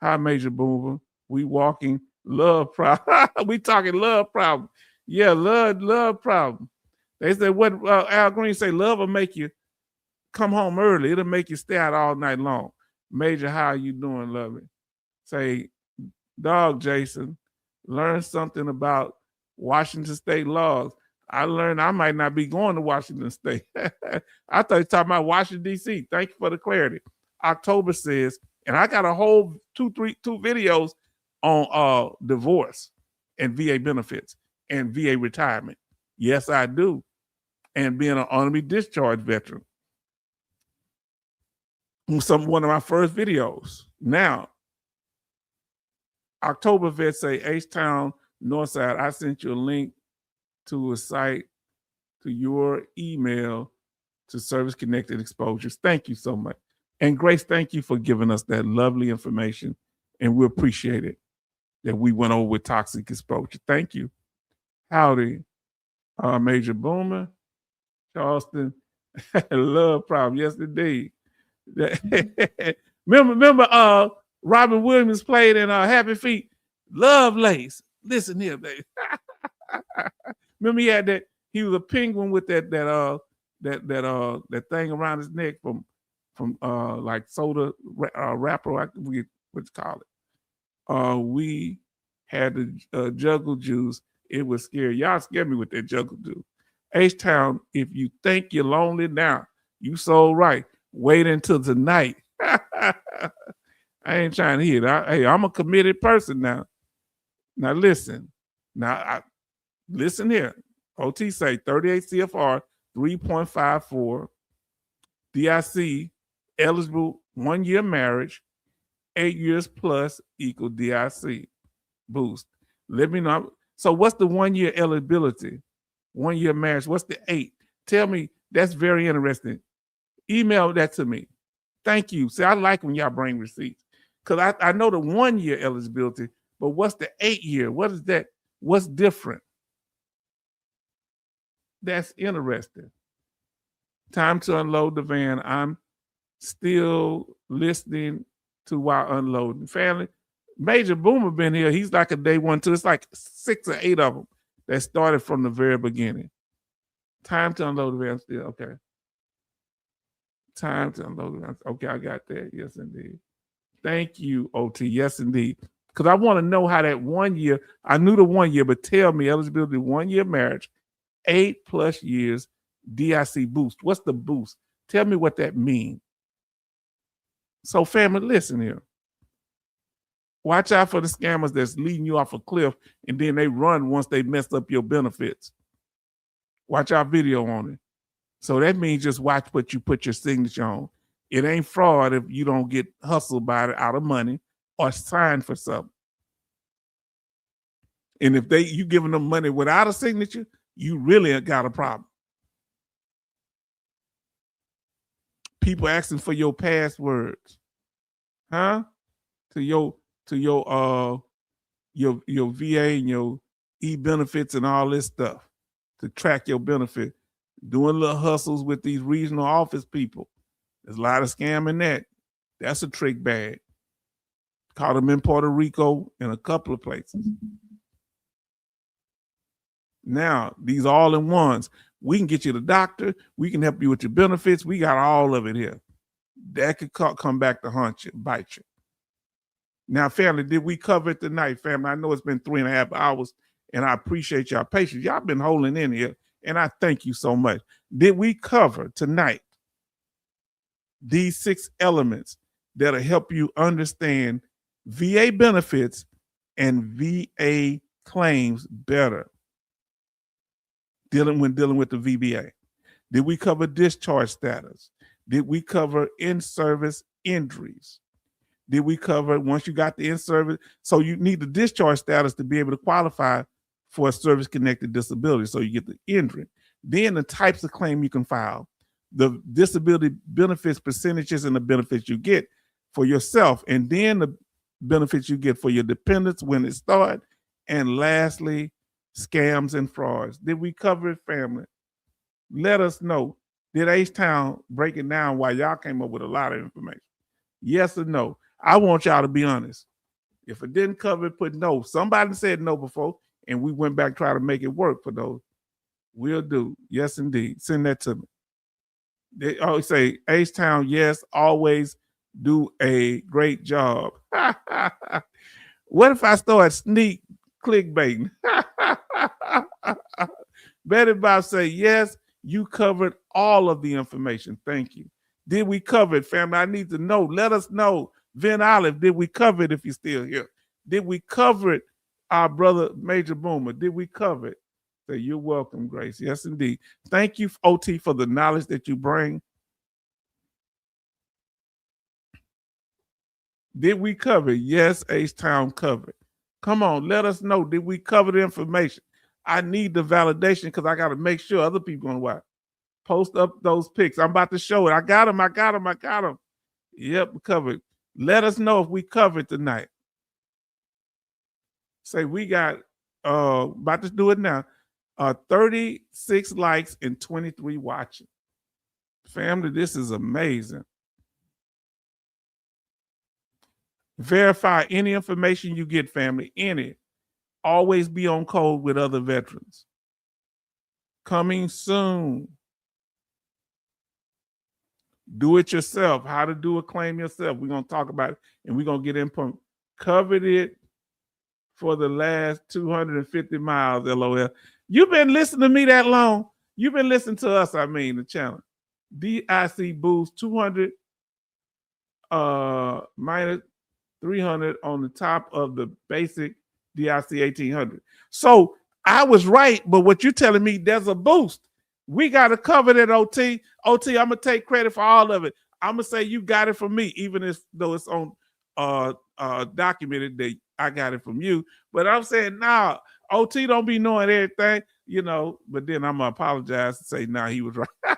Hi, Major Boomer. We walking love problem. We talking love problem. Yeah, love problem. They said what Al Green say, love will make you come home early. It'll make you stay out all night long. Major, how you doing, lovely? Say, dog, Jason, learn something about Washington State laws. I learned I might not be going to Washington State. I thought you were talking about Washington, D.C. Thank you for the clarity. October says, and I got a whole two videos on divorce and VA benefits and VA retirement. Yes, I do. And being an honorary discharge veteran. One of my first videos. Now, October vet say H-Town Northside. I sent you a link to a site to your email to service connected exposures. Thank you so much. And Grace, thank you for giving us that lovely information. And we appreciate it that we went over with toxic exposure. Thank you. Howdy, Major Boomer, Charleston, love problem. Yes, indeed. remember Robin Williams played in Happy Feet, Lovelace. Listen here, baby. Remember he had that, he was a penguin with that thing around his neck from like soda wrapper, I forget what you call it. We had the juggle juice. It was scary. Y'all scared me with that juggle juice. H-Town, if you think you're lonely now, you so right. Wait until tonight. I ain't trying to hear that. Hey, I'm a committed person now. Now listen. Listen here. OT say 38 CFR 3.54 DIC eligible 1 year marriage, 8 years plus equal DIC boost. Let me know. So what's the 1 year eligibility? 1 year marriage. What's the 8? Tell me. That's very interesting. Email that to me. Thank you. See, I like when y'all bring receipts because I know the 1 year eligibility, but what's the 8 year? What is that? What's different? That's interesting. Time to unload the van. I'm still listening to while unloading. Family, Major Boomer been here. He's like a day one, too. It's like 6 or 8 of them that started from the very beginning. Time to unload the van still. Okay. Time to unload the van. Okay, I got that. Yes, indeed. Thank you, OT. Yes, indeed. Because I want to know how that 1 year, I knew the 1 year, but tell me eligibility 1 year marriage, 8+ years DIC boost. What's the boost? Tell me what that means. So family, listen here. Watch out for the scammers that's leading you off a cliff and then they run once they mess up your benefits. Watch our video on it. So that means just watch what you put your signature on. It ain't fraud if you don't get hustled by it out of money or signed for something. And if you giving them money without a signature, you really got a problem. People asking for your passwords, huh? To your VA and your e-benefits and all this stuff to track your benefit. Doing little hustles with these regional office people. There's a lot of scam in that. That's a trick bag. Caught them in Puerto Rico and a couple of places. Now, these all-in-ones, we can get you the doctor. We can help you with your benefits. We got all of it here. That could come back to haunt you, bite you. Now, family, did we cover it tonight, family? I know it's been 3.5 hours, and I appreciate y'all patience. Y'all been holding in here, and I thank you so much. Did we cover tonight these 6 elements that'll help you understand VA benefits and VA claims better dealing with the VBA? Did we cover discharge status? Did we cover in-service injuries? Did we cover once you got the in-service? So you need the discharge status to be able to qualify for a service-connected disability. So you get the injury. Then the types of claim you can file, the disability benefits percentages and the benefits you get for yourself. And then benefits you get for your dependents when it starts. And lastly, scams and frauds. Did we cover it, family? Let us know. Did H-Town break it down while y'all came up with a lot of information? Yes or no? I want y'all to be honest. If it didn't cover it, put no. Somebody said no before, and we went back try to make it work for those. We'll do. Yes, indeed. Send that to me. They always say, H-Town, yes, always do a great job. What if I start sneak clickbaiting? Betty Bob say, yes, you covered all of the information. Thank you. Did we cover it, family? I need to know. Let us know. Vin Olive, did we cover it if you're still here? Did we cover it, our brother Major Boomer? Did we cover it? So you're welcome, Grace. Yes, indeed. Thank you, OT, for the knowledge that you bring. Did we cover it? Yes, H-Town covered. Come on, let us know. Did we cover the information? I need the validation because I got to make sure other people gonna watch. Post up those pics. I'm about to show it. I got them. Yep, covered. Let us know if we covered tonight. Say we got about to do it now. 36 likes and 23 watching. Family, this is amazing. Verify any information you get, family. Any. Always be on code with other veterans. Coming soon. Do it yourself. How to do a claim yourself. We're going to talk about it and we're going to get input. Covered it for the last 250 miles, LOL. You've been listening to me that long. You've been listening to us, the channel. DIC boost 200 minus 300 on the top of the basic DIC 1800. So I was right, but what you're telling me, there's a boost. We got to cover that, OT. OT, I'm going to take credit for all of it. I'm going to say you got it from me, even though it's on documented that I got it from you. But I'm saying, nah, OT don't be knowing everything, but then I'm going to apologize and say, nah, he was right.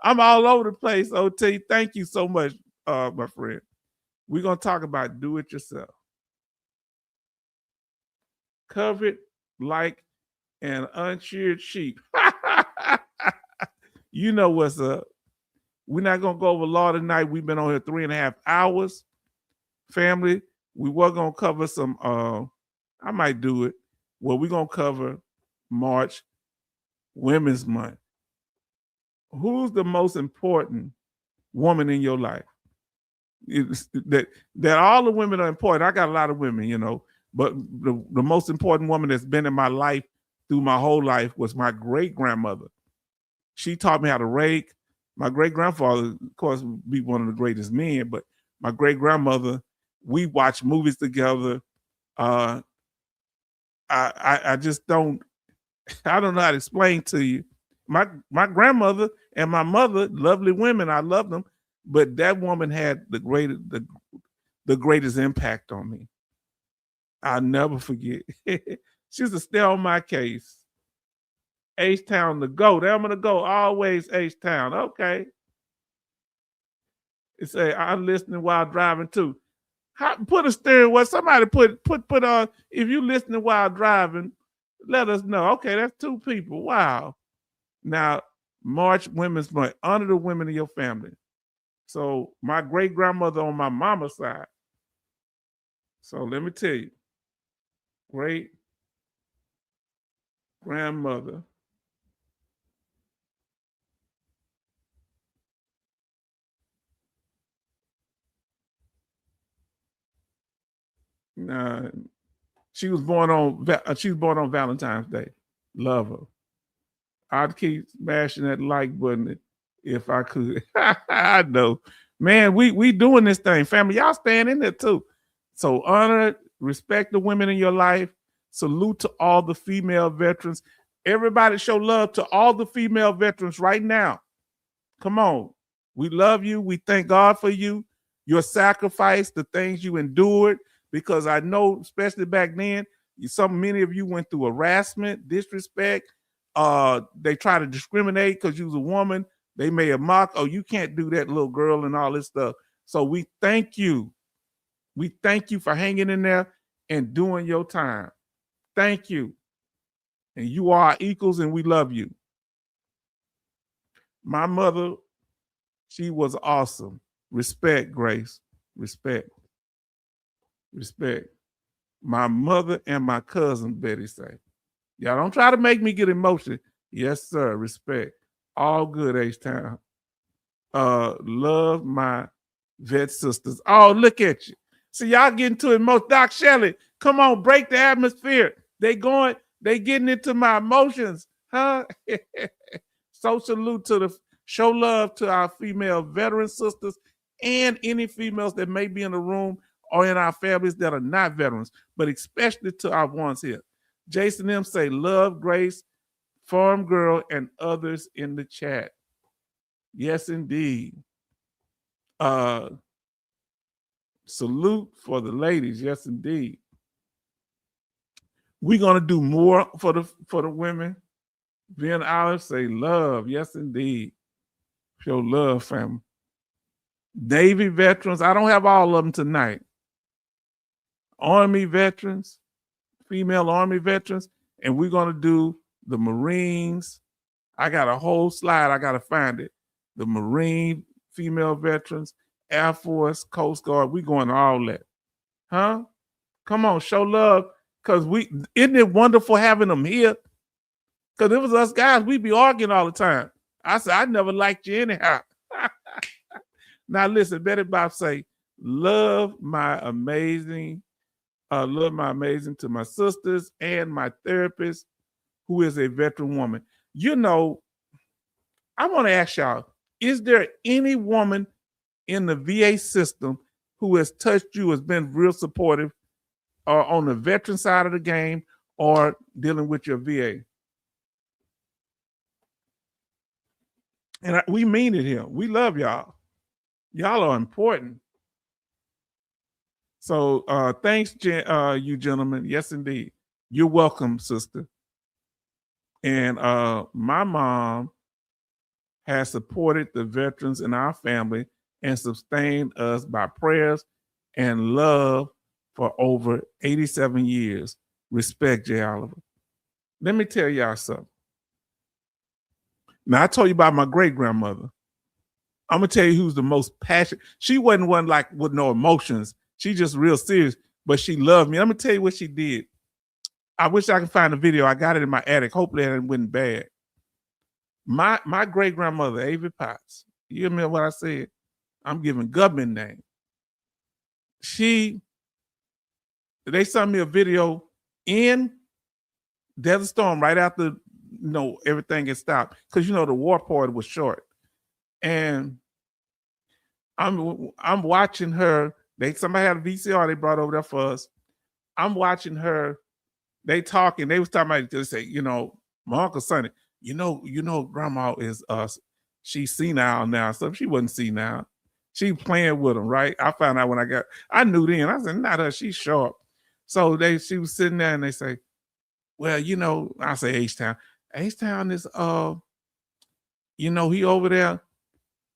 I'm all over the place, OT. Thank you so much, my friend. We're going to talk about do it yourself. Cover it like an unsheared sheep. You know what's up. We're not going to go over law tonight. We've been on here 3.5 hours. Family, we were going to cover some, I might do it. Well, we're going to cover March Women's Month. Who's the most important woman in your life? That all the women are important. I got a lot of women, but the most important woman that's been in my life through my whole life was my great-grandmother. She taught me how to rake. My great-grandfather, of course, would be one of the greatest men, but my great-grandmother, we watched movies together. I just don't know how to explain to you. My grandmother and my mother, lovely women, I love them, but that woman had the greatest impact on me. I'll never forget. She used to stay on my case. H-Town to go. I'm gonna go always H-Town. Okay. It say I'm listening while driving too. Put a steering wheel. Somebody put on. If you listening while driving, let us know. Okay, that's 2 people. Wow. Now, March Women's Month. Honor the women in your family. So my great grandmother on my mama's side. So let me tell you, great grandmother. She was born on Valentine's Day. Love her. I'd keep smashing that like button if I could. I know. Man, we doing this thing. Family, y'all staying in there too. So honor, respect the women in your life. Salute to all the female veterans. Everybody show love to all the female veterans right now. Come on. We love you. We thank God for you. Your sacrifice, the things you endured, because I know, especially back then, many of you went through harassment, disrespect. They try to discriminate because you was a woman. They may have mocked, oh, you can't do that, little girl, and all this stuff. So we thank you. We thank you for hanging in there and doing your time. Thank you. And you are our equals and we love you. My mother, she was awesome. Respect, Grace. Respect. Respect. My mother and my cousin, Betty say. Y'all don't try to make me get emotional. Yes, sir. Respect. All good, H-Town. Love my vet sisters. Oh, look at you. See, y'all getting too emotional. Doc Shelley, come on, break the atmosphere. They getting into my emotions, huh? So salute to show love to our female veteran sisters and any females that may be in the room or in our families that are not veterans, but especially to our ones here. Jason M say, love, Grace, Farm Girl, and others in the chat. Yes, indeed. Salute for the ladies. Yes, indeed. We're gonna do more for the women. Ben Olive say love. Yes, indeed. Show love, family. Navy veterans. I don't have all of them tonight. Army veterans, female Army veterans, and we're gonna do the Marines. I got a whole slide. I gotta find it. The Marine female veterans, Air Force, Coast Guard. We going to all that, huh? Come on, show love, cause isn't it wonderful having them here? Cause it was us guys. We be arguing all the time. I said I never liked you anyhow. Now listen, Betty Bob say, love my amazing to my sisters and my therapist, who is a veteran woman. You know, I want to ask y'all, is there any woman in the VA system who has touched you, has been real supportive, or on the veteran side of the game, or dealing with your VA? And we mean it here. We love y'all. Y'all are important. So thanks, you gentlemen. Yes, indeed. You're welcome, sister. And my mom has supported the veterans in our family and sustained us by prayers and love for over 87 years. Respect, Jay Oliver. Let me tell y'all something. Now, I told you about my great-grandmother. I'm going to tell you who's the most passionate. She wasn't one like with no emotions. She just real serious, but she loved me. I'm going to tell you what she did. I wish I could find a video. I got it in my attic. Hopefully it wasn't bad. My great-grandmother, Avie Potts, you remember what I said? I'm giving government name. They sent me a video in Desert Storm right after, everything had stopped. Because, the war party was short. And I'm watching her. Somebody had a VCR they brought over there for us. I'm watching her. They talking. They was talking about, they say, my Uncle Sonny, grandma is she's senile now. So she wasn't senile. She playing with them, right? I found out when I knew then. I said, not her, she's sharp. So she was sitting there and they say, well, I say H-Town. H-Town is he over there.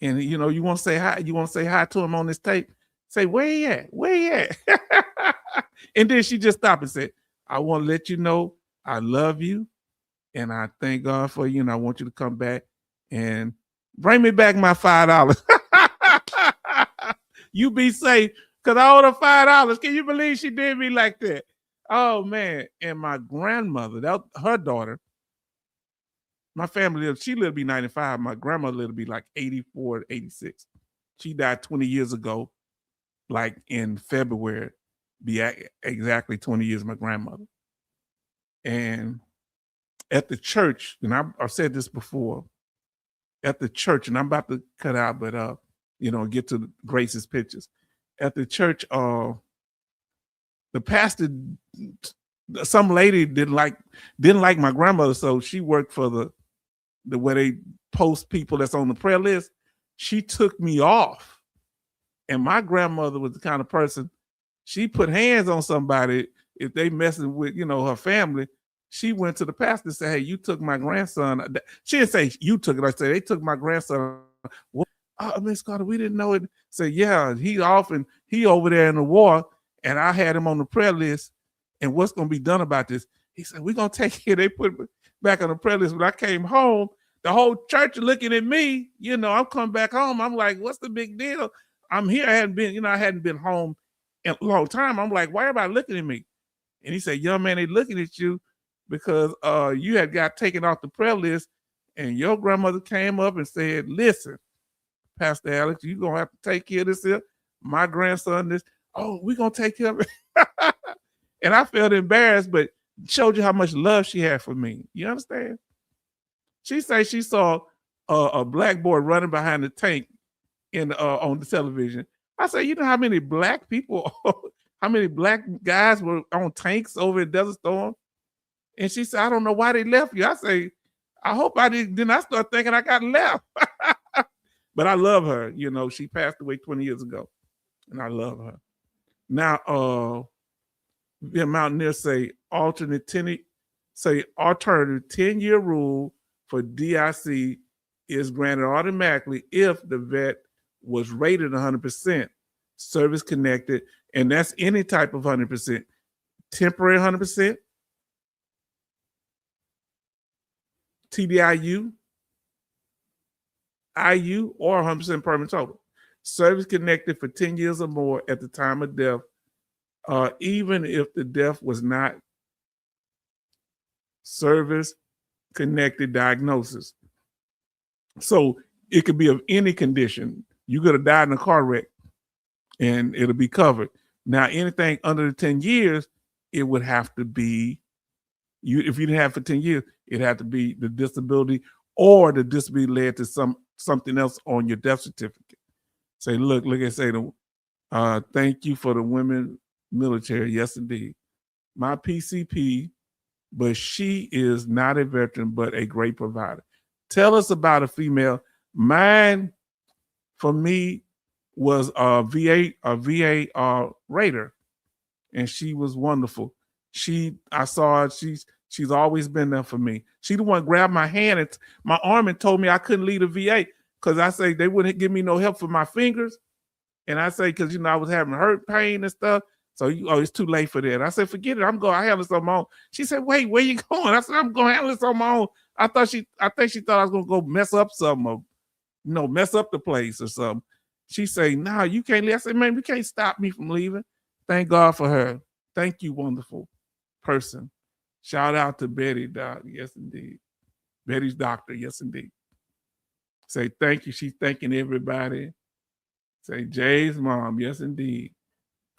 And you want to say hi, to him on this tape? Say, where he at? Where he at? And then she just stopped and said, I want to let you know I love you. And I thank God for you. And I want you to come back and bring me back my $5. You be safe, because I owed her $5. Can you believe she did me like that? Oh, man. And my grandmother, her daughter, my family she lived to be 95. My grandmother lived to be like 84, 86. She died 20 years ago, like in February, be exactly 20 years, my grandmother. And at the church, and I've said this before, at the church, and I'm about to cut out, but get to Grace's pictures. At the church, the pastor, some lady didn't like my grandmother, so she worked for the where they post people that's on the prayer list. She took me off. And my grandmother was the kind of person, she put hands on somebody if they messing with, her family. She went to the pastor and said, hey, you took my grandson. She didn't say you took it. I said, they took my grandson. What? Oh, Miss Carter, we didn't know it. Say, yeah, he's off and he over there in the war, and I had him on the prayer list. And what's going to be done about this? He said, we're going to take it. They put it back on the prayer list. When I came home, the whole church looking at me. I'm coming back home. I'm like, what's the big deal? I'm here. I hadn't been home in a long time. I'm like, why are everybody looking at me? And he said, young man, they looking at you because you had got taken off the prayer list, and your grandmother came up and said, listen, Pastor Alex, you're going to have to take care of this here. My grandson, this, we're going to take care of it. And I felt embarrassed, but showed you how much love she had for me. You understand? She said she saw a black boy running behind the tank on the television. I said, you know how many black people, how many black guys were on tanks over in Desert Storm? And she said, I don't know why they left you. I say, I hope I didn't. Then I start thinking I got left. But I love her. She passed away 20 years ago, and I love her. Now, the Mountaineer say alternative 10-year rule for DIC is granted automatically if the vet was rated 100%, service connected, and that's any type of 100%, temporary 100%, TDIU, IU, or 100% permanent total. Service connected for 10 years or more at the time of death, even if the death was not service connected diagnosis. So it could be of any condition. You could have died in a car wreck and it'll be covered. Now, anything under the 10 years, it would have to be, if you didn't have it for 10 years, it'd have to be the disability, or the disability led to something else on your death certificate. Say, look, thank you for the women military. Yes, indeed. My PCP, but she is not a veteran, but a great provider. Tell us about a female. Mine, for me, was a VA Raider, and she was wonderful. I saw her. She's always been there for me. She the one grabbed my hand and my arm and told me I couldn't leave the VA because I say they wouldn't give me no help for my fingers, and I say because I was having hurt pain and stuff. So it's too late for that. I said, forget it. I handle this on my own. She said, wait, where you going? I said, I'm going to handle this on my own. I think she thought I was going to go mess up something, or, mess up the place or something. She said, no, you can't leave. I said, man, you can't stop me from leaving. Thank God for her. Thank you, wonderful person. Shout out to Betty, Doc. Yes, indeed. Betty's doctor. Yes, indeed. Say thank you. She's thanking everybody. Say Jay's mom. Yes, indeed.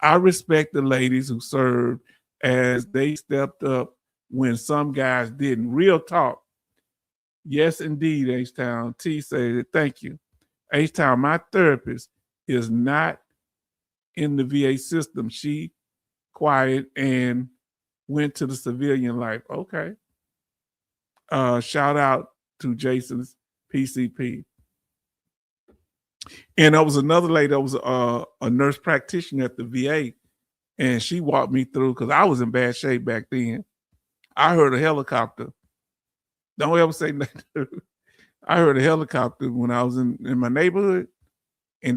I respect the ladies who served as they stepped up when some guys didn't. Real talk. Yes, indeed, H-Town. T said, thank you. H-Town, my therapist is not in the VA system. She quiet and went to the civilian life. Okay. Shout out to Jason's PCP. And there was another lady that was a nurse practitioner at the VA, and she walked me through because I was in bad shape back then. I heard a helicopter. Don't ever say nothing. I heard a helicopter when I was in my neighborhood, and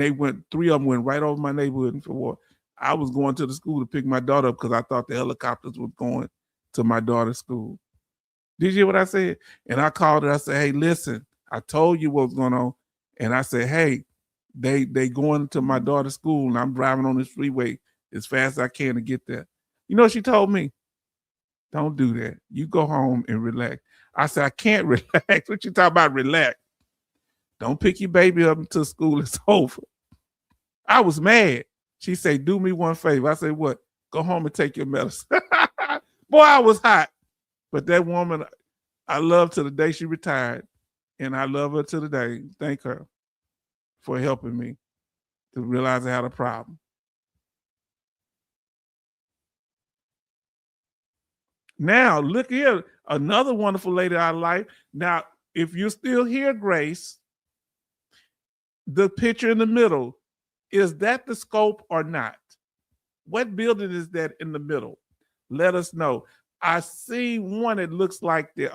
3 of them went right over my neighborhood for war. I was going to the school to pick my daughter up because I thought the helicopters were going to my daughter's school. Did you hear what I said? And I called her. I said, hey, listen, I told you what was going on. And I said, hey, they going to my daughter's school, and I'm driving on this freeway as fast as I can to get there. You know what she told me? Don't do that. You go home and relax. I said, I can't relax. What you talking about relax? Don't pick your baby up until school is over. I was mad. She said, do me one favor. I said, what? Go home and take your medicine. Boy, I was hot. But that woman, I love to the day she retired. And I love her to the day. Thank her for helping me to realize I had a problem. Now, look here. Another wonderful lady I like. Now, if you're still here, Grace, the picture in the middle, is that the scope or not? What building is that in the middle? Let us know. I see one that looks like the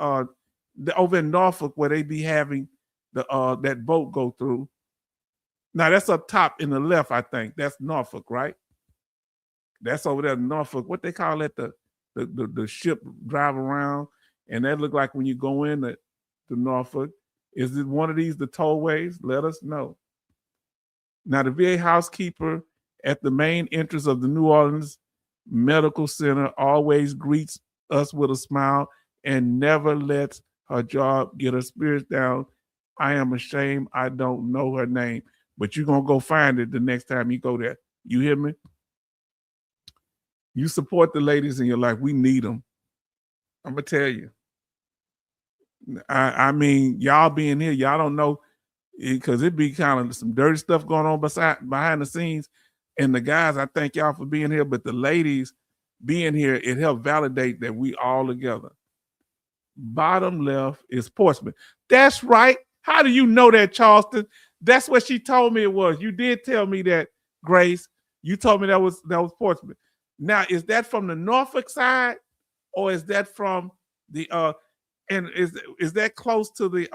over in Norfolk where they be having the that boat go through. Now that's up top in the left, I think. That's Norfolk, right? That's over there in Norfolk. What they call it, the ship drive around, and that look like when you go in to Norfolk. Is it one of these the tollways? Let us know. Now the VA housekeeper at the main entrance of the New Orleans Medical Center always greets us with a smile and never lets her job get her spirits down. I am ashamed I don't know her name, but you're going to go find it the next time you go there. You hear me? You support the ladies in your life. We need them. I'm going to tell you. I mean, y'all being here, y'all don't know, because it be kind of some dirty stuff going on behind the scenes. And the guys, I thank y'all for being here, but the ladies being here, it helped validate that we all together. Bottom left is Portsmouth. That's right. How do you know that, Charleston? That's what she told me it was. You did tell me that, Grace. You told me that was Portsmouth. Now, is that from the Norfolk side, or is that from the and is that close to the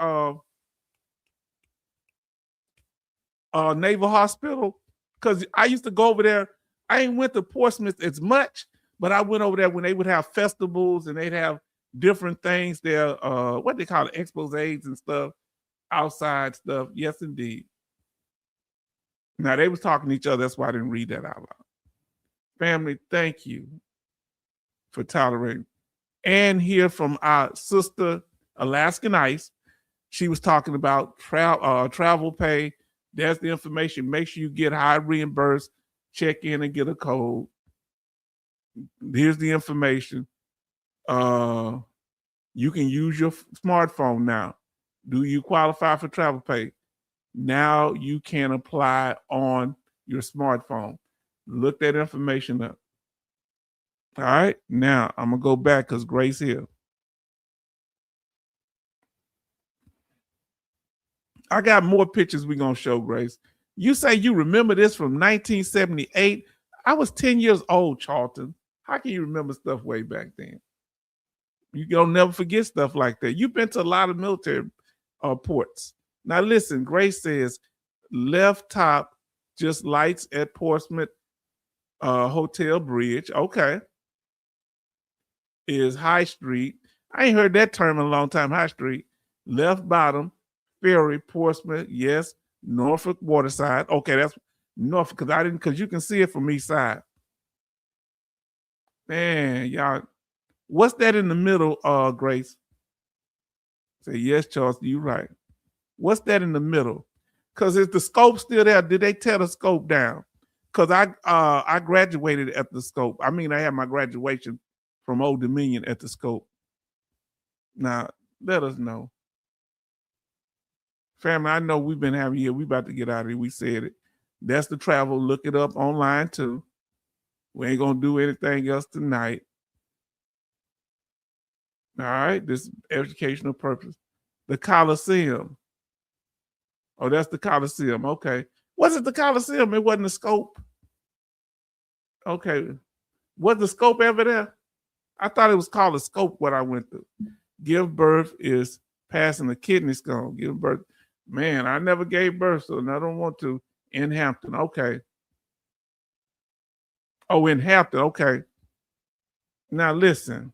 Naval Hospital? Because I used to go over there. I ain't went to Portsmouth as much, but I went over there when they would have festivals and they'd have different things there. What they call it, exposés and stuff, outside stuff. Yes, indeed. Now they was talking to each other. That's why I didn't read that out loud. Family, thank you for tolerating. And hear from our sister Alaskan Ice. She was talking about travel pay. There's the information. Make sure you get high reimbursed. Check in and get a code. Here's the information. You can use your smartphone now. Do you qualify for travel pay? Now you can apply on your smartphone. Look that information up. All right. Now I'm going to go back because Grace here. I got more pictures we're going to show, Grace. You say you remember this from 1978. I was 10 years old, Charlton. How can you remember stuff way back then? You don't never forget stuff like that. You've been to a lot of military ports. Now listen, Grace says left top, just lights at Portsmouth Hotel Bridge. Okay. Is High Street. I ain't heard that term in a long time. High Street. Left bottom, Ferry, Portsmouth. Yes. Norfolk Waterside. Okay, that's Norfolk because you can see it from each side. Man, y'all. What's that in the middle, Grace? Say, yes, Charles, you're right. What's that in the middle? Because is the scope still there? Did they tear the scope down? Because I graduated at the scope. I mean, I had my graduation from Old Dominion at the scope. Now, let us know. Family, I know we've been having here. We about to get out of here. We said it. That's the travel. Look it up online, too. We ain't going to do anything else tonight. All right, this educational purpose. The Coliseum. Oh, that's the Coliseum. Okay. Was it the Coliseum? It wasn't the scope. Okay. Was the scope ever there? I thought it was called a scope what I went through. Give birth is passing a kidney stone. Give birth. Man, I never gave birth, so I don't want to. In Hampton. Okay. Oh, in Hampton. Okay. Now listen.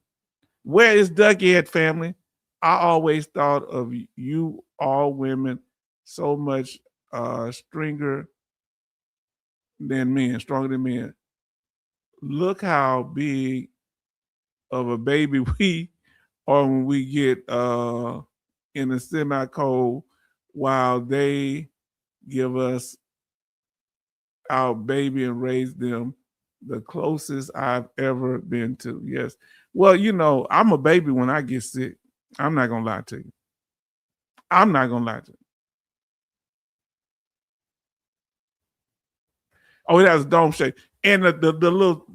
Where is Dougie at, family? I always thought of you all women so much stronger than men. Look how big of a baby we are when we get in the semi-cold while they give us our baby and raise them. The closest I've ever been to. Yes. Well, you know, I'm a baby when I get sick. I'm not going to lie to you. I'm not going to lie to you. Oh, it has a dome shape. And the little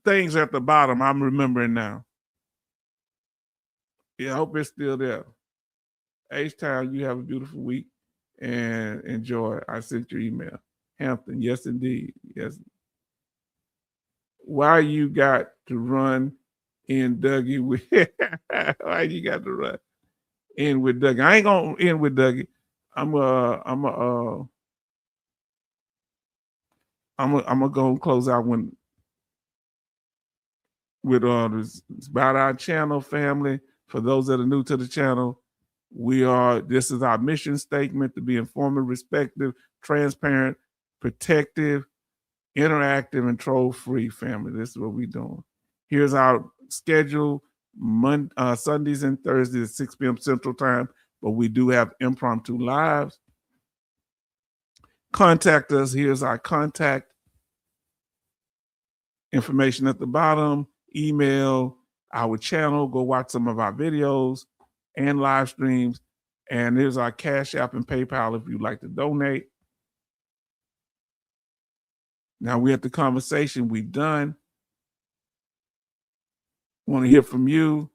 things at the bottom, I'm remembering now. Yeah, I hope it's still there. H-Town, you have a beautiful week and enjoy. I sent your email. Hampton, yes, indeed. Yes. Why you got to run in Dougie with why you got to run in with Dougie? I ain't gonna end with Dougie. I'm I'm gonna go and close out with this. It's about our channel, family. For those that are new to the channel, this is our mission statement: to be informative, respectful, transparent, protective, interactive, and troll-free, family. This is what we're doing. Here's our schedule: Sundays and Thursdays at 6 p.m. Central Time, but we do have impromptu lives. Contact us. Here's our contact information at the bottom. Email our channel. Go watch some of our videos and live streams. And there's our Cash App and PayPal if you'd like to donate. Now we're at the conversation. We've done. Want to hear from you.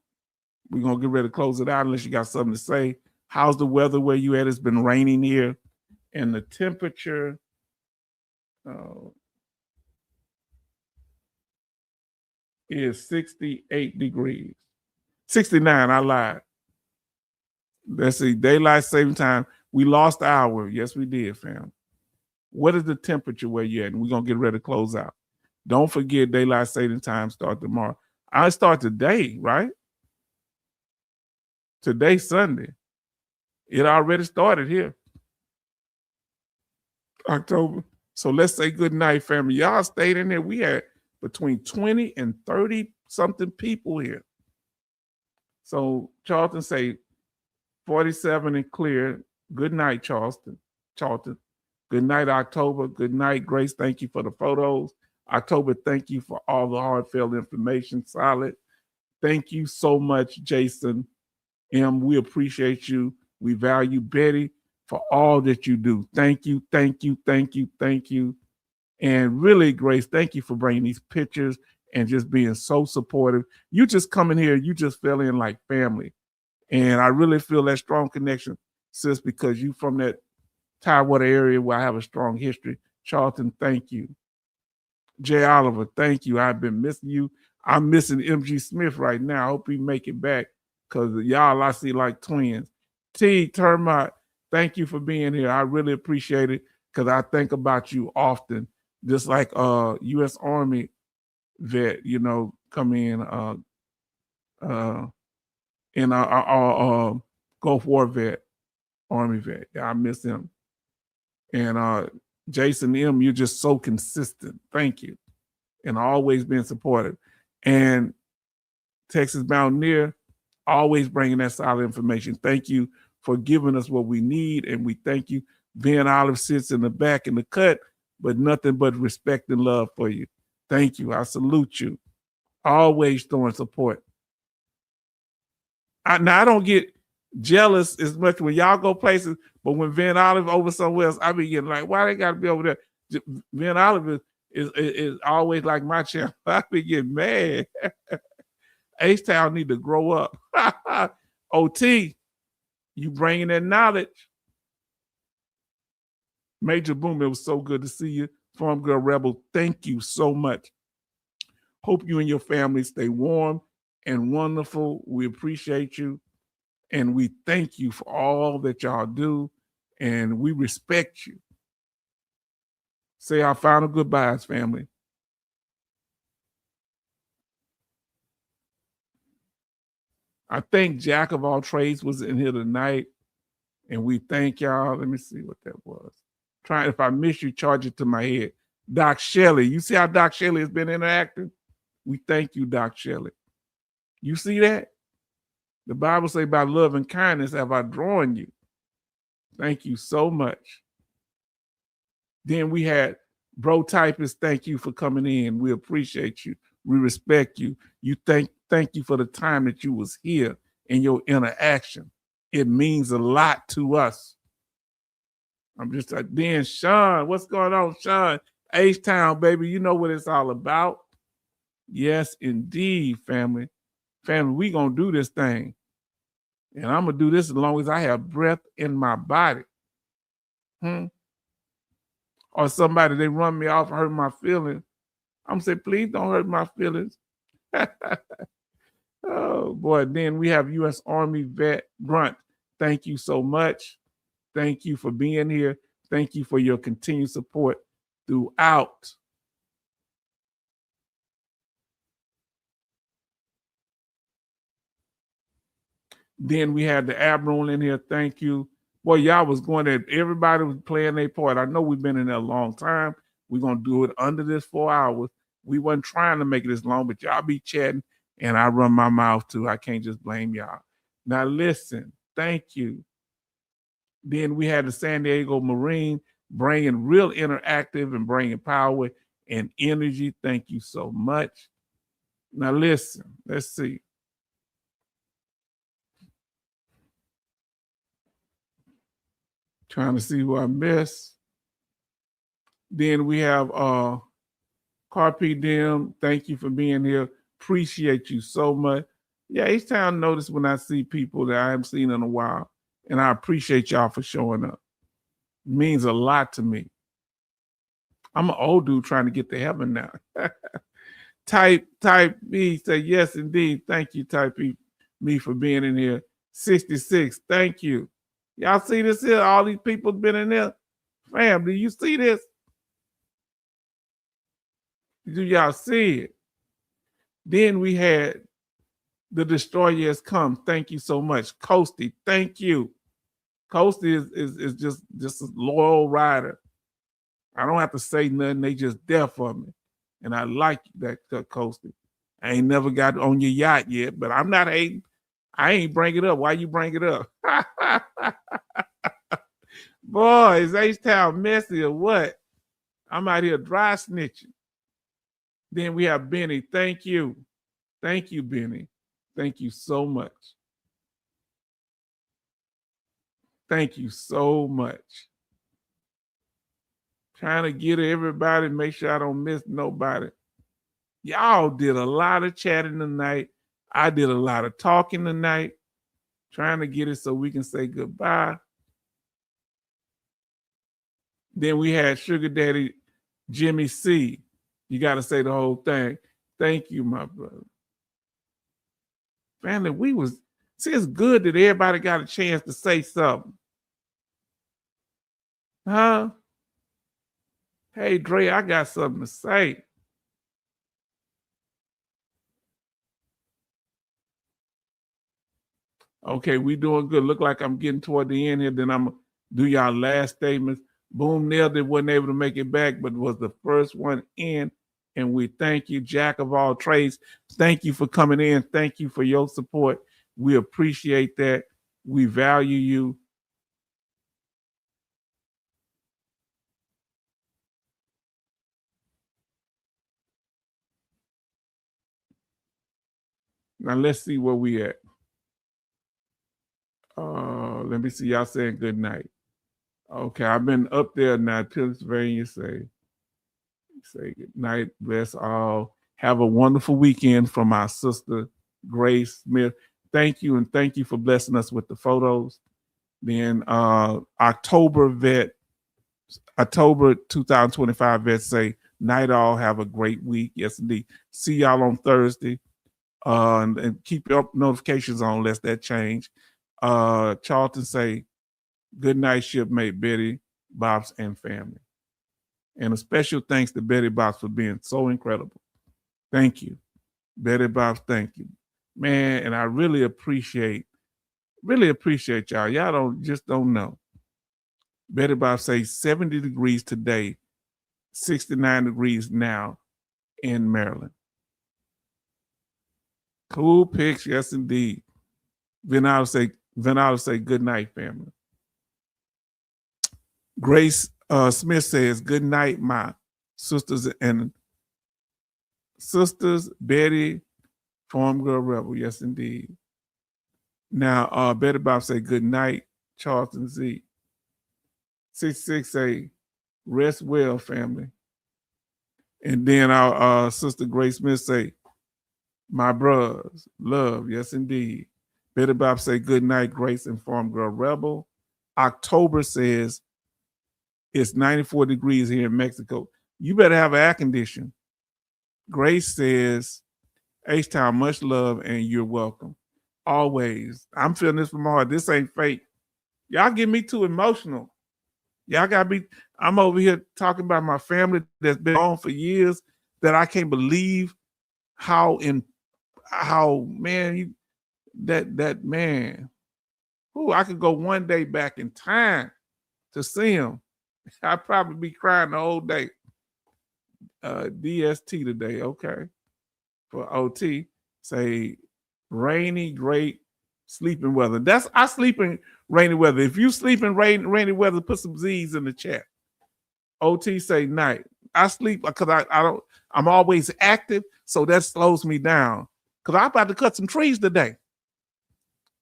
We're going to get ready to close it out unless you got something to say. How's the weather where you at? It's been raining here. And the temperature is 68 degrees. 69, I lied. Let's see, daylight saving time. We lost an hour. Yes, we did, fam. What is the temperature where you're at? And we're going to get ready to close out. Don't forget daylight saving time start tomorrow. I start today, right? Today's Sunday. It already started here. October. So let's say good night, family. Y'all stayed in there. We had between 20 and 30 something people here. So Charlton say 47 and clear. Good night, Charlton. Good night, October. Good night, Grace. Thank you for the photos. October, thank you for all the heartfelt information. Solid. Thank you so much, Jason M. We appreciate you. We value Betty for all that you do. Thank you, thank you, thank you, thank you. And really, Grace, thank you for bringing these pictures and just being so supportive. You just coming here, you just fell in like family. And I really feel that strong connection, sis, because you from that Tidewater area where I have a strong history. Charlton, thank you. Jay Oliver, thank you. I've been missing you. I'm missing MG Smith right now. I hope he make it back because y'all I see like twins. T. Termite, thank you for being here. I really appreciate it because I think about you often. Just like U.S. Army vet, you know, come in our Gulf War vet, Army vet. Yeah, I miss him. And Jason M., you're just so consistent. Thank you. And always being supportive. And Texas Mountaineer, always bringing that solid information. Thank you for giving us what we need. And we thank you. Ben Olive sits in the back in the cut, but nothing but respect and love for you. Thank you. I salute you. Always throwing support. Now, I don't get jealous as much when y'all go places, but when Van Olive over somewhere else, I be getting like, why they got to be over there? Van Olive is always like my channel. I be getting mad. H-Town need to grow up. OT, you bringing that knowledge. Major Boom, it was so good to see you. Farm Girl Rebel, thank you so much. Hope you and your family stay warm and wonderful. We appreciate you. And we thank you for all that y'all do. And we respect you. Say our final goodbyes, family. I think Jack of all trades was in here tonight. And we thank y'all. Let me see what that was. If I miss you, charge it to my head. Doc Shelley. You see how Doc Shelley has been interacting? We thank you, Doc Shelley. You see that? The Bible says, by love and kindness have I drawn you. Thank you so much. Then we had Bro Typist, thank you for coming in. We appreciate you. We respect you. You thank you for the time that you was here and your interaction. It means a lot to us. I'm just like, then Sean, what's going on, Sean? H-Town, baby, you know what it's all about. Yes, indeed, family. Family, we gonna do this thing. And I'm gonna do this as long as I have breath in my body. Or somebody, they run me off, hurt my feelings. I'm gonna say, please don't hurt my feelings. Oh boy, then we have U.S. Army vet Grunt. Thank you so much. Thank you for being here. Thank you for your continued support. throughout. Then we had the Admiral in here. Thank you. Boy, y'all was going there. Everybody was playing their part. I know we've been in there a long time. We're going to do it under this 4 hours. We wasn't trying to make it this long, but y'all be chatting, and I run my mouth too. I can't just blame y'all. Now listen, thank you. Then we had the San Diego Marine bringing real interactive and bringing power and energy. Thank you so much. Now listen, let's see. Trying to see who I missed. Then we have Carpe Diem. Thank you for being here. Appreciate you so much. Yeah, each time I notice when I see people that I haven't seen in a while, and I appreciate y'all for showing up. It means a lot to me. I'm an old dude trying to get to heaven now. Type B say yes indeed. Thank you, Type me for being in here. 66. Thank you. Y'all see this here? All these people been in there. Fam, do you see this? Do y'all see it? Then we had the Destroyer Has Come. Thank you so much. Coasty, thank you. Coasty is just a loyal rider. I don't have to say nothing. They just there for me. And I like that Coasty. I ain't never got on your yacht yet, but I'm not hating. I ain't bring it up. Why you bring it up? Boy, is H-Town messy or what? I'm out here dry snitching. Then we have Benny. Thank you. Thank you, Benny. Thank you so much. Thank you so much. Trying to get everybody, make sure I don't miss nobody. Y'all did a lot of chatting tonight. I did a lot of talking tonight. Trying to get it so we can say goodbye. Then we had Sugar Daddy Jimmy C. You got to say the whole thing. Thank you, my brother. Family, it's good that everybody got a chance to say something. Huh? Hey, Dre, I got something to say. Okay, we doing good. Look like I'm getting toward the end here. Then I'm going to do y'all last statements. Boom, nailed it. Wasn't able to make it back, but was the first one in. And we thank you, Jack of all trades. Thank you for coming in. Thank you for your support. We appreciate that. We value you. Now let's see where we at. Let me see. Y'all saying good night. Okay, I've been up there now. Pennsylvania say good night. Bless all. Have a wonderful weekend from our sister Grace Smith. Thank you, and thank you for blessing us with the photos. Then October 2025 vet say night all. Have a great week. Yes, indeed. See y'all on Thursday. And keep your notifications on lest that change. Charlton say, good night, shipmate Betty, Bobs, and family. And a special thanks to Betty Bobs for being so incredible. Thank you. Betty Bobs, thank you. Man, and I really appreciate y'all. Y'all don't know. Betty Bobs say 70 degrees today, 69 degrees now in Maryland. Cool pics, yes indeed. Venado say good night, family. Grace Smith says good night, my sisters and sisters. Betty, Farm Girl Rebel, yes indeed. Now Betty Bob say good night, Charlton Z. 66 say rest well, family. And then our sister Grace Smith say, my brothers, love, yes indeed. Betty Bob say good night, Grace and Farm Girl Rebel. October says it's 94 degrees here in Mexico. You better have an air condition. Grace says, H-Town, much love and you're welcome. Always. I'm feeling this from my heart. This ain't fake. Y'all get me too emotional. Yeah, I'm over here talking about my family that's been on for years that I can't believe how man that man. Who I could go one day back in time to see him. I'd probably be crying the whole day. DST today, okay. For OT, say rainy, great sleeping weather. I sleep in rainy weather. If you sleep in rainy weather, put some Z's in the chat. OT say night. I sleep because I'm always active, so that slows me down. Because I'm about to cut some trees today.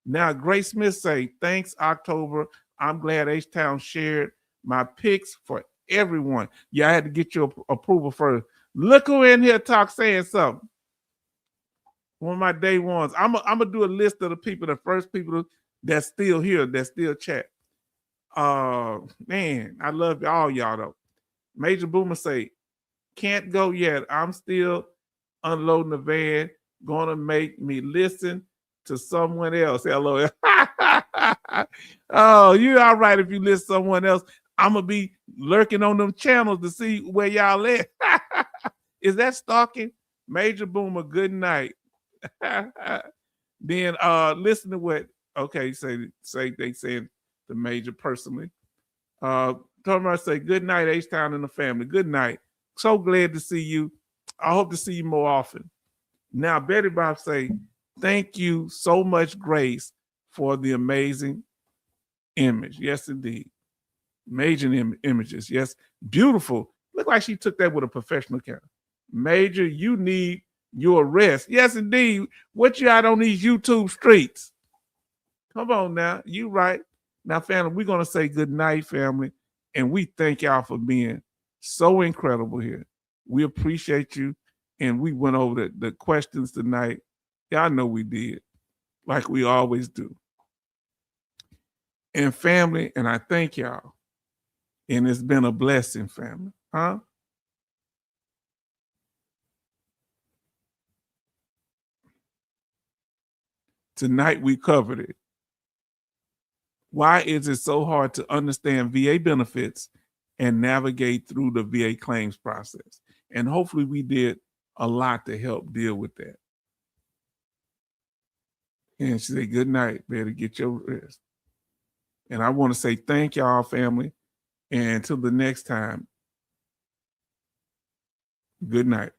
Now, Grace Smith say, thanks, October. I'm glad H-Town shared my picks for everyone. Yeah, I had to get your approval first. Look who in here saying something. One of my day ones. I'm gonna do a list of the first people that's still here, that still chat. Man, I love all y'all though. Major Boomer say, can't go yet. I'm still unloading the van. Gonna make me listen to someone else. LOL. Oh, you all right if you listen to someone else. I'm gonna be lurking on them channels to see where y'all at. Is that stalking? Major Boomer, good night. Then listen to what say they saying the Major personally. Tomar say, good night, H-Town and the family. Good night. So glad to see you. I hope to see you more often. Now, Betty Bob say, thank you so much, Grace, for the amazing image. Yes, indeed. Amazing images. Yes, beautiful. Look like she took that with a professional camera. Major, you need your rest. Yes, indeed. What you out on these YouTube streets? Come on now. You right. Now, family, we're going to say good night, family. And we thank y'all for being so incredible here. We appreciate you. And we went over the questions tonight. Y'all know we did, like we always do. And family, and I thank y'all. And it's been a blessing, family. Huh? Tonight we covered it. Why is it so hard to understand VA benefits and navigate through the VA claims process? And hopefully we did a lot to help deal with that. And she said, good night. Better get your rest. And I want to say thank y'all, family. And until the next time, good night.